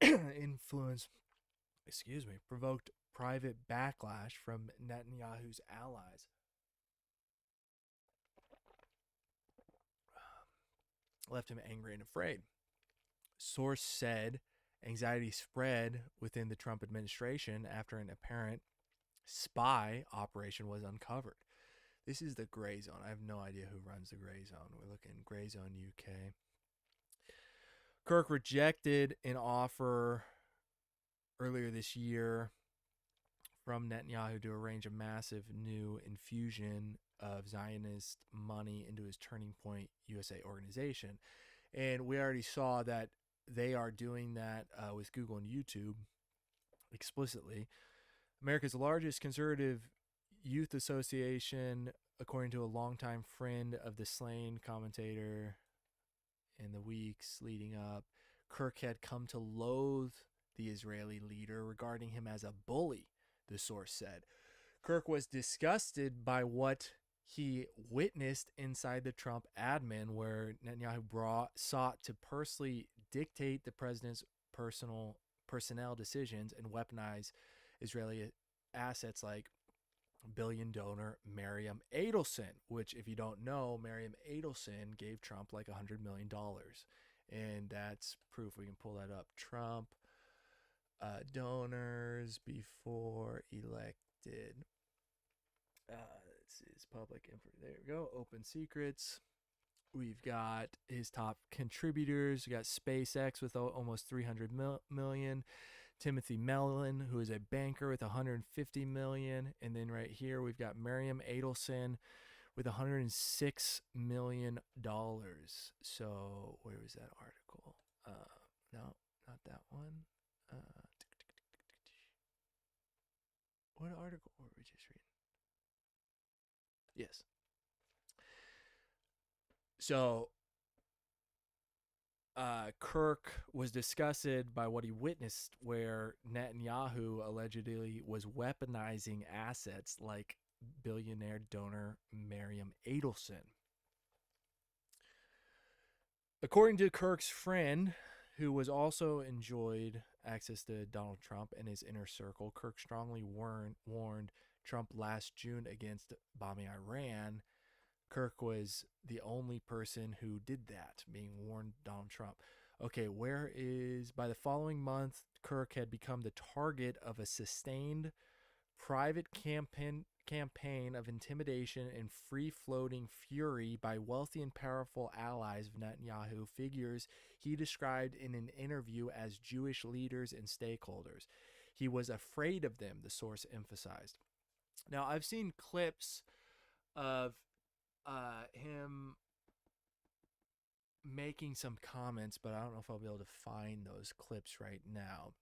influence, provoked private backlash from Netanyahu's allies. Left him angry and afraid. Source said anxiety spread within the Trump administration after an apparent spy operation was uncovered. This is the Gray Zone. I have no idea who runs the Gray Zone. We're looking at Gray Zone UK. Kirk rejected an offer earlier this year from Netanyahu to arrange a massive new infusion of Zionist money into his Turning Point USA organization. And we already saw that they are doing that with Google and YouTube explicitly. America's largest conservative youth association, according to a longtime friend of the slain commentator in the weeks leading up, Kirk had come to loathe the Israeli leader, regarding him as a bully, the source said. Kirk was disgusted by what he witnessed inside the Trump admin, where Netanyahu sought to personally dictate the president's personnel decisions and weaponize Israeli assets like billion donor Miriam Adelson, which, if you don't know, Miriam Adelson gave Trump like $100 million. And that's proof. We can pull that up. Trump donors before elected. This is public info. There we go. Open secrets. We've got his top contributors. We got SpaceX with almost 300 million. Timothy Mellon, who is a banker, with 150 million. And then right here, we've got Miriam Adelson with $106 million. So where was that article? No, not that one. What article were we just reading? Yes. So Kirk was disgusted by what he witnessed, where Netanyahu allegedly was weaponizing assets like billionaire donor Miriam Adelson. According to Kirk's friend, who was also enjoyed access to Donald Trump and his inner circle, Kirk strongly warned Trump last June against bombing Iran. Kirk was the only person who did that, being warned Donald Trump. Okay, by the following month, Kirk had become the target of a sustained private campaign of intimidation and free-floating fury by wealthy and powerful allies of Netanyahu, figures he described in an interview as Jewish leaders and stakeholders. He was afraid of them, the source emphasized. Now, I've seen clips of him making some comments, but I don't know if I'll be able to find those clips right now.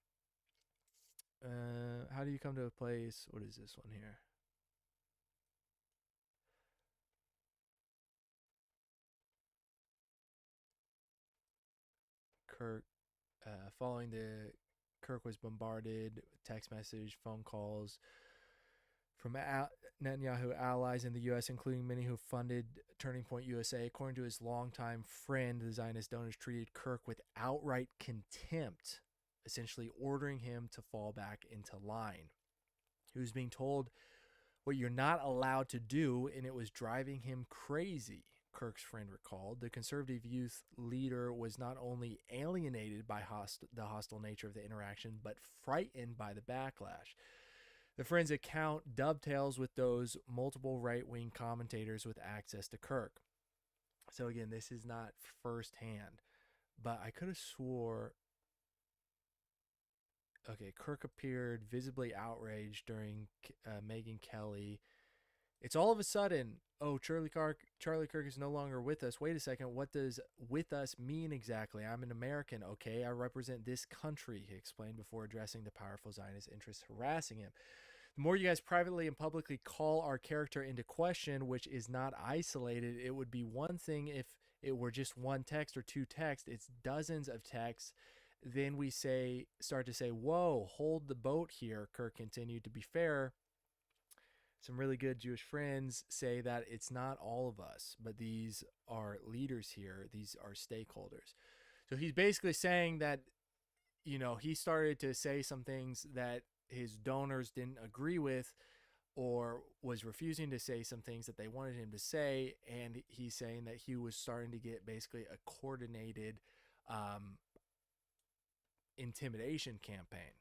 How do you come to a place? What is this one here? Kirk, Kirk was bombarded, text message, phone calls from Netanyahu allies in the U.S., including many who funded Turning Point USA. According to his longtime friend, the Zionist donors treated Kirk with outright contempt, essentially ordering him to fall back into line. He was being told what you're not allowed to do, and it was driving him crazy, Kirk's friend recalled. The conservative youth leader was not only alienated by the hostile nature of the interaction, but frightened by the backlash. The friend's account dovetails with those multiple right-wing commentators with access to Kirk. So again, this is not firsthand, but I could have swore. Okay, Kirk appeared visibly outraged during Megyn Kelly. It's all of a sudden, oh, Charlie Kirk is no longer with us. Wait a second, what does with us mean exactly? I'm an American, okay? I represent this country, he explained before addressing the powerful Zionist interests harassing him. The more you guys privately and publicly call our character into question, which is not isolated, it would be one thing if it were just one text or two texts. It's dozens of texts. Then we start to say, whoa, hold the boat here, Kirk continued. To be fair, some really good Jewish friends say that it's not all of us, but these are leaders here. These are stakeholders. So he's basically saying that, he started to say some things that his donors didn't agree with, or was refusing to say some things that they wanted him to say. And he's saying that he was starting to get basically a coordinated intimidation campaign.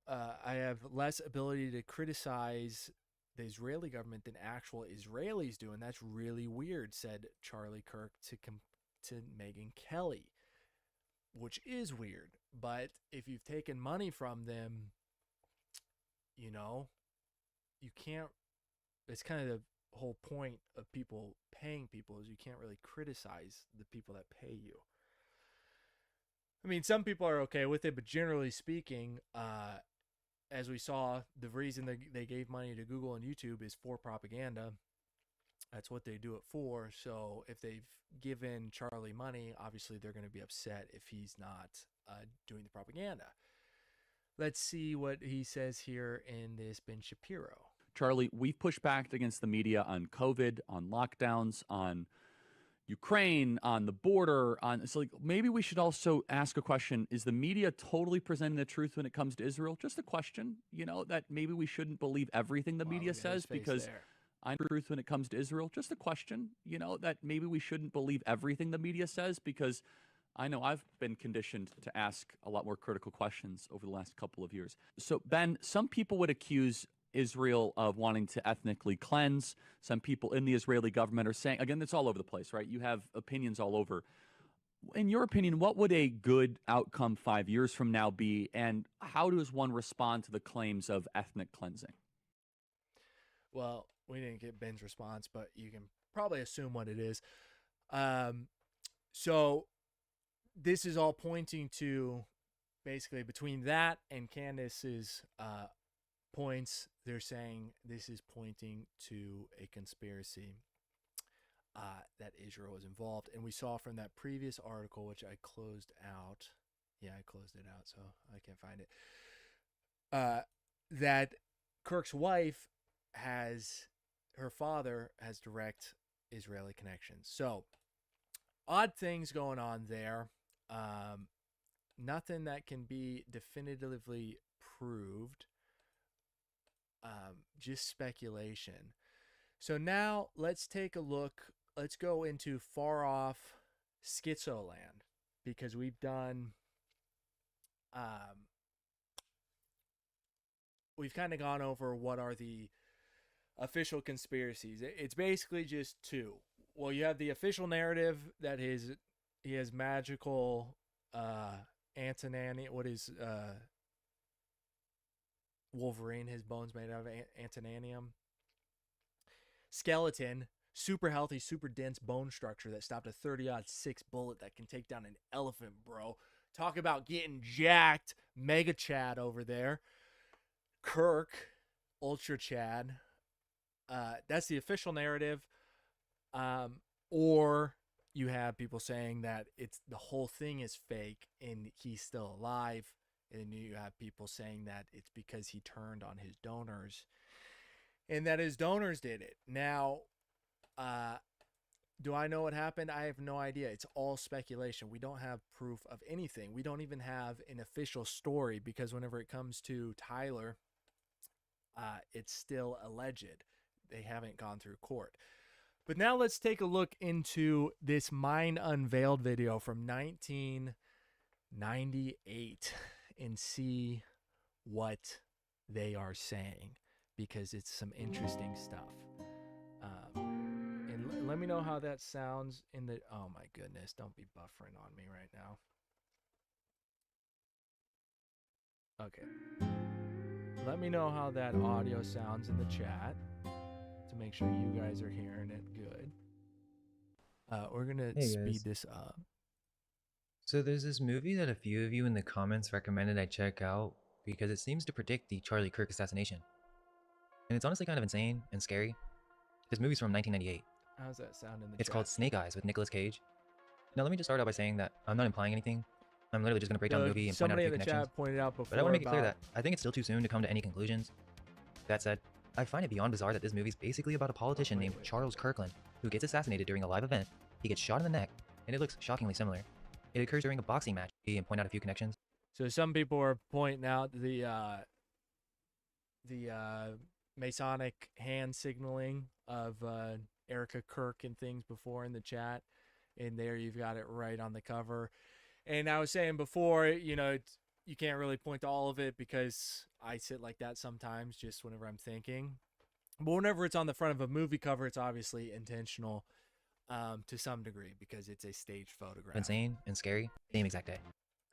I have less ability to criticize the Israeli government than actual Israelis do, and that's really weird, said Charlie Kirk to Megyn Kelly, which is weird. But if you've taken money from them, you can't. It's kind of the whole point of people paying people is you can't really criticize the people that pay you. I mean, some people are okay with it, but generally speaking, as we saw, the reason they gave money to Google and YouTube is for propaganda. That's what they do it for. So if they've given Charlie money, obviously they're going to be upset if he's not doing the propaganda. Let's see what he says here in this Ben Shapiro. Charlie, we've pushed back against the media on COVID, on lockdowns, on Ukraine, on the border, it's like maybe we should also ask a question. Is the media totally presenting the truth when it comes to Israel? Just a question, that maybe we shouldn't believe everything the media says because I'm the truth when it comes to Israel. Just a question, that maybe we shouldn't believe everything the media says because I know I've been conditioned to ask a lot more critical questions over the last couple of years. So, Ben, some people would accuse Israel of wanting to ethnically cleanse. Some people in the Israeli government are saying, again, it's all over the place, right? You have opinions all over. In your opinion, what would a good outcome 5 years from now be, and how does one respond to the claims of ethnic cleansing? Well, we didn't get Ben's response, but you can probably assume what it is. So this is all pointing to basically between that and Candace's points, they're saying this is pointing to a conspiracy that Israel is involved. And we saw from that previous article, which I closed out. Yeah, I closed it out, so I can't find it. That Kirk's wife her father has direct Israeli connections. So odd things going on there. Nothing that can be definitively proved. Just speculation. So now let's take a look. Let's go into far off Schizoland because we've kind of gone over what are the official conspiracies. It's basically just two. Well, you have the official narrative that he has magical Wolverine, his bones made out of antimonium. Skeleton, super healthy, super dense bone structure that stopped a 30-06 bullet that can take down an elephant, bro. Talk about getting jacked. Mega Chad over there. Kirk, Ultra Chad. That's the official narrative. Or you have people saying that the whole thing is fake and he's still alive. And you have people saying that it's because he turned on his donors and that his donors did it. Now, do I know what happened? I have no idea. It's all speculation. We don't have proof of anything. We don't even have an official story because whenever it comes to Tyler, it's still alleged. They haven't gone through court. But now let's take a look into this Mind Unveiled video from 1998. And see what they are saying because it's some interesting stuff. And let me know how that sounds in the. Oh my goodness! Don't be buffering on me right now. Okay. Let me know how that audio sounds in the chat to make sure you guys are hearing it good. We're gonna speed this up. So there's this movie that a few of you in the comments recommended I check out because it seems to predict the Charlie Kirk assassination. And it's honestly kind of insane and scary. This movie's from 1998. How's that sound in the It's chat? called Snake Eyes with Nicolas Cage. Now let me just start out by saying that I'm not implying anything. I'm literally just going to break down the movie and point out a Somebody few in the connections. chat pointed out before. But I want to make it clear that I think it's still too soon to come to any conclusions. That said, I find it beyond bizarre that this movie's basically about a politician named Charles Kirkland who gets assassinated during a live event. He gets shot in the neck, and it looks shockingly similar. It occurs during a boxing match. And point out a few connections. So some people are pointing out the Masonic hand signaling of Erica Kirk and things before in the chat, and there you've got it right on the cover. And I was saying before, you know, you can't really point to all of it because I sit like that sometimes, just whenever I'm thinking. But whenever it's on the front of a movie cover, it's obviously intentional to some degree because it's a staged photograph. Insane and scary. Same exact day.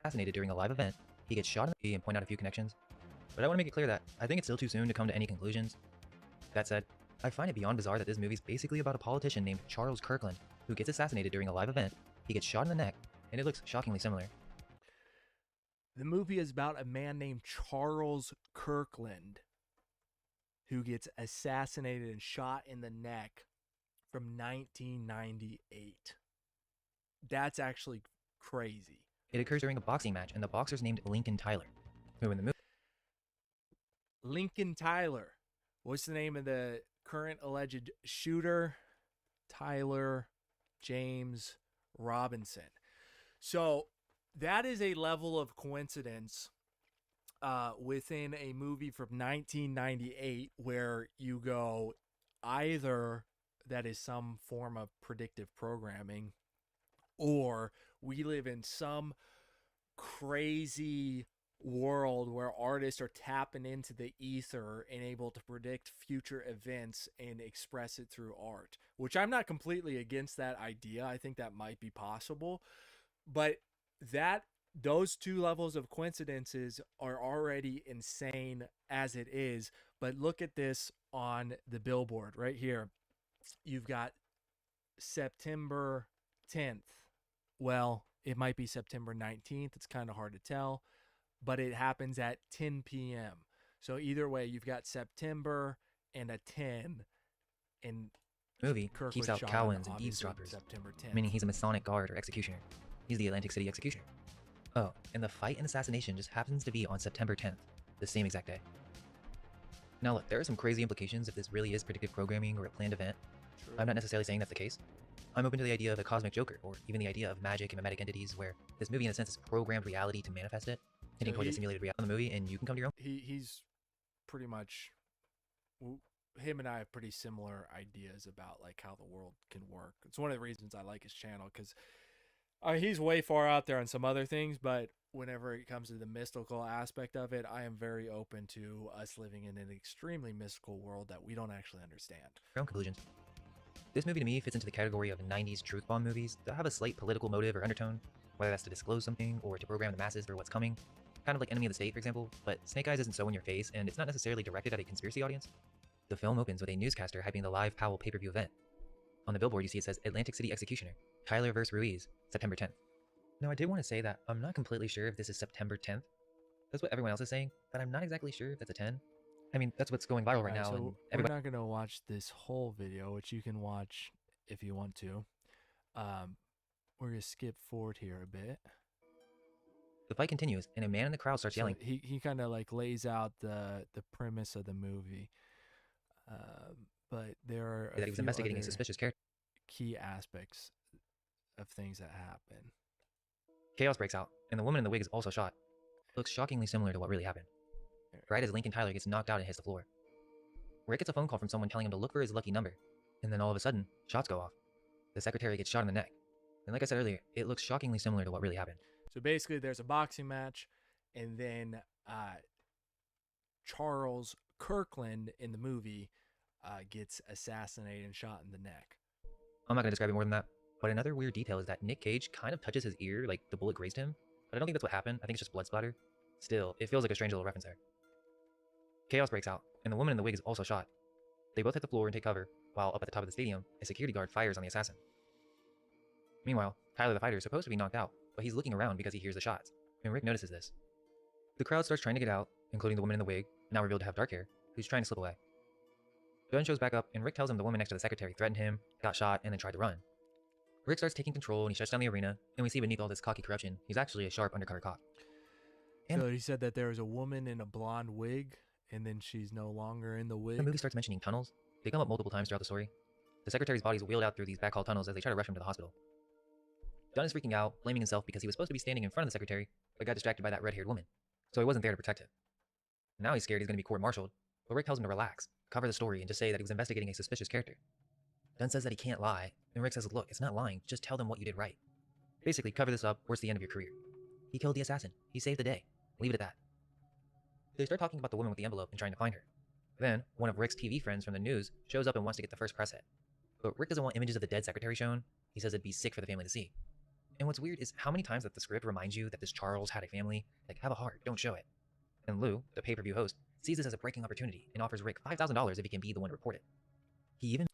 Assassinated during a live event. He gets shot in the and point out a few connections. But I want to make it clear that I think it's still too soon to come to any conclusions. That said, I find it beyond bizarre that this movie's basically about a politician named Charles Kirkland who gets assassinated during a live event. He gets shot in the neck, and it looks shockingly similar. The movie is about a man named Charles Kirkland who gets assassinated and shot in the neck from 1998. That's actually crazy. It occurs during a boxing match, and the boxer's named Lincoln Tyler, who in the movie... Lincoln Tyler. What's the name of the current alleged shooter? Tyler James Robinson. So that is a level of coincidence within a movie from 1998 where you go, either that is some form of predictive programming, or we live in some crazy world where artists are tapping into the ether and able to predict future events and express it through art, which I'm not completely against that idea. I think that might be possible, but those two levels of coincidences are already insane as it is. But look at this on the billboard right here. You've got September 10th. Well, it might be September 19th. It's kind of hard to tell, but it happens at 10 p.m. So either way, you've got September and a 10. And movie Kirk keeps was out shot Cowans on, and eavesdroppers, September 10th. meaning he's a Masonic guard or executioner. He's the Atlantic City executioner. Oh, and the fight and assassination just happens to be on September 10th, the same exact day. Now look, there are some crazy implications if this really is predictive programming or a planned event. True. I'm not necessarily saying that's the case. I'm open to the idea of a cosmic joker, or even the idea of magic and mimetic entities where this movie in a sense is programmed reality to manifest it, hitting towards a simulated reality in the movie, and you can come to your own. He's pretty much, him and I have pretty similar ideas about like how the world can work. It's one of the reasons I like his channel, because he's way far out there on some other things, but whenever it comes to the mystical aspect of it, I am very open to us living in an extremely mystical world that we don't actually understand. Your own conclusions. This movie to me fits into the category of 90s truth bomb movies that have a slight political motive or undertone, whether that's to disclose something or to program the masses for what's coming. Kind of like Enemy of the State, for example, but Snake Eyes isn't so in your face, and it's not necessarily directed at a conspiracy audience. The film opens with a newscaster hyping the live Powell pay-per-view event. On the billboard, you see it says Atlantic City Executioner, Tyler vs. Ruiz, September 10th. Now, I did want to say that I'm not completely sure if this is September 10th. That's what everyone else is saying, but I'm not exactly sure if that's a 10. I mean, that's what's going viral right now. So and we're not going to watch this whole video, which you can watch if you want to. We're going to skip forward here a bit. The fight continues, and a man in the crowd starts yelling. He kind of like lays out the premise of the movie. But there are that he was investigating a suspicious character. Key aspects of things that happen. Chaos breaks out, and the woman in the wig is also shot. It looks shockingly similar to what really happened. Right as Lincoln Tyler gets knocked out and hits the floor. Rick gets a phone call from someone telling him to look for his lucky number, and then all of a sudden, shots go off. The secretary gets shot in the neck. And like I said earlier, it looks shockingly similar to what really happened. So basically, there's a boxing match, and then Charles Kirkland in the movie gets assassinated and shot in the neck. I'm not going to describe it more than that. But another weird detail is that Nick Cage kind of touches his ear like the bullet grazed him. But I don't think that's what happened. I think it's just blood splatter. Still, it feels like a strange little reference there. Chaos breaks out, and the woman in the wig is also shot. They both hit the floor and take cover, while up at the top of the stadium, a security guard fires on the assassin. Meanwhile, Tyler the fighter is supposed to be knocked out, but he's looking around because he hears the shots, and Rick notices this. The crowd starts trying to get out, including the woman in the wig, now revealed to have dark hair, who's trying to slip away. Gunn shows back up, and Rick tells him the woman next to the secretary threatened him, got shot, and then tried to run. Rick starts taking control, and he shuts down the arena, and we see beneath all this cocky corruption, he's actually a sharp undercover cop. And so he said that there was a woman in a blonde wig, and then she's no longer in the wig. the movie starts mentioning tunnels. They come up multiple times throughout the story. The secretary's body is wheeled out through these back hall tunnels as they try to rush him to the hospital. Dunn is freaking out, blaming himself because he was supposed to be standing in front of the secretary, but got distracted by that red-haired woman, so he wasn't there to protect him. Now he's scared he's going to be court-martialed, but Rick tells him to relax, cover the story, and just say that he was investigating a suspicious character. Dunn says that he can't lie, and Rick says, look, it's not lying, just tell them what you did right. Basically, cover this up, or it's the end of your career. He killed the assassin. He saved the day. Leave it at that. They start talking about the woman with the envelope and trying to find her. Then, one of Rick's TV friends from the news shows up and wants to get the first press hit. But Rick doesn't want images of the dead secretary shown. He says it'd be sick for the family to see. And what's weird is how many times that the script reminds you that this Charles had a family. Like, have a heart, don't show it. And Lou, the pay-per-view host, sees this as a breaking opportunity and offers Rick $5,000 if he can be the one to report it. He even...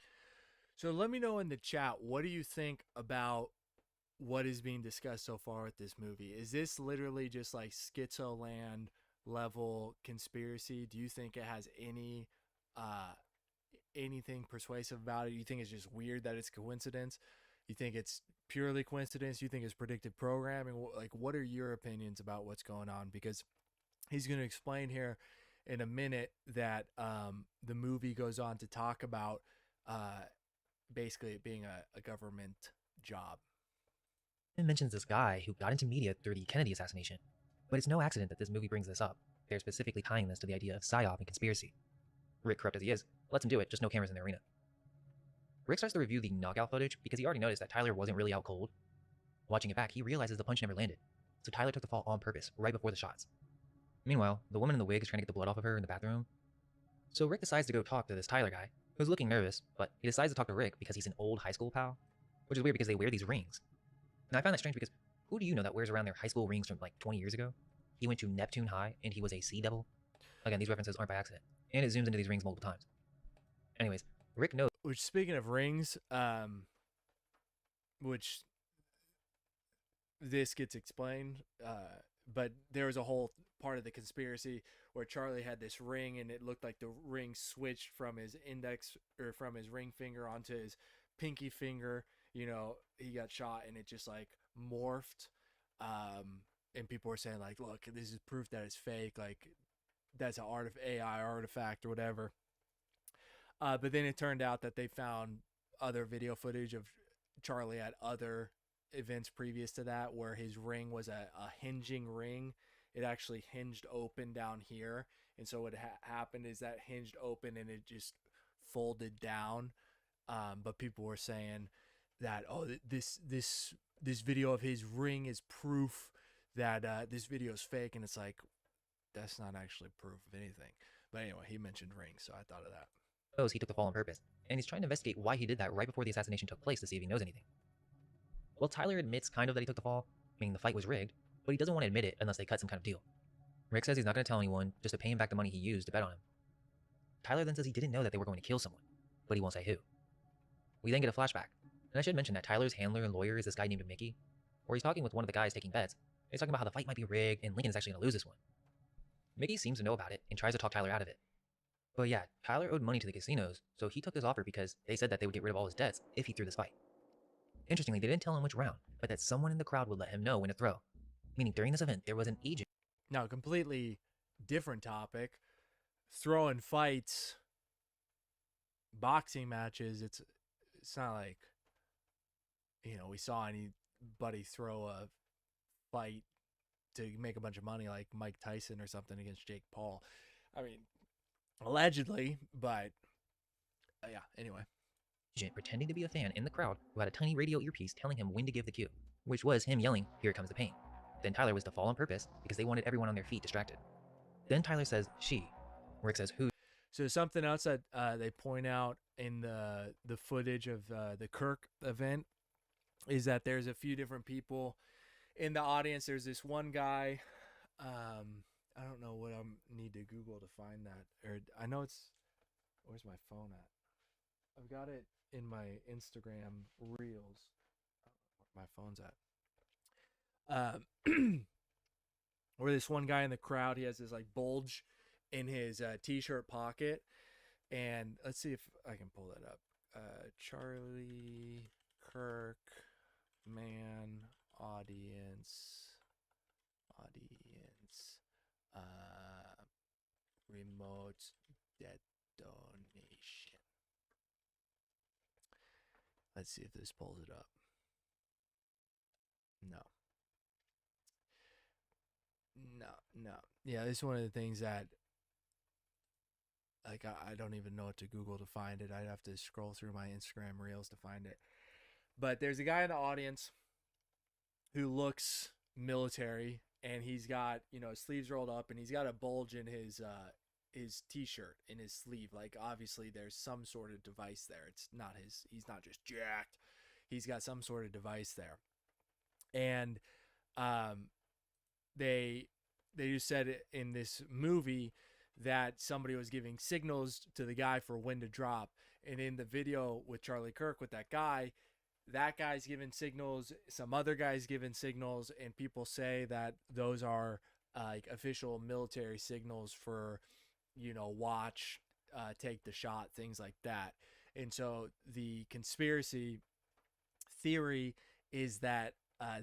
So let me know in the chat, what do you think about what is being discussed so far with this movie? Is this literally just like Schizoland level conspiracy? Do you think it has anything persuasive about it? You think it's just weird that it's coincidence? You think it's purely coincidence? You think it's predictive programming? Like, what are your opinions about what's going on? Because he's going to explain here in a minute that the movie goes on to talk about basically it being a government job. It mentions this guy who got into media through the Kennedy assassination. But it's no accident that this movie brings this up. They're specifically tying this to the idea of psyop and conspiracy. Rick, corrupt as he is, lets him do it, just no cameras in the arena. Rick starts to review the knockout footage because he already noticed that Tyler wasn't really out cold. Watching it back, he realizes the punch never landed, so Tyler took the fall on purpose, right before the shots. Meanwhile, the woman in the wig is trying to get the blood off of her in the bathroom. So Rick decides to go talk to this Tyler guy, who's looking nervous, but he decides to talk to Rick because he's an old high school pal, which is weird because they wear these rings. And I find that strange because who do you know that wears around their high school rings from like 20 years ago? He went to Neptune High and he was a sea devil. Again, these references aren't by accident. And it zooms into these rings multiple times. Anyways, Rick knows. Which, speaking of rings, which this gets explained, but there was a whole part of the conspiracy where Charlie had this ring and it looked like the ring switched from his index or from his ring finger onto his pinky finger. You know, he got shot and it just like morphed. And people were saying like, look, this is proof that it's fake. Like, that's an AI artifact or whatever. But then it turned out that they found other video footage of Charlie at other events previous to that where his ring was a hinging ring. It actually hinged open down here. And so what happened is that hinged open and it just folded down. But people were saying that, oh, this video of his ring is proof that this video is fake. And it's like, that's not actually proof of anything. But anyway, he mentioned rings, so I thought of that. He took the fall on purpose, and he's trying to investigate why he did that right before the assassination took place to see if he knows anything. Well, Tyler admits kind of that he took the fall, meaning the fight was rigged, but he doesn't want to admit it unless they cut some kind of deal. Rick says he's not going to tell anyone, just to pay him back the money he used to bet on him. Tyler then says he didn't know that they were going to kill someone, but he won't say who. We then get a flashback, and I should mention that Tyler's handler and lawyer is this guy named Mickey, where he's talking with one of the guys taking bets. He's talking about how the fight might be rigged, and Lincoln is actually going to lose this one. Mickey seems to know about it, and tries to talk Tyler out of it. But yeah, Tyler owed money to the casinos, so he took this offer because they said that they would get rid of all his debts if he threw this fight. Interestingly, they didn't tell him which round, but that someone in the crowd would let him know when to throw. Meaning during this event, there was an agent. Now, completely different topic. Throwing fights, boxing matches, it's not like, you know, we saw anybody throw a fight to make a bunch of money like Mike Tyson or something against Jake Paul. I mean, allegedly, but yeah, anyway. Agent pretending to be a fan in the crowd who had a tiny radio earpiece telling him when to give the cue, which was him yelling, "Here comes the pain." Then Tyler was to fall on purpose because they wanted everyone on their feet distracted. Then Tyler says, "She." Rick says, "Who?" So something else that they point out in the footage of the Kirk event is that there's a few different people in the audience. There's this one guy. I don't know what I need to Google to find that. Or I know it's. Where's my phone at? I've got it in my Instagram reels. I don't know where my phone's at. Where this one guy in the crowd, he has this like bulge in his t-shirt pocket, and let's see if I can pull that up. Charlie Kirk man audience remote detonation. Let's see if this pulls it up. No. Yeah, this is one of the things that like I don't even know what to Google to find it. I'd have to scroll through my Instagram reels to find it. But there's a guy in the audience who looks military, and he's got, his sleeves rolled up, and he's got a bulge in his t-shirt in his sleeve. Like, obviously there's some sort of device there. It's not he's not just jacked. He's got some sort of device there. And they just said in this movie that somebody was giving signals to the guy for when to drop. And in the video with Charlie Kirk with that guy's giving signals, some other guy's giving signals, and people say that those are like official military signals for, watch, take the shot, things like that. And so the conspiracy theory is that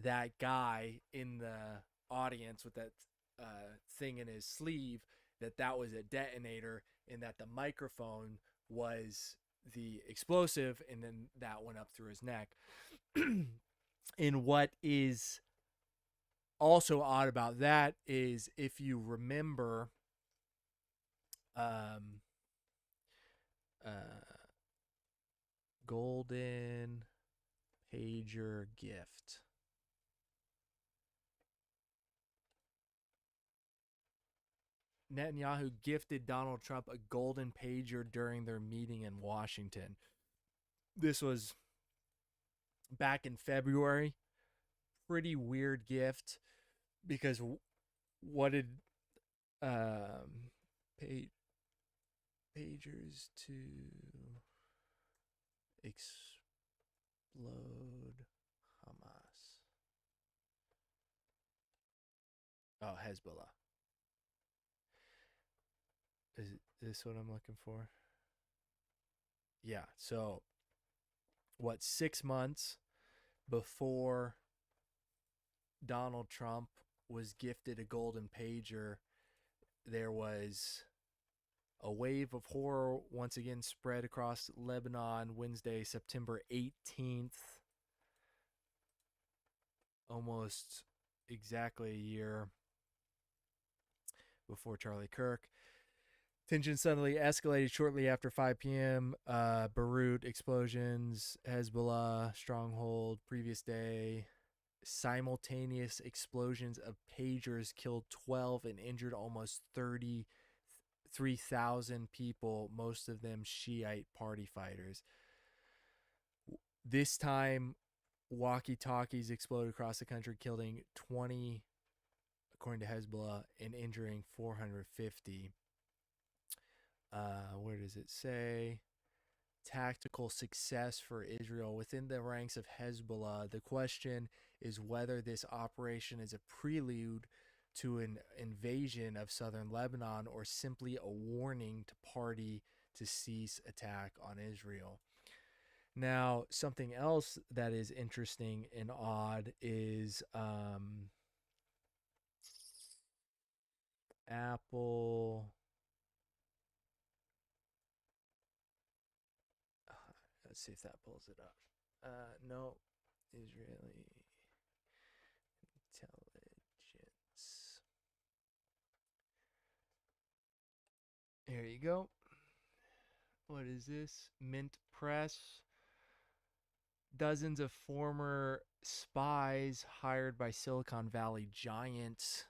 that guy in the audience with that thing in his sleeve, that was a detonator, and that the microphone was the explosive, and then that went up through his neck. And what is also odd about that is, if you remember golden pager gift. Netanyahu gifted Donald Trump a golden pager during their meeting in Washington. This was back in February. Pretty weird gift, because what did pagers to explode Hamas? Oh, Hezbollah. Is this what I'm looking for? Yeah, so 6 months before Donald Trump was gifted a golden pager, there was a wave of horror once again spread across Lebanon Wednesday, September 18th, almost exactly a year before Charlie Kirk. Tension suddenly escalated shortly after 5 p.m. Beirut explosions, Hezbollah stronghold previous day. Simultaneous explosions of pagers killed 12 and injured almost 33,000 people, most of them Shiite party fighters. This time, walkie-talkies exploded across the country, killing 20, according to Hezbollah, and injuring 450. Where does it say? Tactical success for Israel within the ranks of Hezbollah. The question is whether this operation is a prelude to an invasion of southern Lebanon, or simply a warning to party to cease attack on Israel. Now, something else that is interesting and odd is Apple. Let's see if that pulls it up. No, Israeli intelligence. Here you go. What is this? Mint Press. Dozens of former spies hired by Silicon Valley giant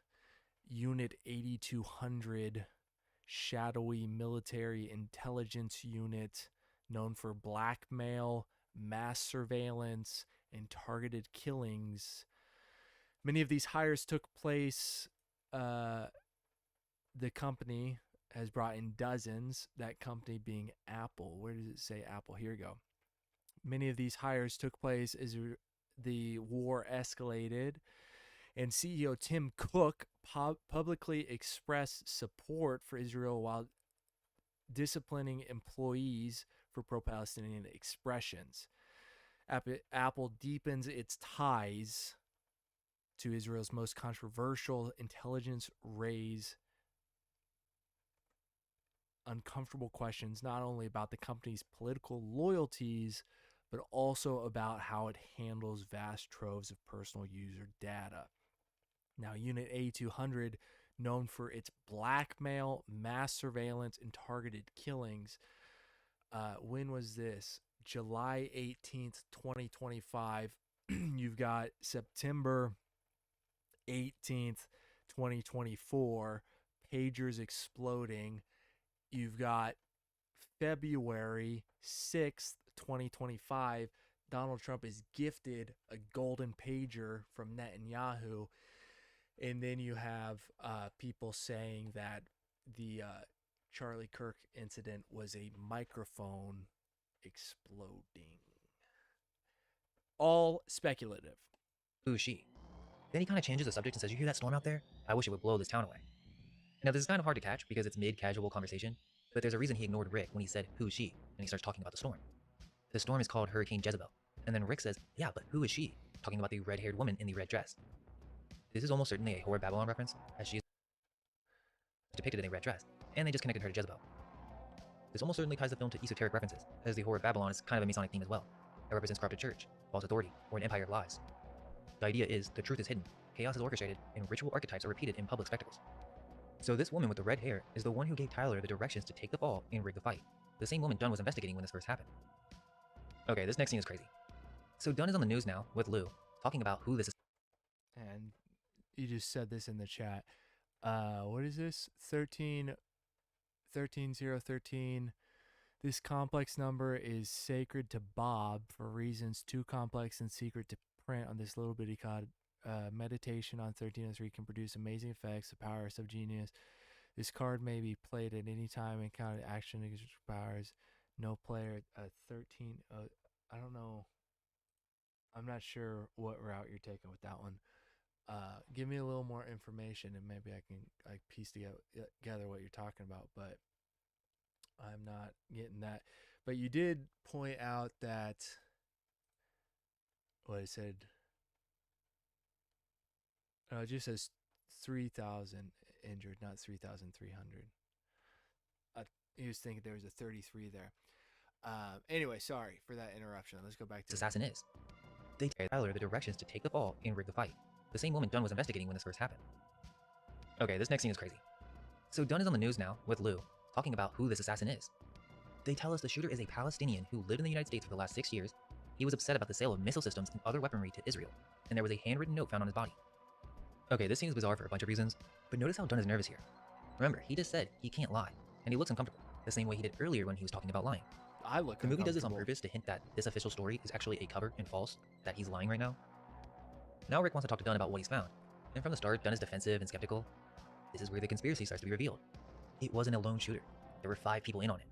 Unit 8200 shadowy military intelligence unit known for blackmail, mass surveillance, and targeted killings. Many of these hires took place. The company has brought in dozens, that company being Apple. Where does it say Apple? Here we go. Many of these hires took place as the war escalated, and CEO Tim Cook publicly expressed support for Israel while disciplining employees for pro-Palestinian expressions. Apple deepens its ties to Israel's most controversial intelligence, raise uncomfortable questions not only about the company's political loyalties, but also about how it handles vast troves of personal user data. Now, Unit A200, known for its blackmail, mass surveillance, and targeted killings. When was this? July 18th, 2025. You've got September 18th, 2024. Pagers exploding. You've got February 6th, 2025. Donald Trump is gifted a golden pager from Netanyahu. And then you have people saying that the Charlie Kirk incident was a microphone exploding. All speculative. Who's she? Then he kind of changes the subject and says, you hear that storm out there? I wish it would blow this town away. Now, this is kind of hard to catch because it's mid-casual conversation, but there's a reason he ignored Rick when he said, who's she? And he starts talking about the storm. The storm is called Hurricane Jezebel. And then Rick says, yeah, but who is she? Talking about the red-haired woman in the red dress. This is almost certainly a Whore of Babylon reference, as she is depicted in a red dress, and they just connected her to Jezebel. This almost certainly ties the film to esoteric references, as the Whore of Babylon is kind of a Masonic theme as well. It represents corrupted church, false authority, or an empire of lies. The idea is the truth is hidden, chaos is orchestrated, and ritual archetypes are repeated in public spectacles. So this woman with the red hair is the one who gave Tyler the directions to take the fall and rig the fight. The same woman Dunn was investigating when this first happened. Okay, this next scene is crazy. So Dunn is on the news now with Lou, talking about who this is. And you just said this in the chat. What is this? 13013. This complex number is sacred to Bob for reasons too complex and secret to print on this little bitty card. Meditation on 1303 can produce amazing effects. The power of subgenius. This card may be played at any time and counted action against powers. No player 13. I don't know. I'm not sure what route you're taking with that one. Give me a little more information and maybe I can piece together what you're talking about, but I'm not getting that. But you did point out that what I said. It just says 3,000 injured, not 3,300. He was thinking there was a 33 there. Anyway, sorry for that interruption. Let's go back to assassin is. They gave Tyler the directions to take the fall and rig the fight. The same woman Dunn was investigating when this first happened. Okay, this next scene is crazy. So Dunn is on the news now with Lou, talking about who this assassin is. They tell us the shooter is a Palestinian who lived in the United States for the last 6 years. He was upset about the sale of missile systems and other weaponry to Israel, and there was a handwritten note found on his body. Okay, this scene is bizarre for a bunch of reasons, but notice how Dunn is nervous here. Remember, he just said he can't lie, and he looks uncomfortable, the same way he did earlier when he was talking about lying. The movie does this on purpose to hint that this official story is actually a cover and false, that he's lying right now. Now Rick wants to talk to Dunn about what he's found, and from the start, Dunn is defensive and skeptical. This is where the conspiracy starts to be revealed. It wasn't a lone shooter. There were 5 people in on it.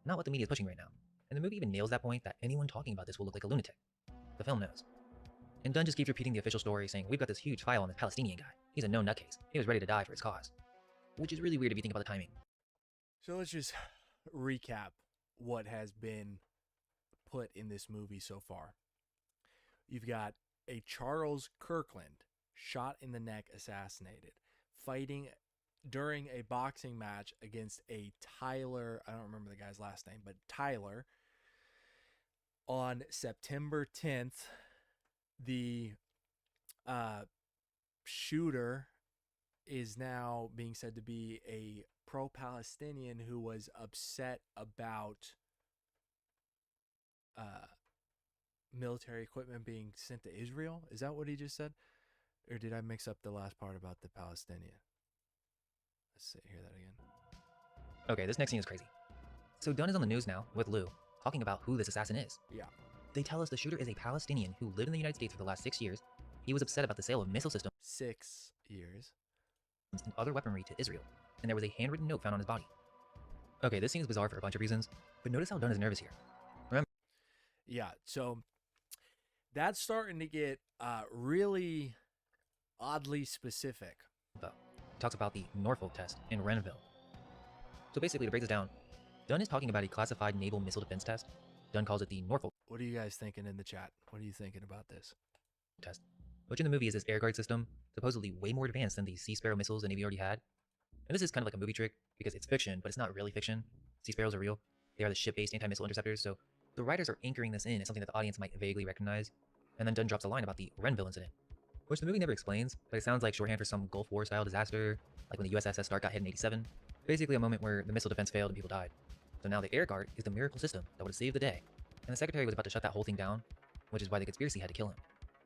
Not what the media is pushing right now. And the movie even nails that point that anyone talking about this will look like a lunatic. The film knows. And Dunn just keeps repeating the official story, saying, we've got this huge file on this Palestinian guy. He's a known nutcase. He was ready to die for his cause. Which is really weird if you think about the timing. So let's just recap what has been put in this movie so far. You've got a Charles Kirkland shot in the neck, assassinated, fighting during a boxing match against a Tyler, I don't remember the guy's last name, but Tyler. On September 10th, the shooter is now being said to be a pro-Palestinian who was upset about military equipment being sent to Israel. Is that what he just said? Or did I mix up the last part about the Palestinian? Let's hear that again. Okay, this next scene is crazy. So Dunn is on the news now with Lou, talking about who this assassin is. Yeah. They tell us the shooter is a Palestinian who lived in the United States for the last 6 years. He was upset about the sale of missile systems 6 years. and other weaponry to Israel, and there was a handwritten note found on his body. Okay, this scene is bizarre for a bunch of reasons, but notice how Dunn is nervous here. Remember? Yeah, so that's starting to get really oddly specific. He talks about the Norfolk test in Renville. So basically, to break this down, Dunn is talking about a classified naval missile defense test. Dunn calls it the Norfolk What are you guys thinking in the chat? What are you thinking about this? test, which in the movie is this air guard system, supposedly way more advanced than the Sea Sparrow missiles the Navy already had. And this is kind of like a movie trick, because it's fiction, but it's not really fiction. Sea Sparrows are real. They are the ship-based anti-missile interceptors, so the writers are anchoring this in as something that the audience might vaguely recognize. And then Dunn drops a line about the Renville incident, which the movie never explains, but it sounds like shorthand for some Gulf War-style disaster, like when the USS Stark got hit in '87. Basically a moment where the missile defense failed and people died. So now the air guard is the miracle system that would have saved the day. And the secretary was about to shut that whole thing down, which is why the conspiracy had to kill him.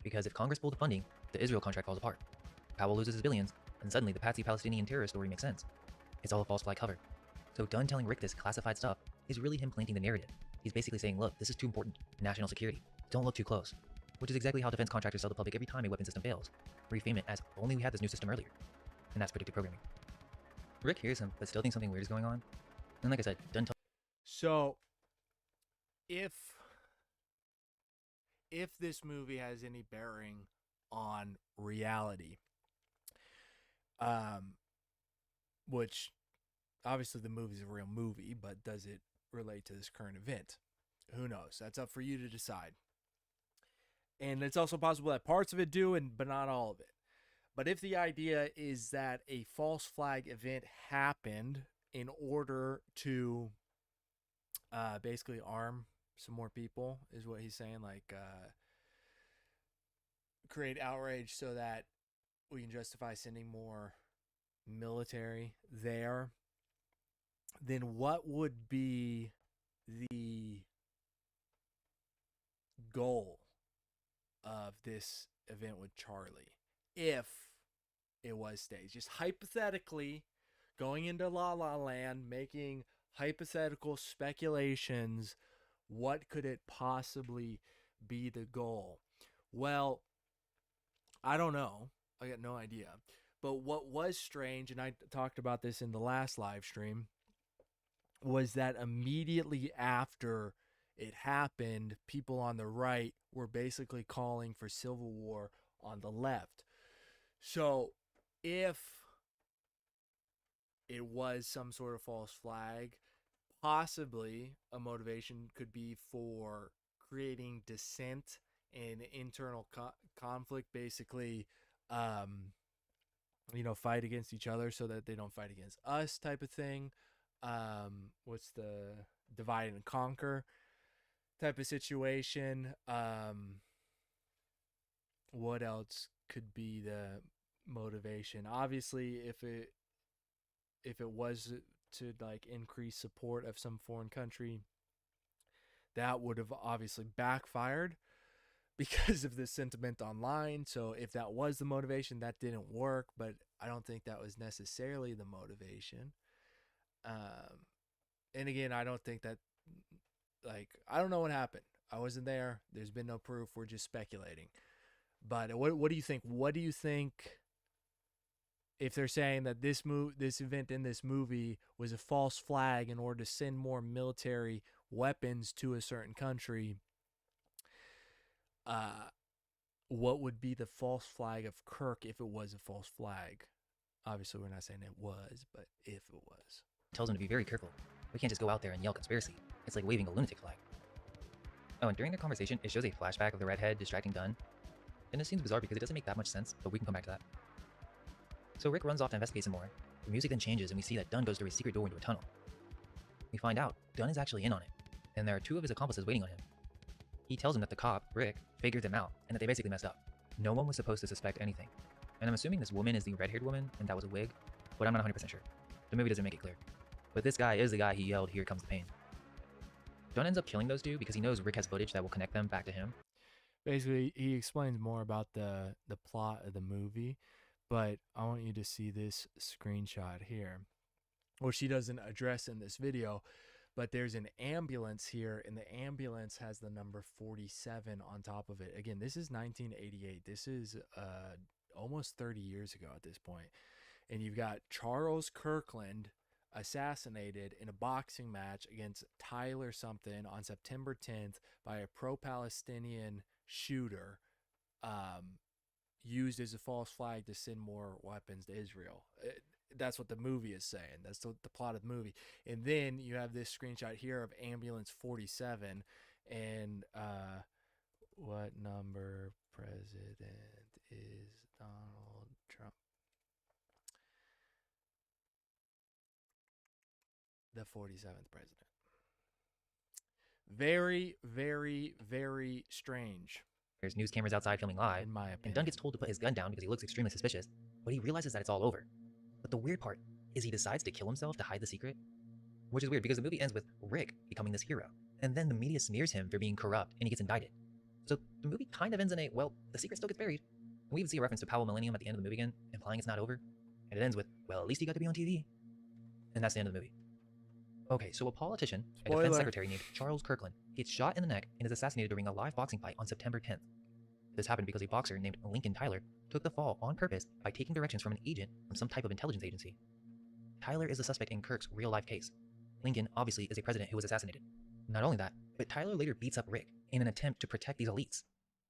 Because if Congress pulled the funding, the Israel contract falls apart. Powell loses his billions, and suddenly the Patsy Palestinian terrorist story makes sense. It's all a false flag cover. So Dunn telling Rick this classified stuff is really him planting the narrative. He's basically saying, look, this is too important. National security. Don't look too close. Which is exactly how defense contractors tell the public every time a weapon system fails. Reframe it as, only we had this new system earlier. And that's predictive programming. Rick hears him, but still thinks something weird is going on. And like I said, Dunn tells So, if this movie has any bearing on reality, which obviously the movie is a real movie, but does it relate to this current event? Who knows? That's up for you to decide. And it's also possible that parts of it do, but not all of it. But if the idea is that a false flag event happened in order to basically arm some more people, is what he's saying, like create outrage so that we can justify sending more military there, then what would be the goal of this event with Charlie if it was staged? Just hypothetically, going into La La Land, making hypothetical speculations, what could it possibly be the goal? Well, I don't know. I got no idea. But what was strange, and I talked about this in the last live stream, was that immediately after it happened, people on the right were basically calling for civil war on the left. So if it was some sort of false flag, possibly a motivation could be for creating dissent and internal conflict, basically, fight against each other so that they don't fight against us type of thing. What's the divide and conquer type of situation? What else could be the motivation? Obviously, if it was to like increase support of some foreign country, that would have obviously backfired because of the sentiment online. So if that was the motivation, that didn't work, but I don't think that was necessarily the motivation. And again, I don't think that, I don't know what happened. I wasn't there. There's been no proof. We're just speculating. But what do you think? What do you think if they're saying that this event in this movie was a false flag in order to send more military weapons to a certain country? What would be the false flag of Kirk if it was a false flag? Obviously, we're not saying it was, but if it was. tells him to be very careful. We can't just go out there and yell conspiracy. It's like waving a lunatic flag. Oh, and during their conversation, it shows a flashback of the redhead distracting Dunn. And it seems bizarre because it doesn't make that much sense, but we can come back to that. So Rick runs off to investigate some more. The music then changes and we see that Dunn goes through a secret door into a tunnel. We find out Dunn is actually in on it, and there are two of his accomplices waiting on him. He tells him that the cop, Rick, figured them out, and that they basically messed up. No one was supposed to suspect anything. And I'm assuming this woman is the red-haired woman, and that was a wig, but I'm not 100% sure. The movie doesn't make it clear. But this guy is the guy he yelled, "Here comes the pain." Dunn ends up killing those two because he knows Rick has footage that will connect them back to him. Basically, he explains more about the plot of the movie, but I want you to see this screenshot here. or she doesn't address in this video, but there's an ambulance here, and the ambulance has the number 47 on top of it. Again, this is 1988. This is almost 30 years ago at this point. And you've got Charles Kirkland assassinated in a boxing match against Tyler something on September 10th by a pro-Palestinian shooter, used as a false flag to send more weapons to Israel. That's what the movie is saying. That's the plot of the movie. And then you have this screenshot here of ambulance 47, and what number president is Donald Trump? The 47th president. Very, very, very strange. There's news cameras outside filming live, in my opinion. And Dunn gets told to put his gun down because he looks extremely suspicious, but he realizes that it's all over. But the weird part is he decides to kill himself to hide the secret, which is weird because the movie ends with Rick becoming this hero, and then the media smears him for being corrupt and he gets indicted. So the movie kind of ends in a, well, the secret still gets buried. And we even see a reference to Powell Millennium at the end of the movie again, implying it's not over. And it ends with, well, at least he got to be on TV. And that's the end of the movie. Okay, so a politician, a defense secretary named Charles Kirkland, gets shot in the neck and is assassinated during a live boxing fight on September 10th. This happened because a boxer named Lincoln Tyler took the fall on purpose by taking directions from an agent from some type of intelligence agency. Tyler is the suspect in Kirk's real-life case. Lincoln, obviously, is a president who was assassinated. Not only that, but Tyler later beats up Rick in an attempt to protect these elites.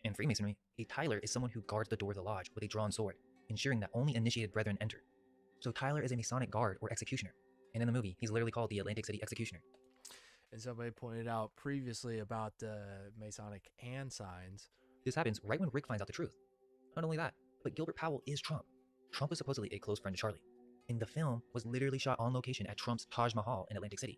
In Freemasonry, a Tyler is someone who guards the door of the lodge with a drawn sword, ensuring that only initiated brethren enter. So Tyler is a Masonic guard or executioner. And in the movie, he's literally called the Atlantic City Executioner. And somebody pointed out previously about the Masonic hand signs. This happens right when Rick finds out the truth. Not only that, but Gilbert Powell is Trump. Trump was supposedly a close friend to Charlie. And the film was literally shot on location at Trump's Taj Mahal in Atlantic City.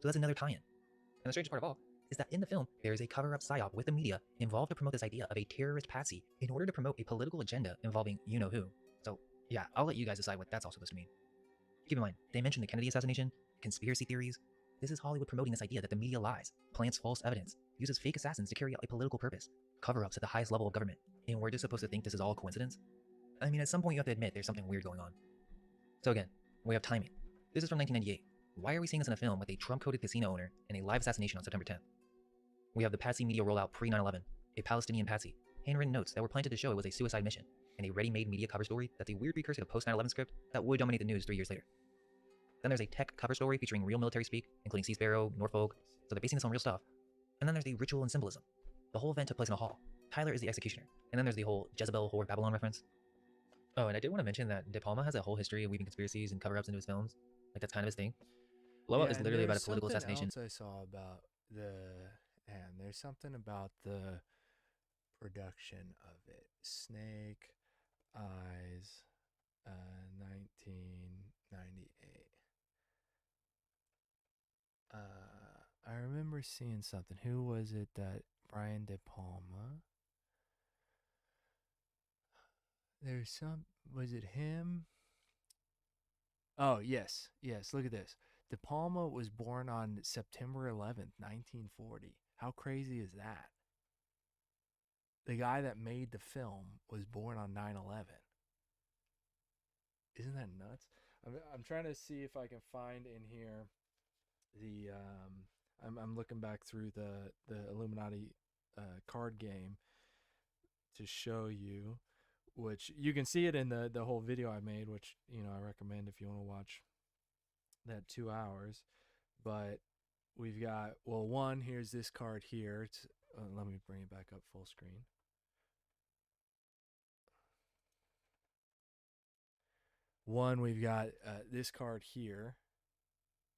So that's another tie-in. And the strangest part of all is that in the film, there is a cover-up psyop with the media involved to promote this idea of a terrorist patsy in order to promote a political agenda involving you-know-who. So yeah, I'll let you guys decide what that's all supposed to mean. Keep in mind, they mentioned the Kennedy assassination, conspiracy theories. This is Hollywood promoting this idea that the media lies, plants false evidence, uses fake assassins to carry out a political purpose, cover-ups at the highest level of government, and we're just supposed to think this is all a coincidence? I mean, at some point you have to admit there's something weird going on. So again, we have timing. This is from 1998. Why are we seeing this in a film with a Trump-coded casino owner and a live assassination on September 10th? We have the patsy media rollout pre-9/11, a Palestinian patsy, handwritten notes that were planted to show it was a suicide mission, and a ready-made media cover story that's a weird precursor to post-9/11 script that would dominate the news 3 years later. Then there's a tech cover story featuring real military speak, including Sea Sparrow, Norfolk, so they're basing this on real stuff. And then there's the ritual and symbolism. The whole event took place in a hall. Tyler is the executioner. And then there's the whole Jezebel, Whore of Babylon reference. Oh, and I did want to mention that De Palma has a whole history of weaving conspiracies and cover-ups into his films. Like, that's kind of his thing. Blowout is literally about a political assassination. Else I saw about there's something about the production of it. Snake Eyes, 1998. I remember seeing something. Who was it that Brian De Palma? Was it him? Oh, yes. Look at this. De Palma was born on September 11th, 1940. How crazy is that? The guy that made the film was born on 9/11. Isn't that nuts? I'm trying to see if I can find in here the I'm looking back through the Illuminati card game to show you, which you can see it in the whole video I made, which I recommend if you want to watch that 2 hours. But we've got, well, one, here's this card here. Let me bring it back up full screen. One, we've got this card here.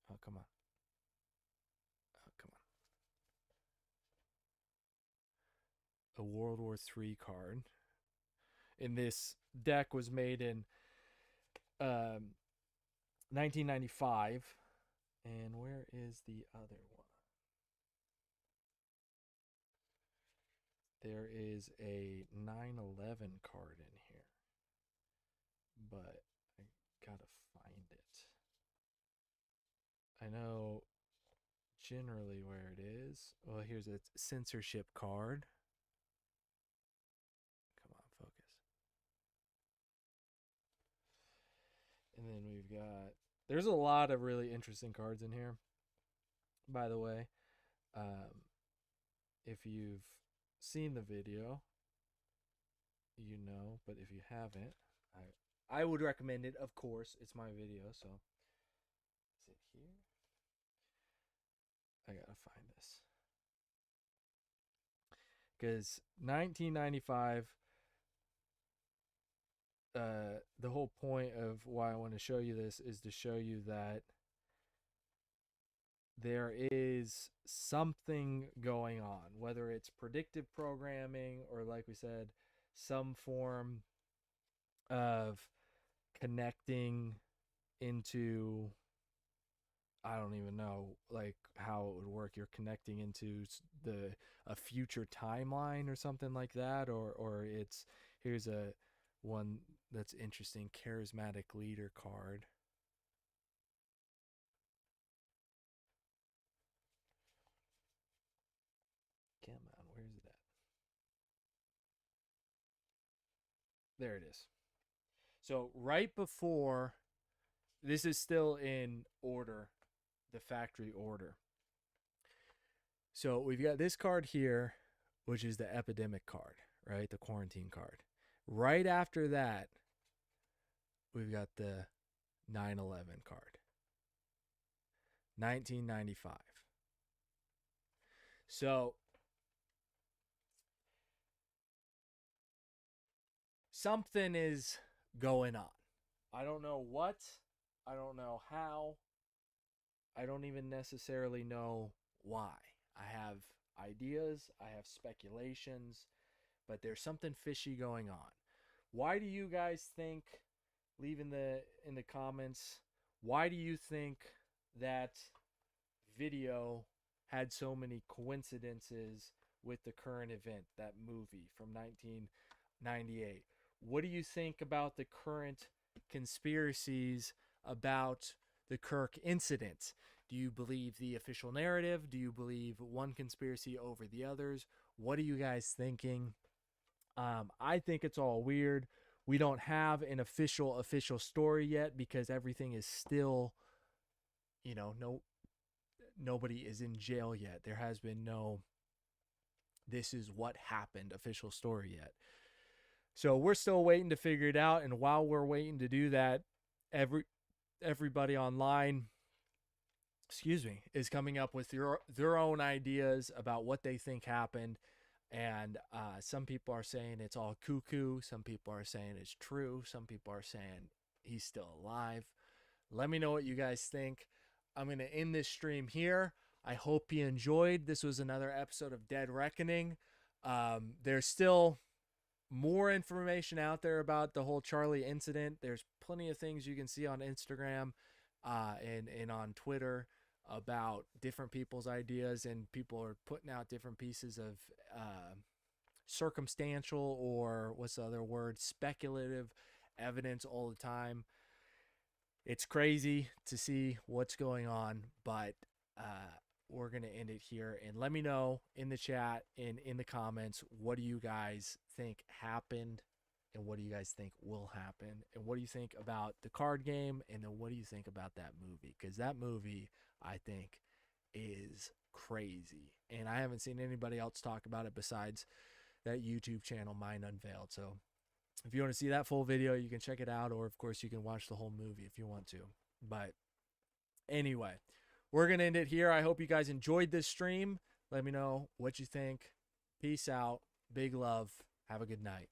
Oh, come on. A World War III card. And this deck was made in 1995. And where is the other one? There is a 9/11 card in here. But I gotta find it. I know generally where it is. Well, here's a censorship card. Come on, focus. And then we've got There's a lot of really interesting cards in here, by the way. If you've seen the video, you know, but if you haven't, I would recommend it. Of course, it's my video, so is it here? I gotta find this, because 1995, the whole point of why I want to show you this is to show you that there is something going on, whether it's predictive programming or, like we said, some form of connecting into, I don't even know like how it would work. You're connecting into a future timeline or something like that, or it's, here's a one that's interesting, charismatic leader card. Come on, where's it at? There it is. So right before, this is still in order, the factory order. So we've got this card here, which is the epidemic card, right? The quarantine card. Right after that, we've got the 9/11 card. 1995. So something is going on. I don't know what. I don't know how. I don't even necessarily know why. I have ideas, I have speculations, but there's something fishy going on. Why do you guys think, leave in the comments, why do you think that video had so many coincidences with the current event, that movie from 1998? What do you think about the current conspiracies about the Kirk incident? Do you believe the official narrative? Do you believe one conspiracy over the others? What are you guys thinking? I think it's all weird. We don't have an official story yet because everything is still, you know, nobody is in jail yet. There has been no, this is what happened, official story yet. So we're still waiting to figure it out. And while we're waiting to do that, everybody online, is coming up with their own ideas about what they think happened. And some people are saying it's all cuckoo. Some people are saying it's true. Some people are saying he's still alive. Let me know what you guys think. I'm going to end this stream here. I hope you enjoyed. This was another episode of Dead Reckoning. There's still more information out there about the whole Charlie incident. There's plenty of things you can see on Instagram and on Twitter about different people's ideas, and people are putting out different pieces of circumstantial, or what's the other word, speculative evidence all the time. It's crazy to see what's going on, but we're going to end it here. And let me know in the chat and in the comments, what do you guys think happened, and what do you guys think will happen, and what do you think about the card game, and then what do you think about that movie? Because that movie, I think, is crazy, and I haven't seen anybody else talk about it besides that YouTube channel, Mind Unveiled. So if you want to see that full video, you can check it out, or of course you can watch the whole movie if you want to. But anyway, we're going to end it here. I hope you guys enjoyed this stream. Let me know what you think. Peace out. Big love. Have a good night.